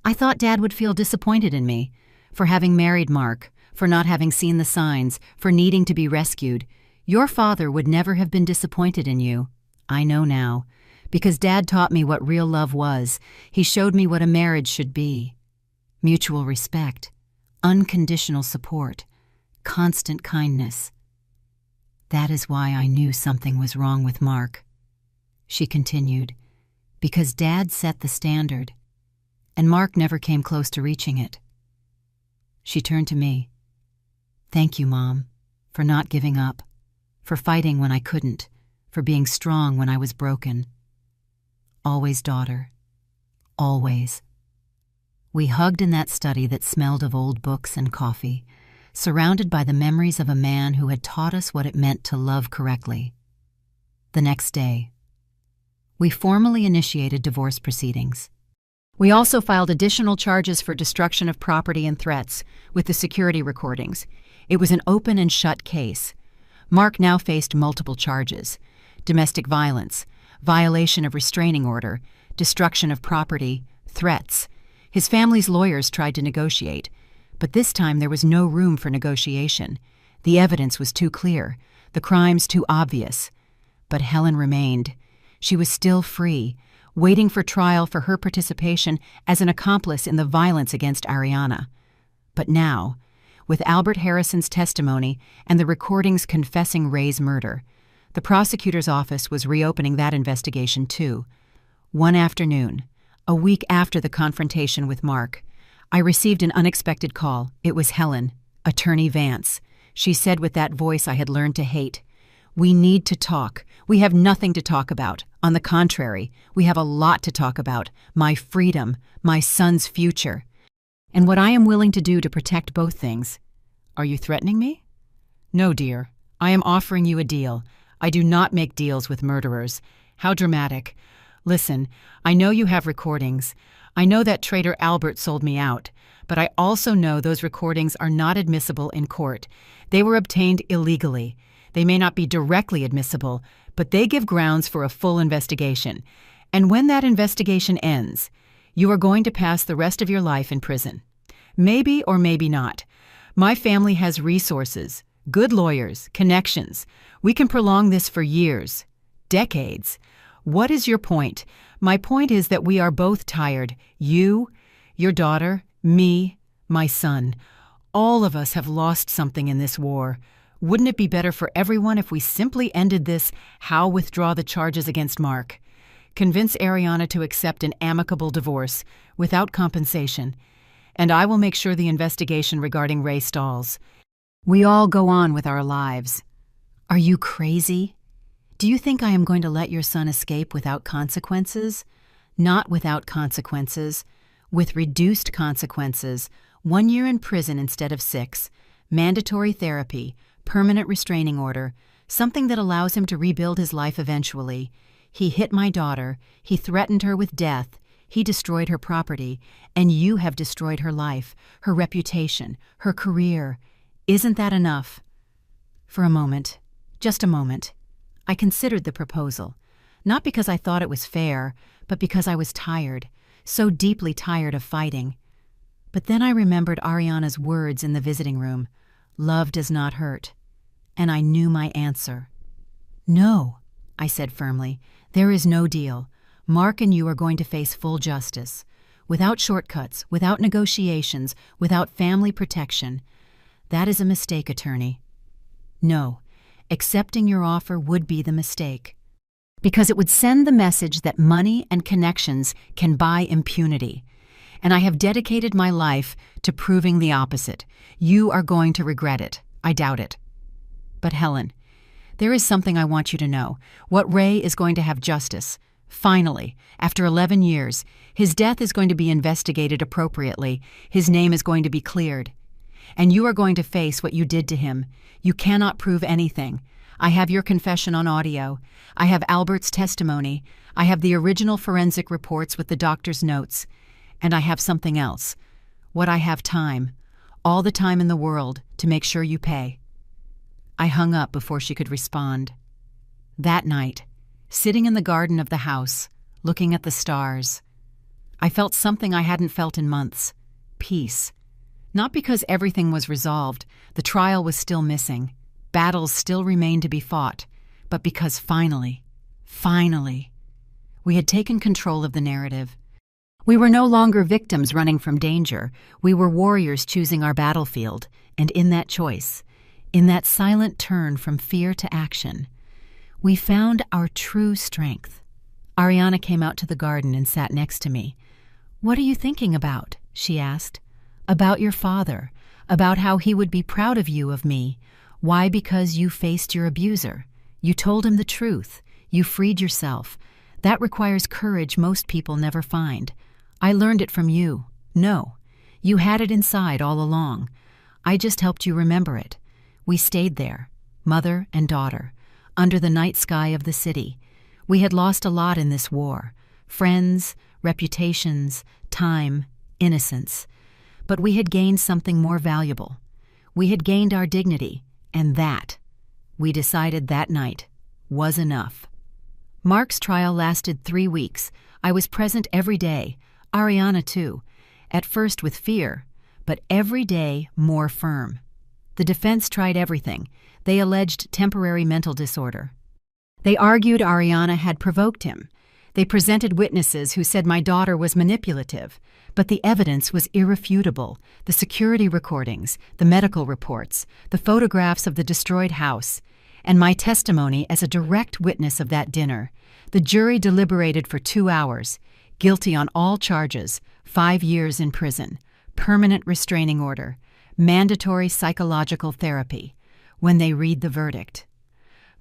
I thought Dad would feel disappointed in me for having married Mark, for not having seen the signs, for needing to be rescued. Your father would never have been disappointed in you. I know now, because Dad taught me what real love was. He showed me what a marriage should be. Mutual respect, unconditional support, constant kindness. That is why I knew something was wrong with Mark," she continued, "because Dad set the standard, and Mark never came close to reaching it." She turned to me. "Thank you, Mom, for not giving up, for fighting when I couldn't, for being strong when I was broken. Always, daughter, always." We hugged in that study that smelled of old books and coffee, surrounded by the memories of a man who had taught us what it meant to love correctly. The next day, we formally initiated divorce proceedings. We also filed additional charges for destruction of property and threats with the security recordings. It was an open and shut case. Mark now faced multiple charges: domestic violence, violation of restraining order, destruction of property, threats. His family's lawyers tried to negotiate, but this time there was no room for negotiation. The evidence was too clear, the crimes too obvious. But Helen remained. She was still free, waiting for trial for her participation as an accomplice in the violence against Ariana. But now, with Albert Harrison's testimony and the recordings confessing Ray's murder, the prosecutor's office was reopening that investigation too. One afternoon, a week after the confrontation with Mark, I received an unexpected call. It was Helen, Attorney Vance. She said with that voice I had learned to hate, "We need to talk. We have nothing to talk about. On the contrary, we have a lot to talk about. My freedom, my son's future, and what I am willing to do to protect both things." "Are you threatening me?" "No, dear. I am offering you a deal. I do not make deals with murderers." "How dramatic. Listen, I know you have recordings. I know that traitor Albert sold me out, but I also know those recordings are not admissible in court. They were obtained illegally. They may not be directly admissible, but they give grounds for a full investigation. And when that investigation ends, you are going to pass the rest of your life in prison. Maybe or maybe not. My family has resources, good lawyers, connections. We can prolong this for years, decades. What is your point? My point is that we are both tired. You, your daughter, me, my son. All of us have lost something in this war. Wouldn't it be better for everyone if we simply ended this? How withdraw the charges against Mark? Convince Ariana to accept an amicable divorce without compensation, and I will make sure the investigation regarding Ray stalls. We all go on with our lives. Are you crazy? Do you think I am going to let your son escape without consequences? Not without consequences, with reduced consequences, 1 year in prison instead of 6, mandatory therapy, permanent restraining order, something that allows him to rebuild his life eventually. He hit my daughter, he threatened her with death, he destroyed her property, and you have destroyed her life, her reputation, her career. Isn't that enough?" For a moment, just a moment, I considered the proposal, not because I thought it was fair, but because I was tired, so deeply tired of fighting. But then I remembered Ariana's words in the visiting room, "Love does not hurt," and I knew my answer. "No," I said firmly, "there is no deal. Mark and you are going to face full justice, without shortcuts, without negotiations, without family protection. That is a mistake, attorney." "No. Accepting your offer would be the mistake, because it would send the message that money and connections can buy impunity. And I have dedicated my life to proving the opposite. You are going to regret it. I doubt it. But Helen, there is something I want you to know. What Ray is going to have justice. Finally, after 11 years, his death is going to be investigated appropriately. His name is going to be cleared. And you are going to face what you did to him. You cannot prove anything. I have your confession on audio. I have Albert's testimony. I have the original forensic reports with the doctor's notes. And I have something else. What I have time, all the time in the world, to make sure you pay." I hung up before she could respond. That night, sitting in the garden of the house, looking at the stars, I felt something I hadn't felt in months: peace. Not because everything was resolved, the trial was still missing, battles still remained to be fought, but because finally, we had taken control of the narrative. We were no longer victims running from danger. We were warriors choosing our battlefield, and in that choice, in that silent turn from fear to action, we found our true strength. Ariana came out to the garden and sat next to me. "What are you thinking about?" she asked. "About your father, about how he would be proud of you, of me. Why? Because you faced your abuser. You told him the truth. You freed yourself. That requires courage most people never find. I learned it from you. No, you had it inside all along. I just helped you remember it. We stayed there, mother and daughter, under the night sky of the city. We had lost a lot in this war: friends, reputations, time, innocence. But we had gained something more valuable. We had gained our dignity, and that, we decided that night, was enough." Mark's trial lasted 3 weeks. I was present every day, Ariana too, at first with fear, but every day more firm. The defense tried everything. They alleged temporary mental disorder. They argued Ariana had provoked him. They presented witnesses who said my daughter was manipulative, but the evidence was irrefutable: the security recordings, the medical reports, the photographs of the destroyed house, and my testimony as a direct witness of that dinner. The jury deliberated for 2 hours, guilty on all charges, 5 years in prison, permanent restraining order, mandatory psychological therapy. When they read the verdict,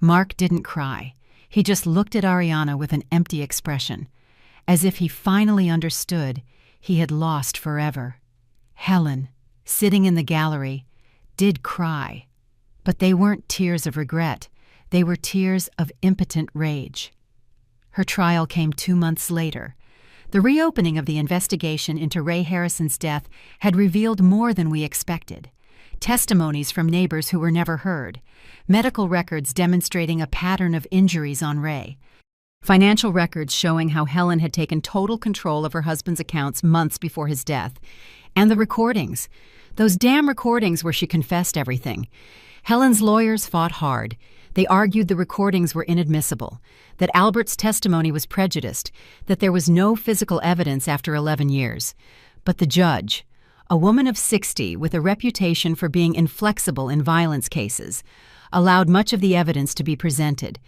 Mark didn't cry. He just looked at Ariana with an empty expression, as if he finally understood he had lost forever. Helen, sitting in the gallery, did cry, but they weren't tears of regret. They were tears of impotent rage. Her trial came 2 months later. The reopening of the investigation into Ray Harrison's death had revealed more than we expected. Testimonies from neighbors who were never heard, medical records demonstrating a pattern of injuries on Ray, financial records showing how Helen had taken total control of her husband's accounts months before his death, and the recordings, those damn recordings where she confessed everything. Helen's lawyers fought hard. They argued the recordings were inadmissible, that Albert's testimony was prejudiced, that there was no physical evidence after 11 years. But the judge, a woman of 60 with a reputation for being inflexible in violence cases, allowed much of the evidence to be presented.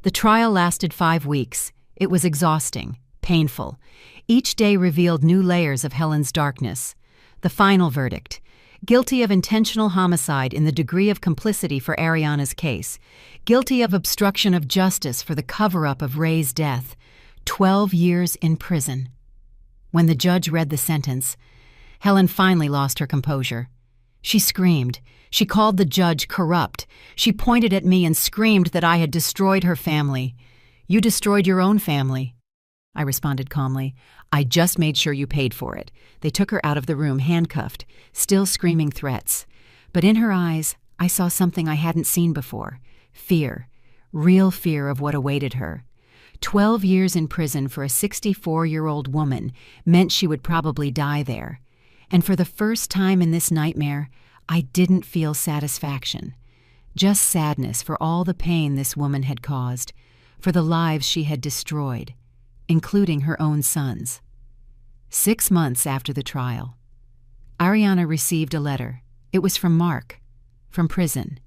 The trial lasted 5 weeks. It was exhausting, painful. Each day revealed new layers of Helen's darkness. The final verdict: guilty of intentional homicide in the degree of complicity for Ariana's case, guilty of obstruction of justice for the cover-up of Ray's death, 12 years in prison. When the judge read the sentence, Helen finally lost her composure. She screamed. She called the judge corrupt. She pointed at me and screamed that I had destroyed her family. "You destroyed your own family," I responded calmly. "I just made sure you paid for it." They took her out of the room handcuffed, still screaming threats. But in her eyes, I saw something I hadn't seen before: fear, real fear of what awaited her. 12 years in prison for a 64-year-old woman meant she would probably die there. And for the first time in this nightmare, I didn't feel satisfaction, just sadness for all the pain this woman had caused, for the lives she had destroyed, including her own sons. 6 months after the trial, Ariana received a letter. It was from Mark, from prison.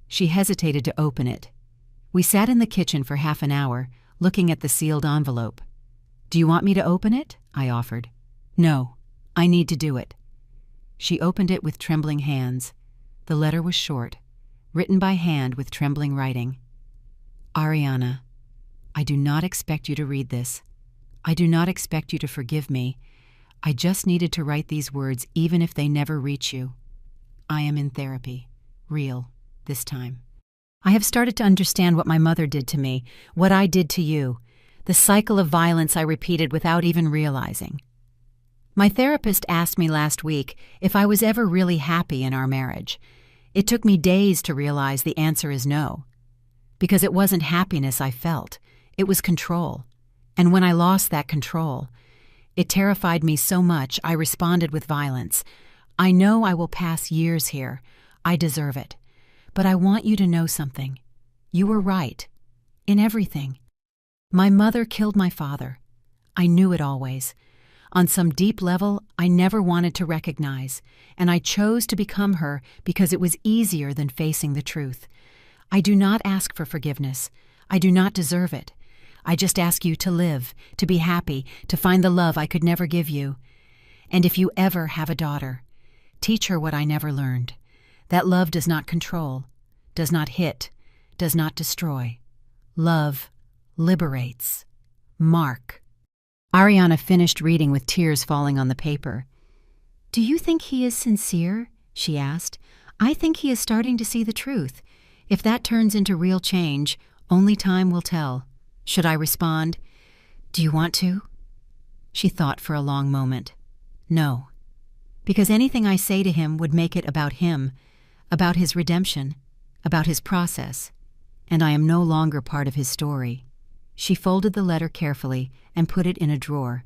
She hesitated to open it. We sat in the kitchen for half an hour, looking at the sealed envelope. "Do you want me to open it?" I offered. "No, I need to do it." She opened it with trembling hands. The letter was short, written by hand with trembling writing. "Ariana, I do not expect you to read this. I do not expect you to forgive me. I just needed to write these words even if they never reach you. I am in therapy, real, this time. I have started to understand what my mother did to me, what I did to you, the cycle of violence I repeated without even realizing. My therapist asked me last week if I was ever really happy in our marriage. It took me days to realize the answer is no. because it wasn't happiness I felt, it was control. And when I lost that control, it terrified me so much I responded with violence. I know I will pass years here. I deserve it. But I want you to know something. You were right. In everything. My mother killed my father. I knew it always. On some deep level, I never wanted to recognize, and I chose to become her because it was easier than facing the truth. I do not ask for forgiveness. I do not deserve it. I just ask you to live, to be happy, to find the love I could never give you. And if you ever have a daughter, teach her what I never learned. That love does not control, does not hit, does not destroy. Love liberates. Mark. Ariana finished reading with tears falling on the paper. "Do you think he is sincere?" she asked. "I think he is starting to see the truth. If that turns into real change, only time will tell." Should I respond, "Do you want to?" She thought for a long moment. No, because anything I say to him would make it about him, about his redemption, about his process, and I am no longer part of his story. She folded the letter carefully and put it in a drawer.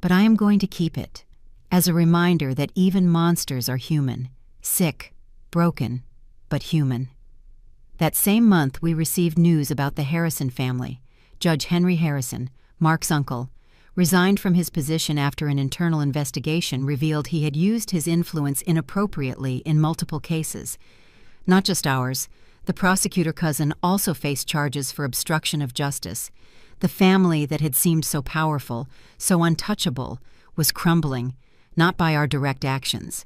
But I am going to keep it, as a reminder that even monsters are human, sick, broken, but human. That same month we received news about the Harrison family. Judge Henry Harrison, Mark's uncle, resigned from his position after an internal investigation revealed he had used his influence inappropriately in multiple cases. Not just ours. The prosecutor cousin also faced charges for obstruction of justice. The family that had seemed so powerful, so untouchable, was crumbling, not by our direct actions,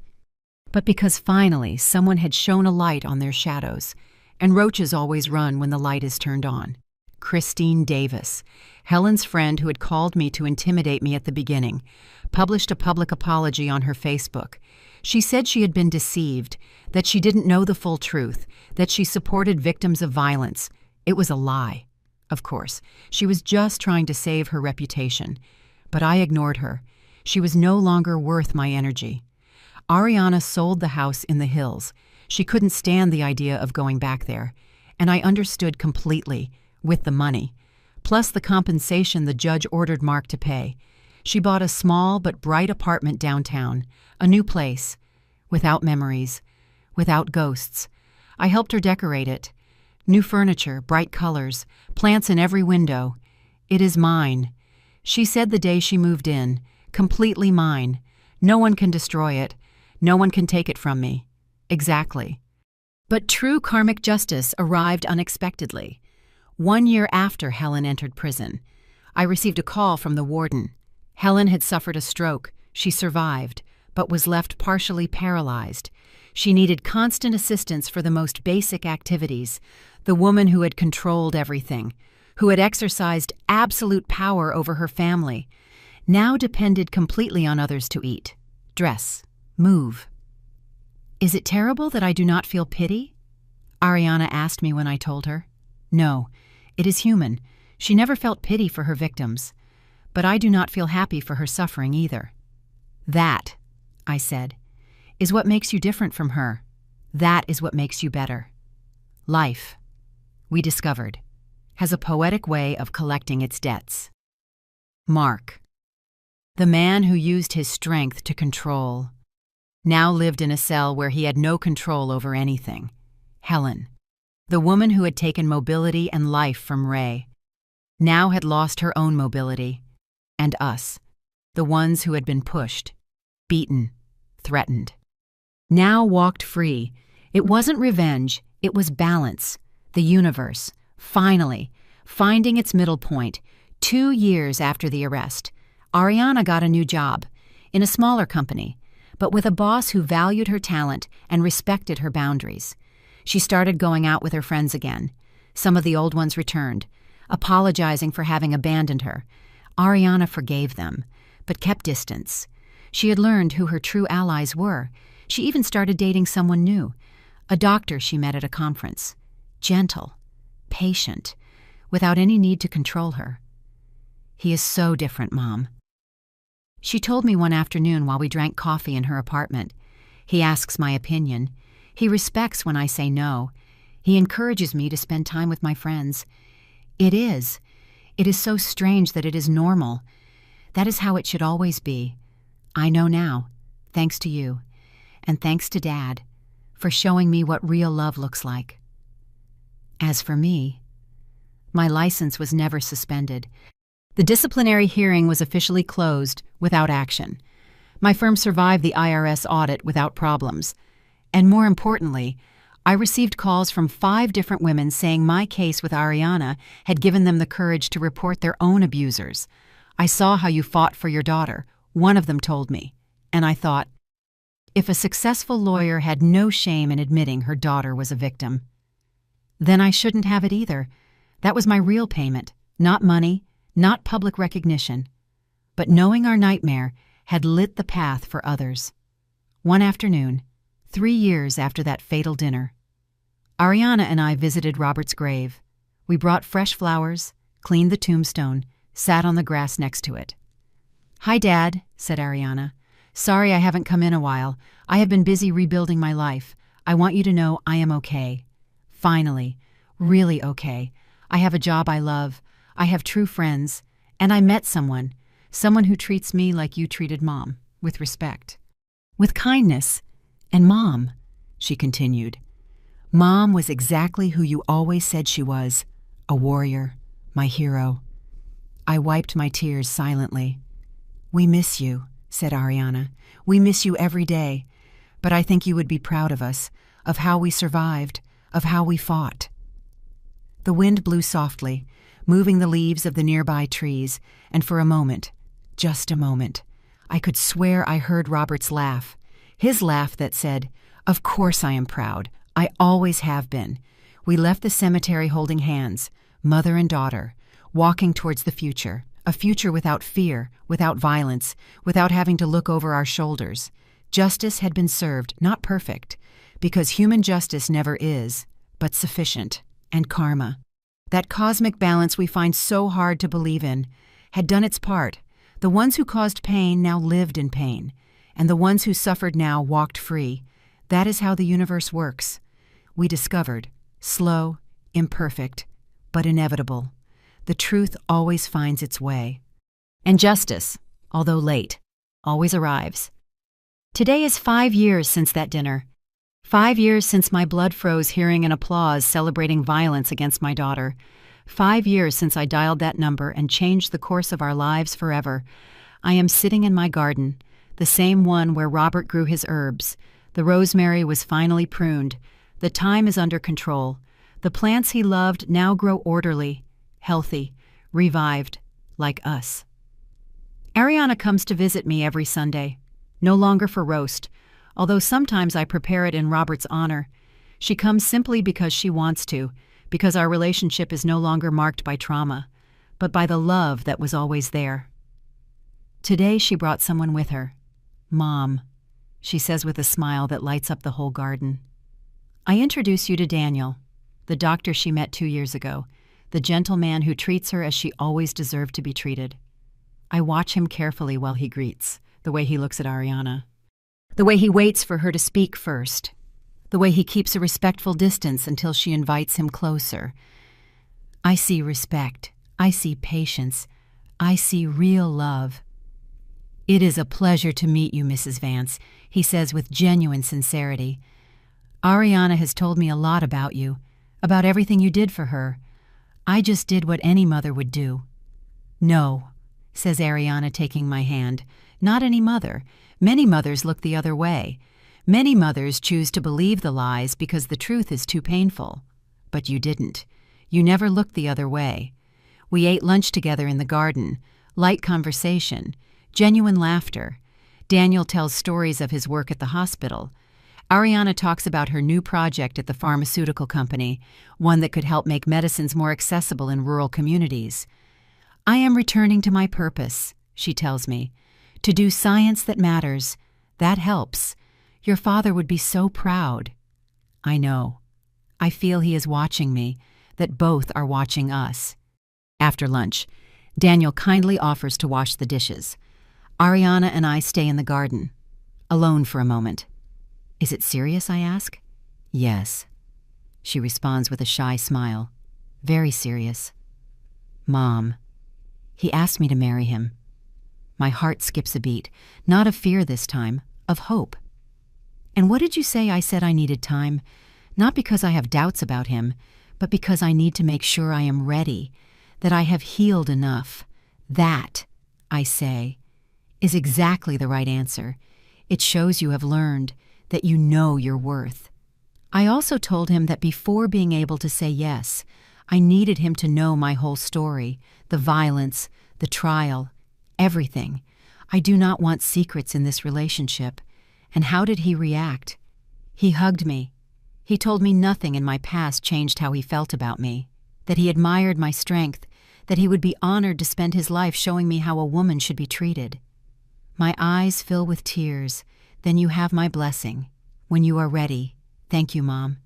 but because finally someone had shone a light on their shadows, and roaches always run when the light is turned on. Christine Davis, Helen's friend who had called me to intimidate me at the beginning, published a public apology on her Facebook. She said she had been deceived, that she didn't know the full truth, that she supported victims of violence. It was a lie. Of course, she was just trying to save her reputation. But I ignored her. She was no longer worth my energy. Ariana sold the house in the hills. She couldn't stand the idea of going back there. And I understood completely, with the money, plus the compensation the judge ordered Mark to pay. She bought a small but bright apartment downtown, a new place, without memories, without ghosts. I helped her decorate it. New furniture, bright colors, plants in every window. It is mine. She said the day she moved in, completely mine. No one can destroy it. No one can take it from me. Exactly. But true karmic justice arrived unexpectedly. 1 year after Helen entered prison, I received a call from the warden. Helen had suffered a stroke. She survived, but was left partially paralyzed. She needed constant assistance for the most basic activities. The woman who had controlled everything, who had exercised absolute power over her family, now depended completely on others to eat, dress, move. "Is it terrible that I do not feel pity?" Ariana asked me when I told her. No, it is human. She never felt pity for her victims. But I do not feel happy for her suffering either. "That," I said, "is what makes you different from her. That is what makes you better." Life, we discovered, has a poetic way of collecting its debts. Mark, the man who used his strength to control, now lived in a cell where he had no control over anything. Helen, the woman who had taken mobility and life from Ray, now had lost her own mobility. And us, the ones who had been pushed, beaten, threatened, now walked free. It wasn't revenge, it was balance. The universe, finally, finding its middle point. 2 years after the arrest, Ariana got a new job, in a smaller company, but with a boss who valued her talent and respected her boundaries. She started going out with her friends again. Some of the old ones returned, apologizing for having abandoned her. Ariana forgave them, but kept distance. She had learned who her true allies were. She even started dating someone new, a doctor she met at a conference. Gentle, patient, without any need to control her. "He is so different, Mom." She told me one afternoon while we drank coffee in her apartment. "He asks my opinion. He respects when I say no. He encourages me to spend time with my friends. It is. It is so strange that it is normal. That is how it should always be. I know now, thanks to you, and thanks to Dad, for showing me what real love looks like. As for me, my license was never suspended. The disciplinary hearing was officially closed without action. My firm survived the IRS audit without problems. And more importantly, I received calls from 5 different women saying my case with Ariana had given them the courage to report their own abusers. I saw how you fought for your daughter, one of them told me. And I thought, if a successful lawyer had no shame in admitting her daughter was a victim, then I shouldn't have it either. That was my real payment, not money, not public recognition. But knowing our nightmare had lit the path for others. One afternoon, 3 years after that fatal dinner, Ariana and I visited Robert's grave. We brought fresh flowers, cleaned the tombstone, sat on the grass next to it. "Hi, Dad," said Ariana. "Sorry I haven't come in a while. I have been busy rebuilding my life. I want you to know I am okay. Finally, really okay. I have a job I love. I have true friends. And I met someone who treats me like you treated Mom, with respect. With kindness. And Mom," she continued, "Mom was exactly who you always said she was, a warrior, my hero." I wiped my tears silently. "We miss you," said Ariana. "We miss you every day. But I think you would be proud of us, of how we survived, of how we fought." The wind blew softly, moving the leaves of the nearby trees, and for a moment, just a moment, I could swear I heard Robert's laugh. His laugh that said, "Of course I am proud. I always have been." We left the cemetery holding hands, mother and daughter, walking towards the future, a future without fear, without violence, without having to look over our shoulders. Justice had been served, not perfect, because human justice never is, but sufficient, and karma, that cosmic balance we find so hard to believe in, had done its part. The ones who caused pain now lived in pain, and the ones who suffered now walked free. That is how the universe works. We discovered, slow, imperfect, but inevitable. The truth always finds its way. And justice, although late, always arrives. Today is 5 years since that dinner. 5 years since my blood froze hearing an applause celebrating violence against my daughter. 5 years since I dialed that number and changed the course of our lives forever. I am sitting in my garden, the same one where Robert grew his herbs. The rosemary was finally pruned. The thyme is under control. The plants he loved now grow orderly, healthy, revived, like us. Ariana comes to visit me every Sunday, no longer for roast, although sometimes I prepare it in Robert's honor. She comes simply because she wants to, because our relationship is no longer marked by trauma, but by the love that was always there. Today she brought someone with her. Mom, she says with a smile that lights up the whole garden. I introduce you to Daniel, the doctor she met 2 years ago, the gentle man who treats her as she always deserved to be treated. I watch him carefully while he greets, the way he looks at Ariana, the way he waits for her to speak first, the way he keeps a respectful distance until she invites him closer. I see respect. I see patience. I see real love. "It is a pleasure to meet you, Mrs. Vance," he says with genuine sincerity. "Ariana has told me a lot about you, about everything you did for her. I just did what any mother would do." "No," says Ariana, taking my hand. "Not any mother. Many mothers look the other way. Many mothers choose to believe the lies because the truth is too painful. But you didn't. You never looked the other way. We ate lunch together in the garden, light conversation, genuine laughter. Daniel tells stories of his work at the hospital. Ariana talks about her new project at the pharmaceutical company, one that could help make medicines more accessible in rural communities. "I am returning to my purpose," she tells me, "to do science that matters. That helps. Your father would be so proud." I know. I feel he is watching me, that both are watching us. After lunch, Daniel kindly offers to wash the dishes. Ariana and I stay in the garden, alone for a moment. "Is it serious?" I ask. "Yes." She responds with a shy smile, very serious. Mom. He asked me to marry him. My heart skips a beat, not of fear this time, of hope. And what did you say I said I needed time? Not because I have doubts about him, but because I need to make sure I am ready, that I have healed enough. That, I say, is exactly the right answer. It shows you have learned, that you know your worth. I also told him that before being able to say yes, I needed him to know my whole story, the violence, the trial, everything. I do not want secrets in this relationship. And how did he react? He hugged me. He told me nothing in my past changed how he felt about me, that he admired my strength, that he would be honored to spend his life showing me how a woman should be treated. My eyes fill with tears. Then you have my blessing. When you are ready, thank you, Mom.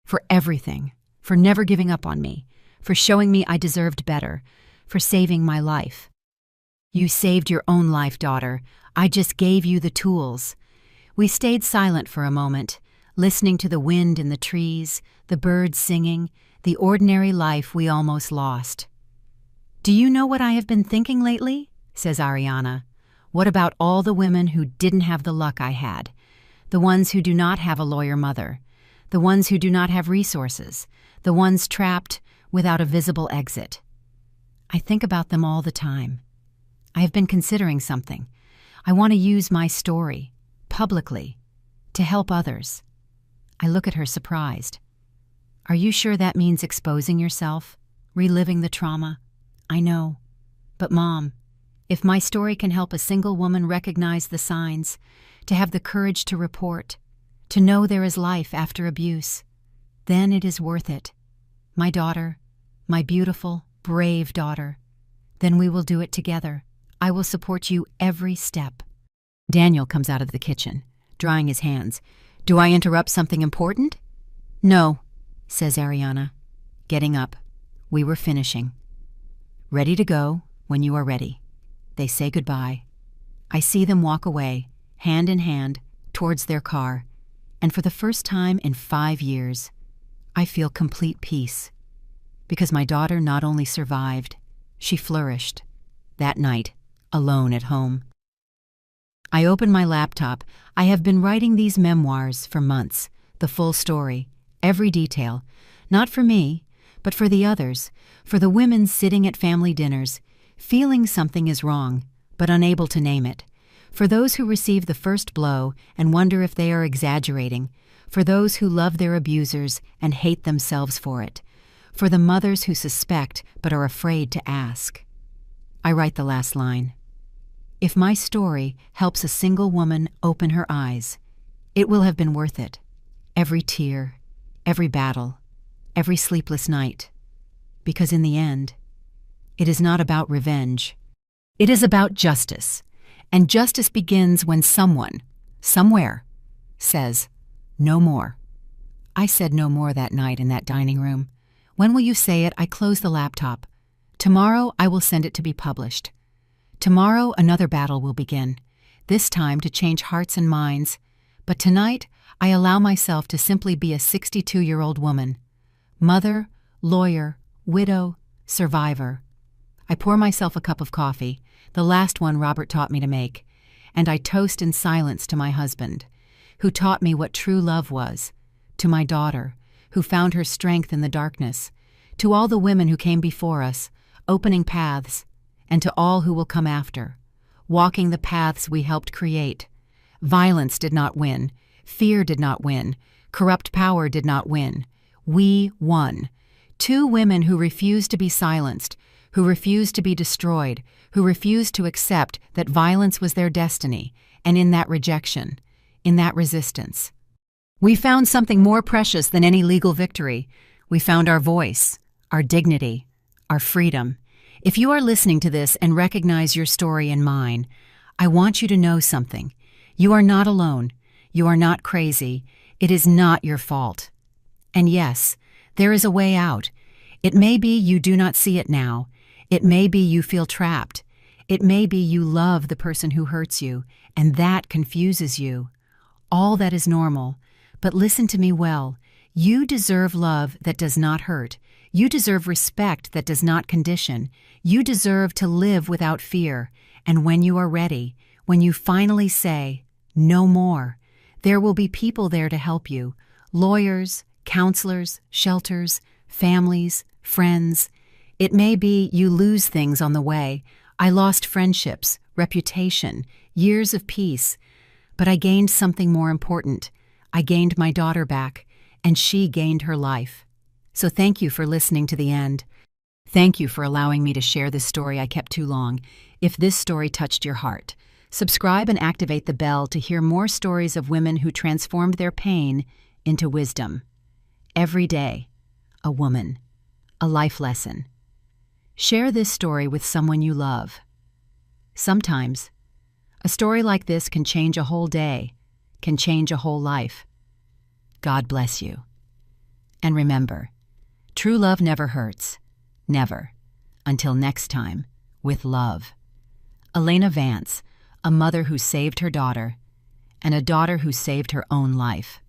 For everything, for never giving up on me, for showing me I deserved better, for saving my life. You saved your own life, daughter. I just gave you the tools. We stayed silent for a moment, listening to the wind in the trees, the birds singing, the ordinary life we almost lost. Do you know what I have been thinking lately? Says Ariana. What about all the women who didn't have the luck I had? The ones who do not have a lawyer mother, the ones who do not have resources, the ones trapped without a visible exit. I think about them all the time. I have been considering something. I want to use my story, publicly, to help others. I look at her surprised. Are you sure that means exposing yourself, reliving the trauma? I know. But Mom, if my story can help a single woman recognize the signs, to have the courage to report, to know there is life after abuse, then it is worth it. My daughter, my beautiful, brave daughter, then we will do it together. I will support you every step. Daniel comes out of the kitchen, drying his hands. Do I interrupt something important? No, says Ariana, getting up. We were finishing. Ready to go when you are ready. They say goodbye. I see them walk away, hand in hand, towards their car, and for the first time in 5 years, I feel complete peace. Because my daughter not only survived, she flourished. That night, alone at home. I open my laptop. I have been writing these memoirs for months, the full story, every detail, not for me, but for the others, for the women sitting at family dinners, feeling something is wrong, but unable to name it, for those who receive the first blow and wonder if they are exaggerating, for those who love their abusers and hate themselves for it, for the mothers who suspect but are afraid to ask. I write the last line. If my story helps a single woman open her eyes, it will have been worth it. Every tear, every battle, every sleepless night. Because in the end, it is not about revenge. It is about justice. And justice begins when someone, somewhere, says, no more. I said no more that night in that dining room. When will you say it? I close the laptop. Tomorrow I will send it to be published. Tomorrow another battle will begin, this time to change hearts and minds. But tonight I allow myself to simply be a 62-year-old woman. Mother, lawyer, widow, survivor. I pour myself a cup of coffee, the last one Robert taught me to make, and I toast in silence to my husband, who taught me what true love was, to my daughter, who found her strength in the darkness, to all the women who came before us, opening paths, and to all who will come after, walking the paths we helped create. Violence did not win, fear did not win, corrupt power did not win. We won. 2 women who refused to be silenced, who refused to be destroyed, who refused to accept that violence was their destiny, and in that rejection, in that resistance, we found something more precious than any legal victory. We found our voice, our dignity, our freedom. If you are listening to this and recognize your story and mine, I want you to know something. You are not alone. You are not crazy. It is not your fault. And yes, there is a way out. It may be you do not see it now. It may be you feel trapped. It may be you love the person who hurts you, and that confuses you. All that is normal. But listen to me well. You deserve love that does not hurt. You deserve respect that does not condition. You deserve to live without fear. And when you are ready, when you finally say, "No more," there will be people there to help you. Lawyers, counselors, shelters, families, friends. It may be you lose things on the way. I lost friendships, reputation, years of peace. But I gained something more important. I gained my daughter back, and she gained her life. So thank you for listening to the end. Thank you for allowing me to share this story I kept too long. If this story touched your heart, subscribe and activate the bell to hear more stories of women who transformed their pain into wisdom. Every day, a woman, a life lesson. Share this story with someone you love. Sometimes, a story like this can change a whole day, can change a whole life. God bless you. And remember, true love never hurts. Never. Until next time, with love. Elena Vance, a mother who saved her daughter, and a daughter who saved her own life.